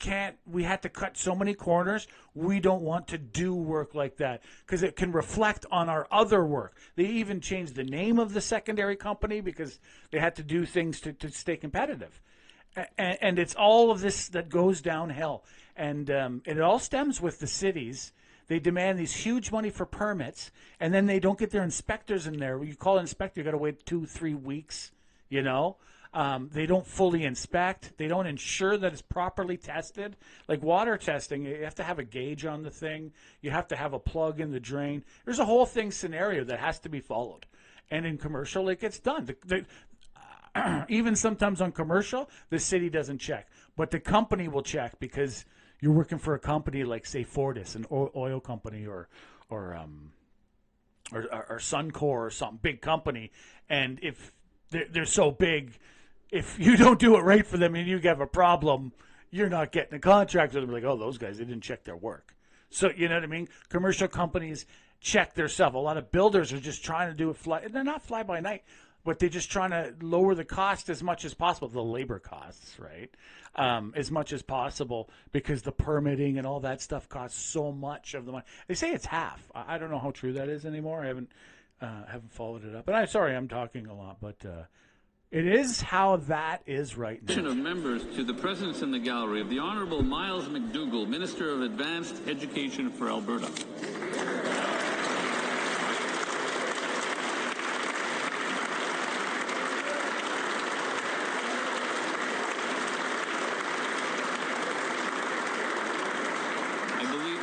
had to cut so many corners. We don't want to do work like that because it can reflect on our other work. They even changed the name of the secondary company because they had to do things to stay competitive. And it's all of this that goes downhill. And it all stems with the cities. They demand these huge money for permits, and then they don't get their inspectors in there. You call an inspector, you got to wait 2-3 weeks, They don't fully inspect. They don't ensure that it's properly tested. Like water testing, you have to have a gauge on the thing. You have to have a plug in the drain. There's a whole scenario that has to be followed. And in commercial, it gets done. Even sometimes on commercial, the city doesn't check. But the company will check because you're working for a company like, say, Fortis, an oil company, or Suncor or some big company. And if they're so big, if you don't do it right for them and you have a problem, you're not getting a contract with them. Like, oh, those guys, they didn't check their work. So, you know what I mean? Commercial companies check their stuff. A lot of builders are just trying to do it they're not fly by night, but they're just trying to lower the cost as much as possible, the labor costs, right? As much as possible, because the permitting and all that stuff costs so much of the money. They say it's half. I don't know how true that is anymore. I haven't followed it up. And I'm sorry, I'm talking a lot, but it is how that is right now. Of members to the presence in the gallery of the Honourable Miles McDougall, Minister of Advanced Education for Alberta.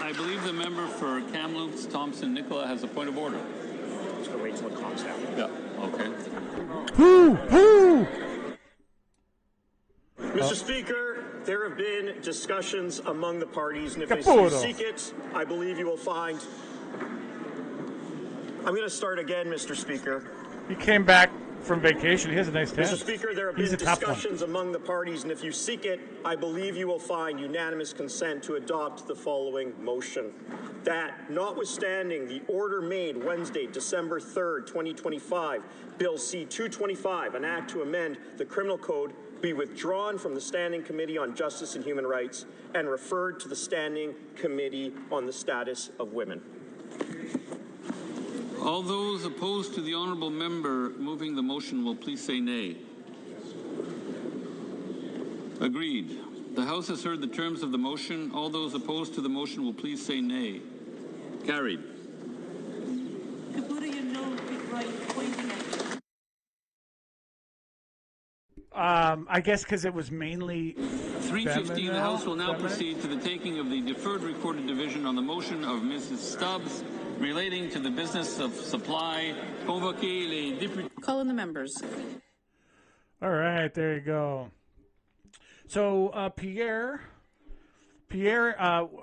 I believe the member for Kamloops, Thompson Nicola, has a point of order. Just gonna wait till it calms down. Yeah, okay. Mr. Speaker, there have been discussions among the parties, and if you seek it, I believe you will find. I'm going to start again, Mr. Speaker. He came back from vacation. He has a nice tent. Mr. Speaker, there have been discussions among the parties, and if you seek it, I believe you will find unanimous consent to adopt the following motion. That, notwithstanding the order made Wednesday, December 3rd, 2025, Bill C-225, an act to amend the Criminal Code, be withdrawn from the Standing Committee on Justice and Human Rights and referred to the Standing Committee on the Status of Women. All those opposed to the honourable member moving the motion will please say nay. Agreed. The House has heard the terms of the motion. All those opposed to the motion will please say nay. Carried. I guess because it was mainly 3:15. The House will now proceed to the taking of the deferred recorded division on the motion of Mrs. Stubbs relating to the business of supply. Convoquer les députés. Call in the members. All right, there you go. So Pierre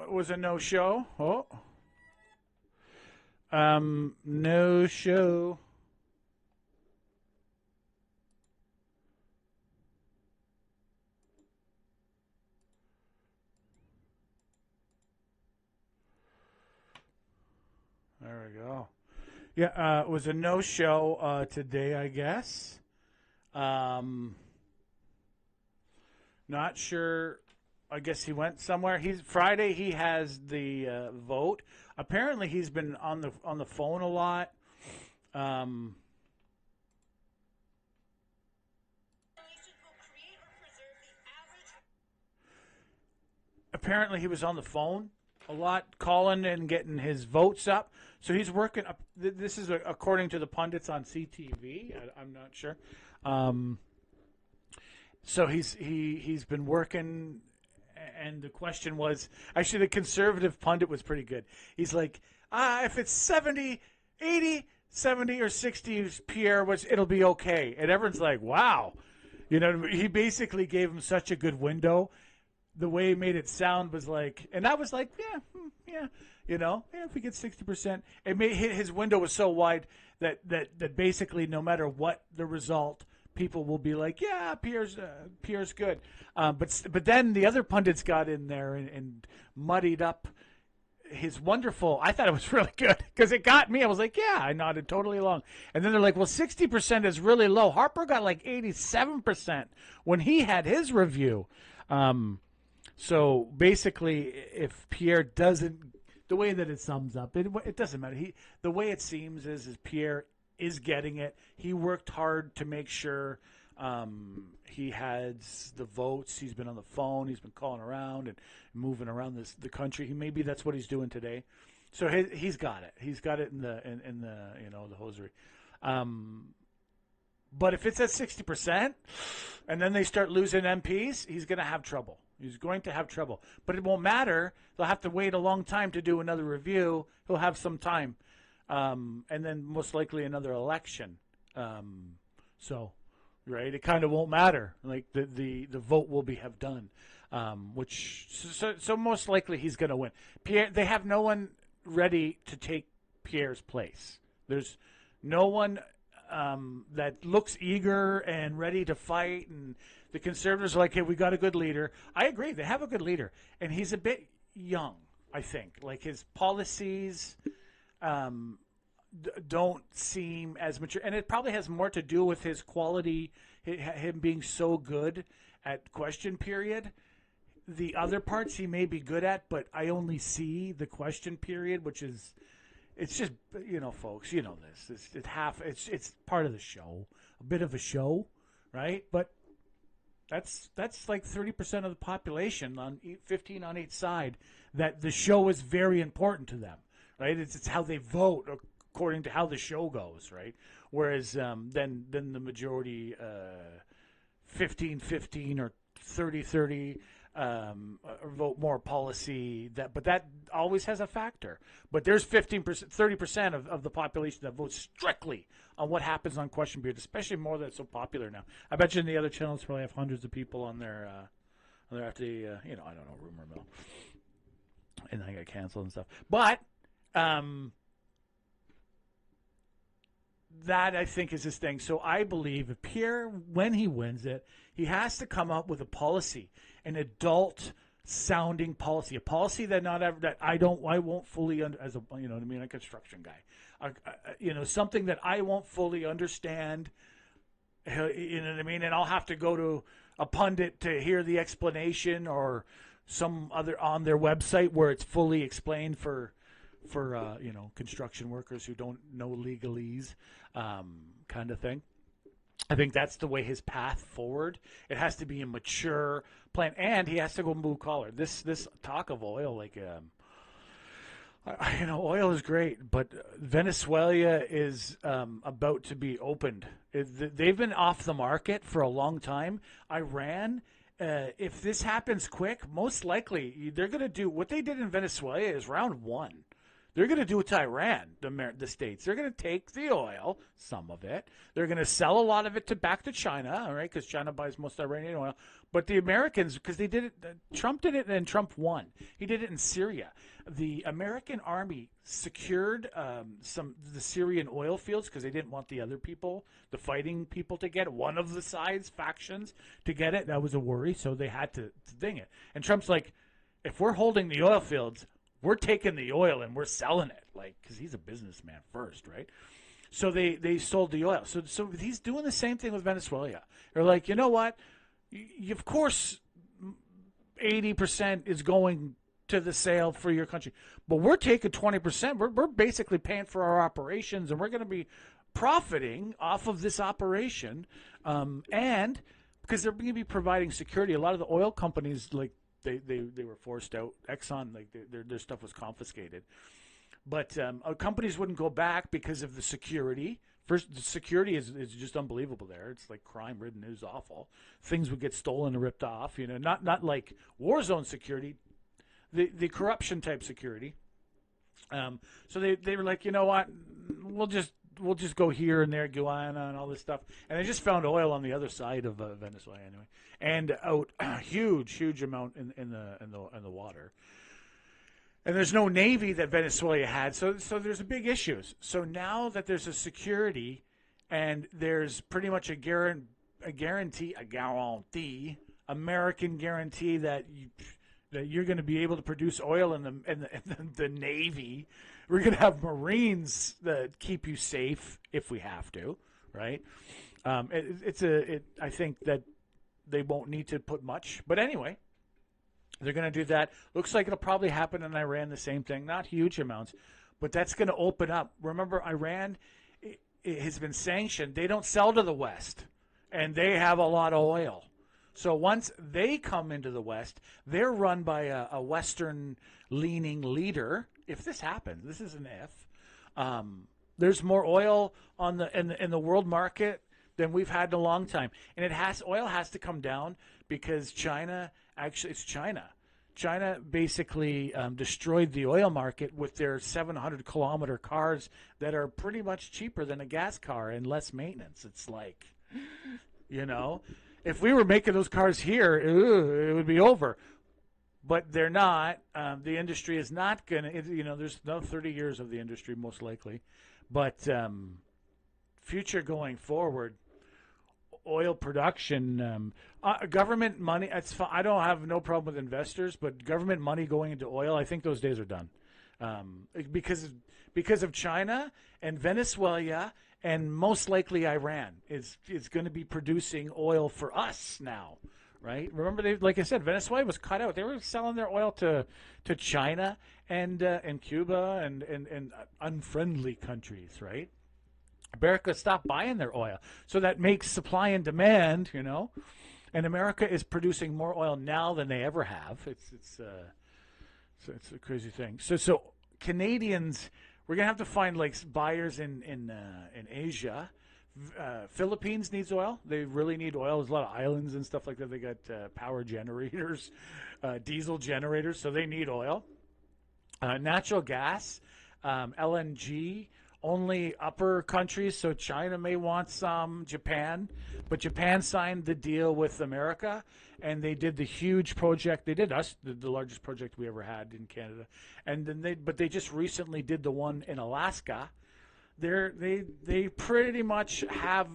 was a no-show. No show. There we go. Yeah, it was a no-show today, I guess. Not sure. I guess he went somewhere. Friday. He has the vote. Apparently, he's been on the phone a lot. Apparently, he was on the phone a lot, calling and getting his votes up. So he's working up. This is according to the pundits on CTV. I'm not sure. So he's been working, and the question was, actually the Conservative pundit was pretty good. He's like, if it's 70, 80, 70, or 60, Pierre, it'll be okay. And everyone's like, wow. You know, he basically gave him such a good window. The way he made it sound was like, and I was like, yeah, you know, if we get 60%, his window was so wide that basically no matter what the result, people will be like, yeah, Pierre's good. But then the other pundits got in there and muddied up his wonderful. I thought it was really good because it got me. I was like, yeah, I nodded totally along. And then they're like, well, 60% is really low. Harper got like 87% when he had his review. So basically, if Pierre doesn't, the way that it sums up, it doesn't matter. The way it seems is Pierre is getting it. He worked hard to make sure he has the votes. He's been on the phone. He's been calling around and moving around the country. Maybe that's what he's doing today. So he's got it. He's got it in the the hosiery. But if it's at 60%, and then they start losing MPs, he's going to have trouble. He's going to have trouble. But it won't matter. They'll have to wait a long time to do another review. He'll have some time. And then most likely another election. So, right, it kind of won't matter. Like the vote will have done. So most likely he's going to win. Pierre, they have no one ready to take Pierre's place. There's no one that looks eager and ready to fight, and the Conservatives are like, hey, we got a good leader. I agree, they have a good leader, and he's a bit young, I think. Like his policies don't seem as mature, and it probably has more to do with his quality, him being so good at question period. The other parts he may be good at, but I only see the question period, which is, it's just, folks, this. It's part of the show, a bit of a show, right? But that's like 30% of the population on 15 on each side. That the show is very important to them, right? It's how they vote according to how the show goes, right? Whereas then the majority 15-15 or 30-30. Vote more policy, but that always has a factor. But there's 30% of the population that votes strictly on what happens on question period, especially more that it's so popular now. I bet you in the other channels probably have hundreds of people on there after the, I don't know, rumor mill. And then I got canceled and stuff. But that I think is his thing. So I believe if Pierre, when he wins it, he has to come up with a policy, an adult sounding policy, a policy that I won't fully as a a construction guy, something that I won't fully understand. You know what I mean? And I'll have to go to a pundit to hear the explanation, or some other on their website where it's fully explained for construction workers who don't know legalese, kind of thing. I think that's the way his path forward. It has to be a mature plan, and he has to go blue collar. This talk of oil, oil is great, but Venezuela is about to be opened. They've been off the market for a long time. Iran, if this happens quick, most likely they're going to do what they did in Venezuela is round one. They're going to do it to Iran, the states. They're going to take the oil, some of it. They're going to sell a lot of it back to China, all right, because China buys most Iranian oil. But the Americans, because they did it, Trump did it, and Trump won. He did it in Syria. The American army secured the Syrian oil fields because they didn't want the other people, the fighting people, to get it. One of the sides, factions, to get it. That was a worry, so they had to ding it. And Trump's like, if we're holding the oil fields, we're taking the oil and we're selling it, because he's a businessman first, right? So they sold the oil. So he's doing the same thing with Venezuela. They're like, you know what? Of course, 80% is going to the sale for your country, but we're taking 20%. We're basically paying for our operations, and we're going to be profiting off of this operation, and because they're going to be providing security. A lot of the oil companies, They were forced out. Exxon, their stuff was confiscated. But companies wouldn't go back because of the security. First, the security is just unbelievable there. It's like crime-ridden. It was awful. Things would get stolen and ripped off. Not like war zone security, the corruption type security. So they were like, you know what, we'll just go here and there, Guyana and all this stuff. And they just found oil on the other side of Venezuela anyway, and out a huge amount in the water. And there's no navy that Venezuela had, so there's big issues. So now that there's a security, and there's pretty much a guarantee, American guarantee that you're going to be able to produce oil in the Navy. We're going to have Marines that keep you safe if we have to, right? I think that they won't need to put much, but anyway, they're going to do that. Looks like it'll probably happen in Iran, the same thing. Not huge amounts, but that's going to open up. Remember, Iran it has been sanctioned. They don't sell to the West, and they have a lot of oil. So once they come into the West, they're run by a Western-leaning leader. If this happens, this is an if. There's more oil in the world market than we've had in a long time, and oil has to come down because China. Actually, it's China. China basically destroyed the oil market with their 700-kilometer cars that are pretty much cheaper than a gas car and less maintenance. It's like, if we were making those cars here, it would be over. But they're not. The industry is not going to, there's no 30 years of the industry most likely. But future going forward, oil production, government money. I don't have no problem with investors, but government money going into oil, I think those days are done, because of China and Venezuela, and most likely Iran is going to be producing oil for us now, right? Remember, like I said, Venezuela was cut out. They were selling their oil to China and Cuba and unfriendly countries, right? America stopped buying their oil. So that makes supply and demand, and America is producing more oil now than they ever have. It's a crazy thing. So Canadians, we're gonna have to find buyers in Asia. Philippines needs oil. They really need oil. There's a lot of islands and stuff like that. They got power generators, diesel generators, so they need oil. Natural gas, LNG. Only upper countries, so China may want some, Japan, but Japan signed the deal with America, and they did the huge project. They did the largest project we ever had in Canada, and then they just recently did the one in Alaska, They pretty much have.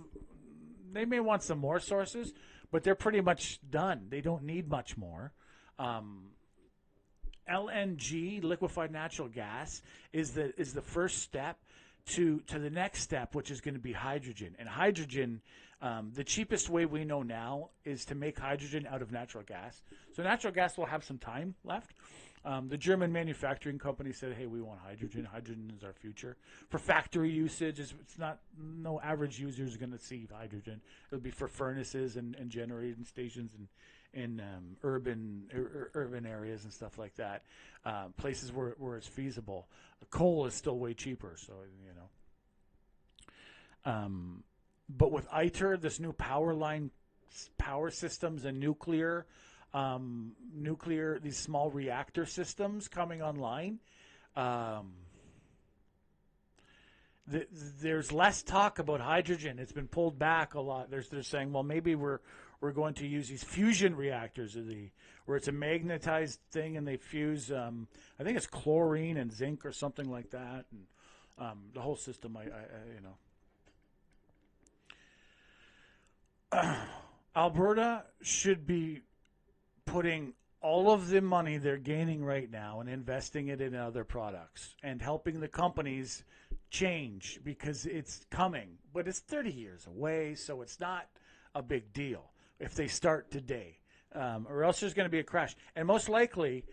They may want some more sources, but they're pretty much done. They don't need much more. LNG, liquefied natural gas, is the first step to the next step, which is going to be hydrogen. And hydrogen, the cheapest way we know now is to make hydrogen out of natural gas. So natural gas will have some time left. The German manufacturing company said, hey, we want hydrogen. Hydrogen is our future. For factory usage, it's not, no average user is going to see hydrogen. It'll be for furnaces and generating stations in urban areas and stuff like that. Places where it's feasible. Coal is still way cheaper, so, you know. But with ITER, this new power systems and nuclear, these small reactor systems coming online, there's less talk about hydrogen. It's been pulled back a lot. They're saying, well, maybe we're going to use these fusion reactors, where it's a magnetized thing and they fuse, I think it's chlorine and zinc or something like that, and the whole system, you know. Alberta should be putting all of the money they're gaining right now and investing it in other products and helping the companies change, because it's coming. But it's 30 years away, so it's not a big deal if they start today, or else there's going to be a crash. And most likely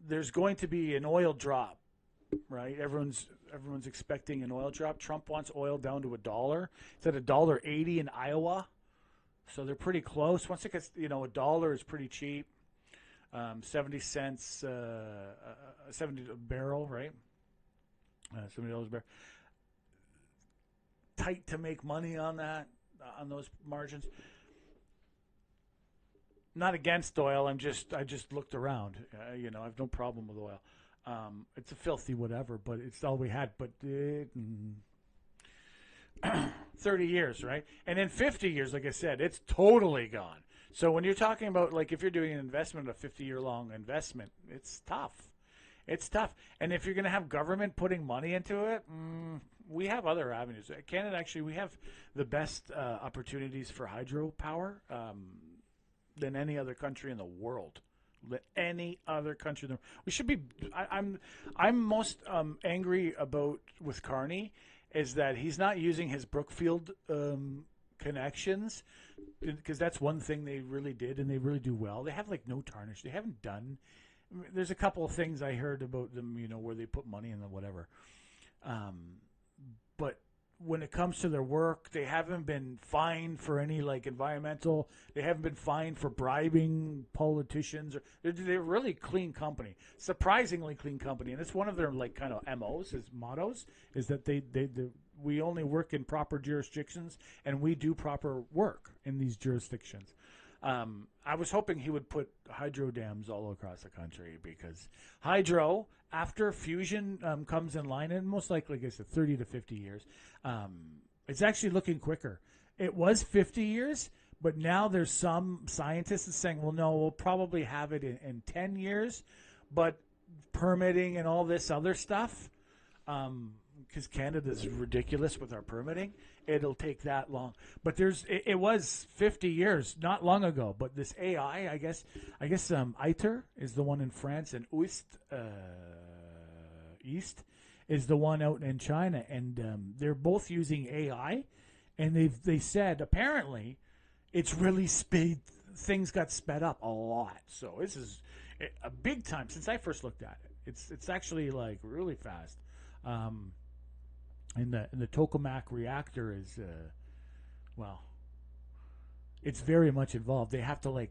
there's going to be an oil drop, right? Everyone's expecting an oil drop. Trump wants oil down to $1. It's at $1.80 in Iowa. So they're pretty close. Once it gets, $1 is pretty cheap. 70 cents, 70 a barrel, right? $70 a barrel. Tight to make money on that, on those margins. Not against oil. I just looked around. I have no problem with oil. It's a filthy whatever, but it's all we had. But 30 years, right? And in 50 years, like I said, it's totally gone. So when you're talking about, like, if you're doing an investment, a 50-year-long investment, it's tough. It's tough. And if you're going to have government putting money into it, we have other avenues. Canada, actually, we have the best opportunities for hydropower than any other country in the world. Any other country in the world. We should be. I'm most angry about with Carney is that he's not using his Brookfield connections, because that's one thing they really did, and they really do well. They have no tarnish. They haven't done. There's a couple of things I heard about them, where they put money in the whatever. But when it comes to their work, they haven't been fined for any environmental. They haven't been fined for bribing politicians. They're really clean company, surprisingly clean company, and it's one of their kind of MOs, his mottos, is that we only work in proper jurisdictions and we do proper work in these jurisdictions. I was hoping he would put hydro dams all across the country, because hydro, after fusion comes in line, and most likely, like I said, 30 to 50 years, it's actually looking quicker. It was 50 years, but now there's some scientists saying, well, no, we'll probably have it in 10 years, but permitting and all this other stuff, because Canada's ridiculous with our permitting, it'll take that long. But it was 50 years not long ago. But this AI, I guess ITER is the one in France, and East is the one out in China, and they're both using AI, and they said apparently it's really things got sped up a lot. So this is a big time since I first looked at it. It's actually really fast. And the tokamak reactor is, it's very much involved. They have to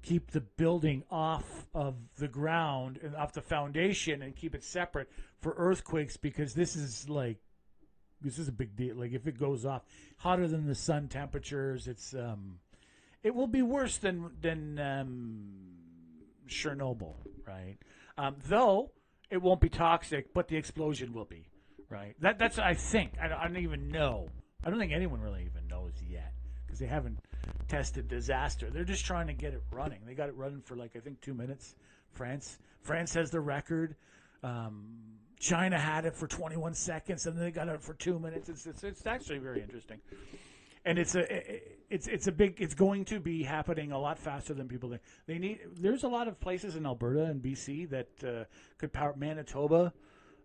keep the building off of the ground and off the foundation and keep it separate for earthquakes, because this is a big deal. If it goes off, hotter than the sun temperatures, it will be worse than Chernobyl, right? Though it won't be toxic, but the explosion will be. Right. That's I think. I don't even know. I don't think anyone really even knows yet, because they haven't tested disaster. They're just trying to get it running. They got it running for I think 2 minutes. France has the record. China had it for 21 seconds, and then they got it for 2 minutes. It's actually very interesting, and it's going to be happening a lot faster than people think. There's a lot of places in Alberta and BC that could power Manitoba,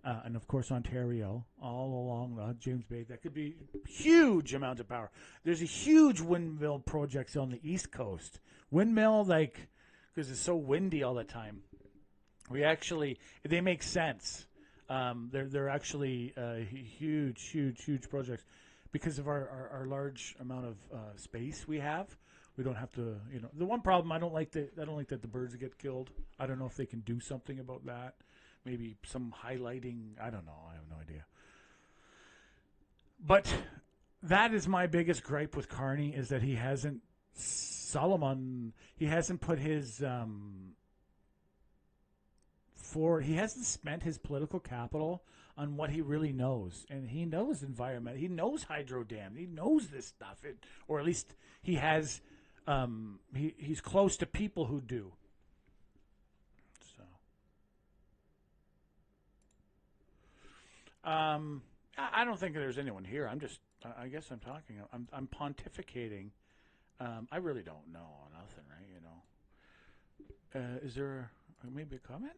and of course Ontario, all along James Bay. That could be huge amounts of power. There's a huge windmill projects on the East Coast. Windmill, because it's so windy all the time. They make sense. They're actually huge projects because of our large amount of space we have. We don't have to, The one problem I don't like that the birds get killed. I don't know if they can do something about that. Maybe some highlighting. I don't know. I have no idea. But that is my biggest gripe with Carney is that he hasn't put his he hasn't spent his political capital on what he really knows, and he knows environment. He knows hydro dam. He knows this stuff, or at least he has. He's close to people who do. So, I don't think there's anyone here. I guess I'm talking. I'm pontificating. I really don't know nothing, right? Is there maybe a comment?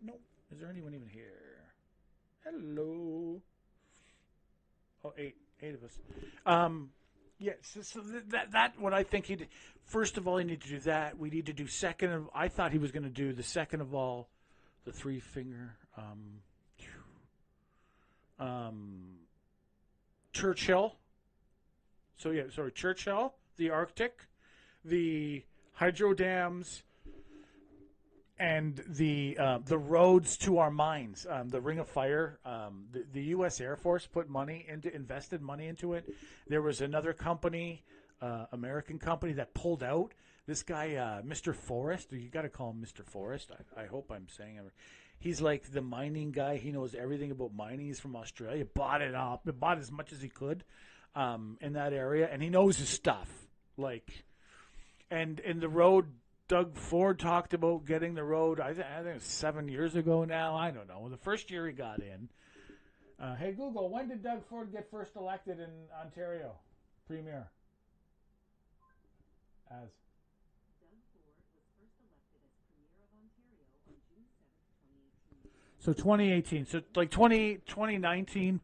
No. Is there anyone even here? Hello. Oh, eight of us. Yeah. So that what I think he did. First of all, he needed to do that. We need to do second of. I thought he was going to do the second of all, the 3-finger. Churchill. So yeah, sorry, Churchill, the Arctic, the hydro dams, and the roads to our mines. The Ring of Fire. The U.S. Air Force invested money into it. There was another company, American company, that pulled out. This guy, Mr. Forrest. You got to call him Mr. Forrest. I hope I'm saying it. He's like the mining guy. He knows everything about mining. He's from Australia. Bought it up. Bought as much as he could in that area, and he knows his stuff. And in the road, Doug Ford talked about getting the road. I think it was 7 years ago now. I don't know. The first year he got in. Hey Google, when did Doug Ford get first elected in Ontario, Premier? As So 2018. So like 2019,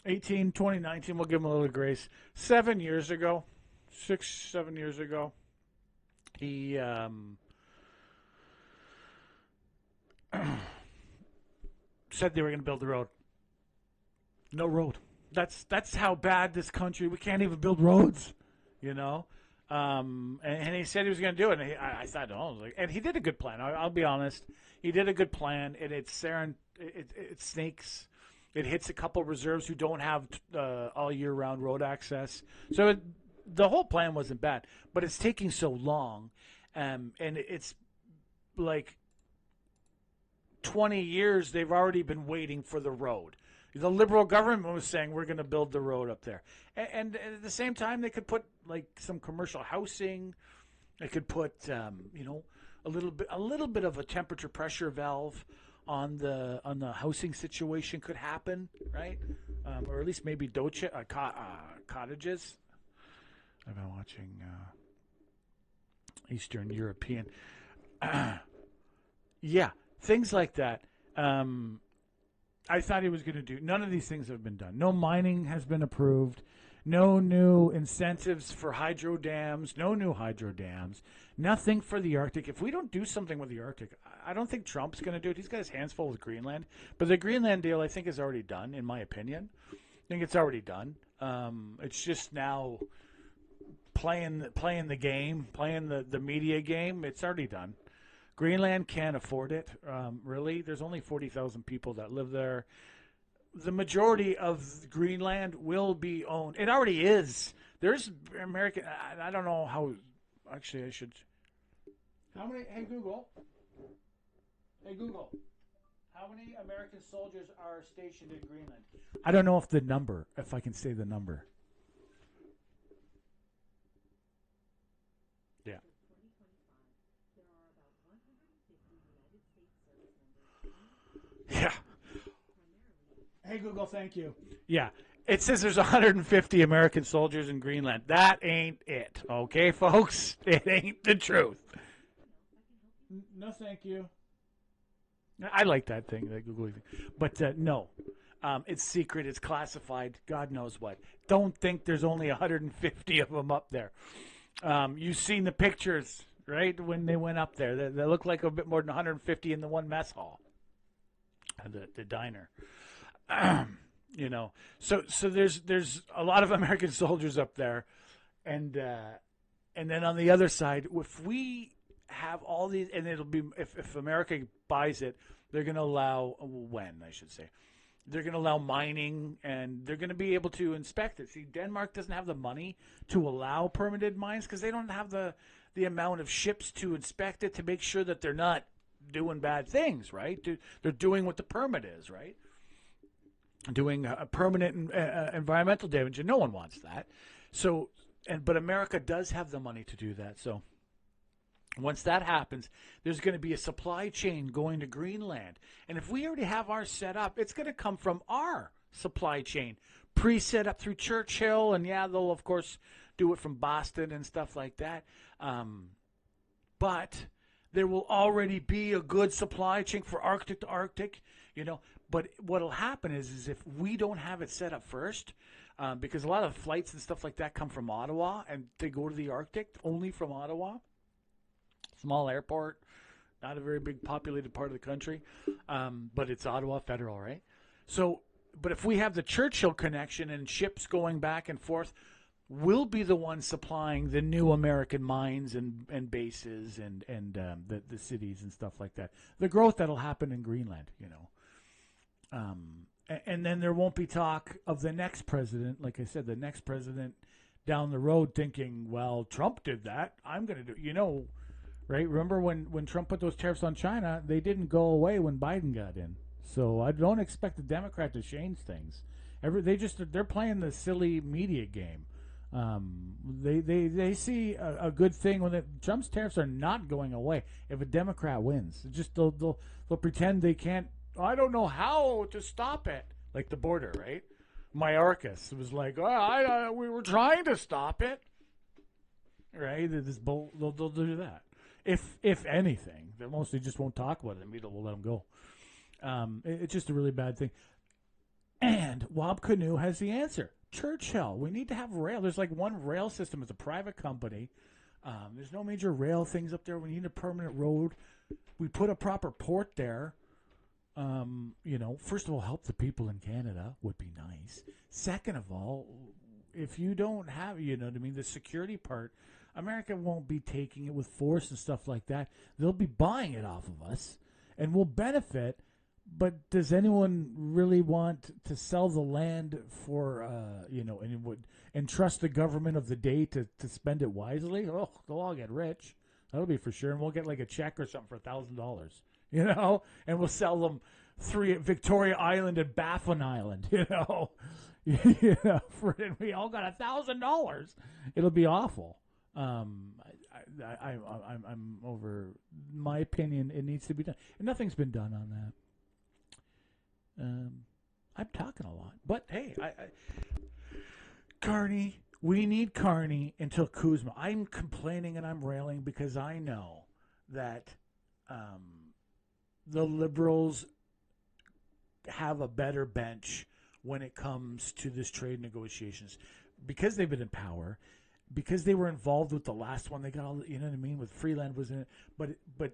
2019, we'll give him a little grace. 7 years ago, 7 years ago, he said they were going to build the road. No road. That's how bad this country. We can't even build roads, And he said he was going to do it. And I thought, and he did a good plan. I'll be honest. He did a good plan, and it snakes. It hits a couple reserves who don't have all year round road access. So the whole plan wasn't bad, but it's taking so long, and it's like 20 years they've already been waiting for the road. The Liberal government was saying we're going to build the road up there, and at the same time they could put like some commercial housing. They could put a little bit of a temperature pressure valve on the housing situation could happen, right? Or at least maybe cottages. I've been watching Eastern European. Yeah, things like that. I thought he was going to do. None of these things have been done. No mining has been approved. No new incentives for hydro dams. No new hydro dams. Nothing for the Arctic. If we don't do something with the Arctic, I don't think Trump's going to do it. He's got his hands full with Greenland. But the Greenland deal, I think, is already done, in my opinion. I think it's already done. It's just now playing the game, playing the media game. It's already done. Greenland can't afford it, really. There's only 40,000 people that live there. The majority of Greenland will be owned. It already is. There's American. I don't know how. Actually, I should. How many? Hey Google. Hey Google. How many American soldiers are stationed in Greenland? I don't know if I can say the number. Yeah. Yeah. Hey, Google, thank you. Yeah. It says there's 150 American soldiers in Greenland. That ain't it. Okay, folks? It ain't the truth. No, thank you. I like that thing, that Google thing. But no. It's secret. It's classified. God knows what. Don't think there's only 150 of them up there. You've seen the pictures, right, when they went up there. They look like a bit more than 150 in the one mess hall, the diner. You know, so there's a lot of American soldiers up there, and then on the other side, if we have all these, and it'll be if America buys it, they're going to allow they're going to allow mining, and they're going to be able to inspect it. See, Denmark doesn't have the money to allow permitted mines because they don't have the amount of ships to inspect it to make sure that they're not doing bad things, right? They're doing what the permit is, right? Doing a permanent environmental damage, and no one wants that. So, but America does have the money to do that. So, once that happens, there's going to be a supply chain going to Greenland, and if we already have ours set up, it's going to come from our supply chain, pre-set up through Churchill, and yeah, they'll of course do it from Boston and stuff like that. But there will already be a good supply chain for Arctic to Arctic, you know. But what'll happen is if we don't have it set up first, because a lot of flights and stuff like that come from Ottawa, and they go to the Arctic only from Ottawa. Small airport, not a very big populated part of the country, but it's Ottawa Federal, right? So, but if we have the Churchill connection and ships going back and forth, we'll be the ones supplying the new American mines and bases and the cities and stuff like that. The growth that'll happen in Greenland, you know. And then there won't be talk of the next president, like I said, the next president down the road thinking, well, Trump did that, I'm going to do, you know, right? Remember when Trump put those tariffs on China, they didn't go away when Biden got in. So I don't expect the Democrat to change things. They're playing the silly media game. They see a good thing when Trump's tariffs are not going away if a Democrat wins. They'll pretend they can't. I don't know how to stop it, like the border, right? Mayorkas was like, we were trying to stop it, right? They'll do that. If anything, they mostly just won't talk about it. Maybe we'll let them go. It's just a really bad thing. And Wab Canoe has the answer. Churchill. We need to have rail. There's like one rail system. It's a private company. There's no major rail things up there. We need a permanent road. We put a proper port there. You know, first of all, help the people in Canada would be nice. Second of all, if you don't have, you know what I mean, the security part, America won't be taking it with force and stuff like that. They'll be buying it off of us, and we'll benefit. But does anyone really want to sell the land for, you know, and trust the government of the day to spend it wisely? Oh, they'll all get rich. That'll be for sure. And we'll get like a check or something for $1,000, you know, and we'll sell them 3 at Victoria Island and Baffin Island, you know. And we all got $1,000. It'll be awful. I'm over my opinion. It needs to be done, and nothing's been done on that. I'm talking a lot, but hey, Carney, we need Carney until Kuzma. I'm complaining and I'm railing because I know that the Liberals have a better bench when it comes to this trade negotiations because they've been in power, because they were involved with the last one. They got all, you know what I mean, with Freeland was in it, but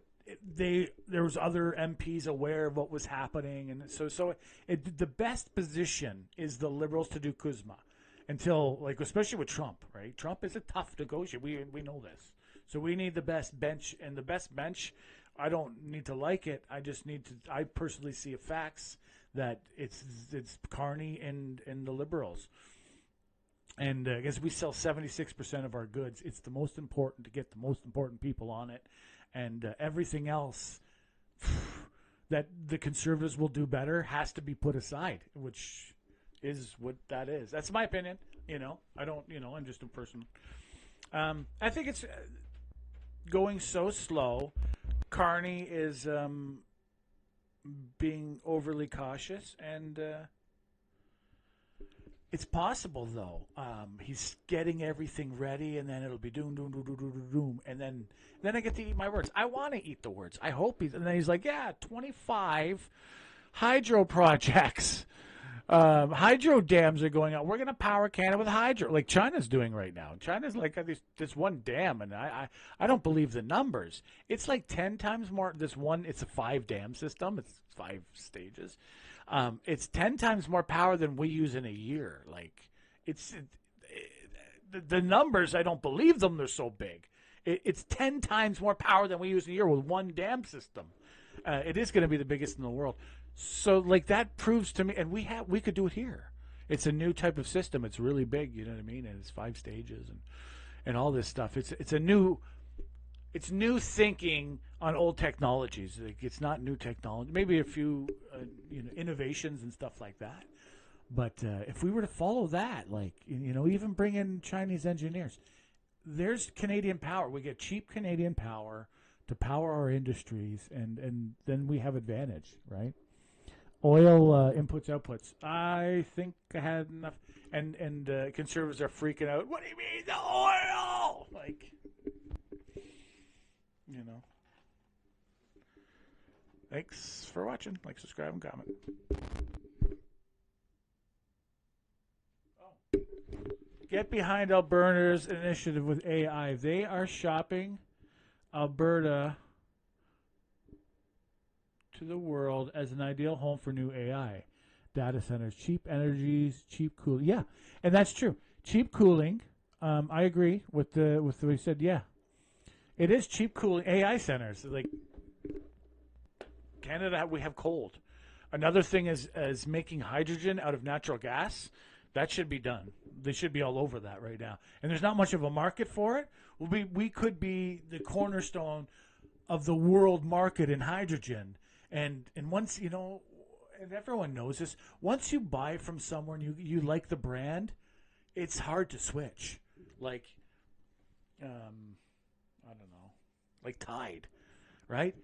there was other MPs aware of what was happening, and so the best position is the Liberals to do Kuzma until, like, especially with Trump, right? Trump is a tough negotiator. We know this, so we need the best bench, and the best bench. I don't need to like it. I just need to. I personally see facts that it's Carney and the Liberals. And I guess we sell 76% of our goods. It's the most important to get the most important people on it. And everything else that the Conservatives will do better has to be put aside, which is what that is. That's my opinion. You know, I don't, you know, I'm just a person. I think it's going so slow. Carney is being overly cautious, and It's possible, though. He's getting everything ready, and then it'll be doom, doom, doom, doom, doom, doom, doom. And then I get to eat my words. I want to eat the words. I hope he's... And then he's like, yeah, 25 hydro projects. Hydro dams are going on. We're going to power Canada with hydro, like China's doing right now. China's like got this one dam, and I don't believe the numbers. It's like 10 times more. It's a 5-dam system. It's 5 stages. It's 10 times more power than we use in a year. Like, the numbers, I don't believe them. They're so big. It's 10 times more power than we use in a year with one dam system. It is going to be the biggest in the world. So, like, that proves to me, and we could do it here. It's a new type of system. It's really big, you know what I mean? And it's 5 stages and all this stuff. It's new thinking on old technologies. Like, it's not new technology. Maybe a few innovations and stuff like that. But if we were to follow that, like, even bring in Chinese engineers, there's Canadian power. We get cheap Canadian power to power our industries, and then we have advantage, right? Oil inputs, outputs. I think I had enough. And conservatives are freaking out. What do you mean, the oil? Like, Thanks for watching. Like, subscribe, and comment. Get behind Alberta's initiative with AI. They are shopping Alberta to the world as an ideal home for new AI data centers, cheap energies, cheap cooling. Yeah, and that's true. Cheap cooling. I agree with what he said. Yeah, it is cheap cooling. AI centers, like Canada, we have cold. Another thing is making hydrogen out of natural gas. That should be done. They should be all over that right now. And there's not much of a market for it. We could be the cornerstone of the world market in hydrogen. And once, and everyone knows this, once you buy from somewhere and you like the brand, it's hard to switch. Like, I don't know, like Tide, right?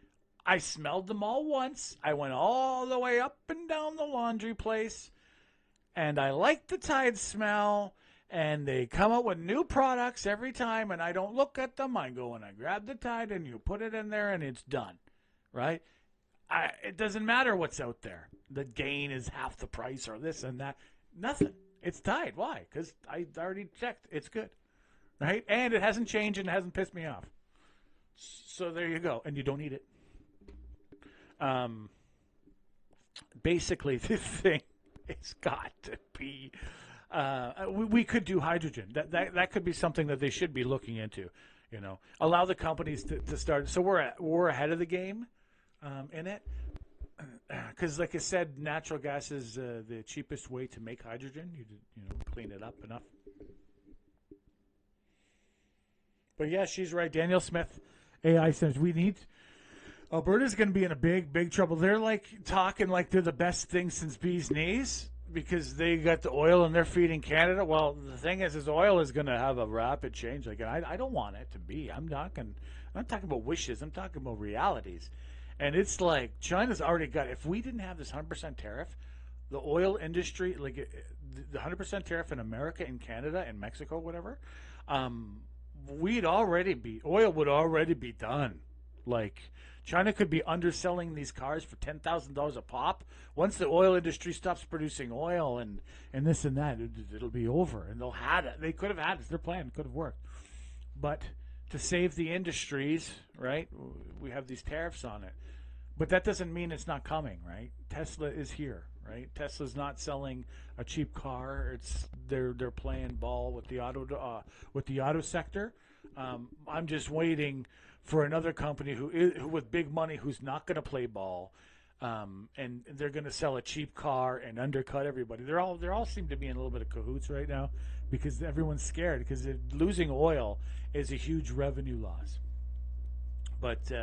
I smelled them all once. I went all the way up and down the laundry place, and I like the Tide smell, and they come out with new products every time, and I don't look at them. I go and I grab the Tide, and you put it in there, and it's done, right? It doesn't matter what's out there. The gain is half the price or this and that. Nothing. It's Tide. Why? Because I already checked. It's good, right? And it hasn't changed and it hasn't pissed me off. So there you go. And you don't need it. Basically, this thing has got to be. We could do hydrogen. That could be something that they should be looking into. Allow the companies to start. So we're ahead of the game in it. Because, like I said, natural gas is the cheapest way to make hydrogen. You clean it up enough. But yeah, she's right. Danielle Smith, AI says we need. Alberta's going to be in a big trouble. They're like talking like they're the best thing since bee's knees because they got the oil and they're feeding Canada. Well, the thing is oil is going to have a rapid change. Like I don't want it to be. I'm not talking about wishes. I'm talking about realities. And it's like China's already got. If we didn't have this 100% tariff, the oil industry, like the 100% tariff in America, in Canada, in Mexico, whatever, oil would already be done. Like China could be underselling these cars for $10,000 a pop. Once the oil industry stops producing oil and this and that, it'll be over. And they'll have it. They could have had it. Their plan could have worked. But to save the industries, right, we have these tariffs on it. But that doesn't mean it's not coming, right? Tesla is here, right? Tesla's not selling a cheap car. They're playing ball with the auto sector. I'm just waiting for another company who with big money who's not going to play ball, and they're going to sell a cheap car and undercut everybody. They all seem to be in a little bit of cahoots right now because everyone's scared because losing oil is a huge revenue loss. But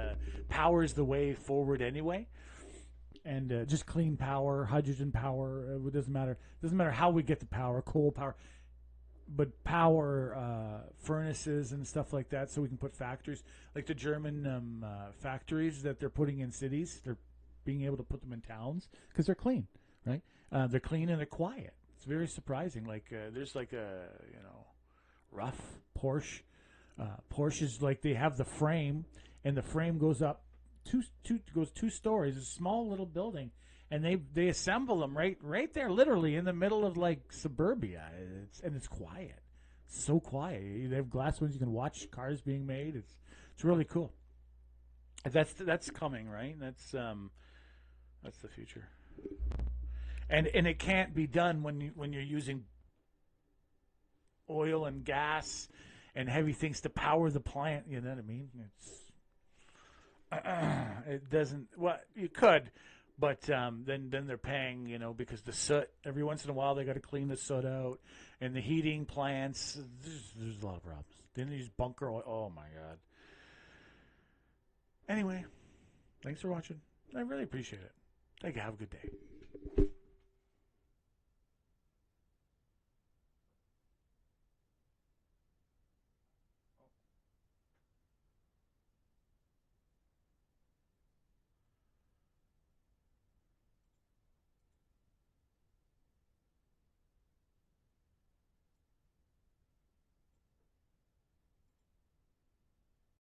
power is the way forward anyway, and just clean power, hydrogen power. It doesn't matter. It doesn't matter how we get the power, coal power. But power furnaces and stuff like that, so we can put factories like the German factories that they're putting in cities. They're being able to put them in towns because they're clean, right? They're clean and they're quiet. It's very surprising. Like there's like a rough Porsche. Porsche is like they have the frame, and the frame goes up two stories. It's a small little building, and they assemble them right there, literally in the middle of like suburbia. It's quiet. It's so quiet. They have glass windows. You can watch cars being made. It's really cool. That's coming, right? That's the future. And it can't be done when you're using oil and gas and heavy things to power the plant. You know what I mean? It doesn't. Well, you could, but then they're paying. Because the soot. Every once in a while, they got to clean the soot out, and the heating plants. There's a lot of problems. Then they use bunker oil. Oh my God. Anyway, thanks for watching. I really appreciate it. Thank you. Have a good day.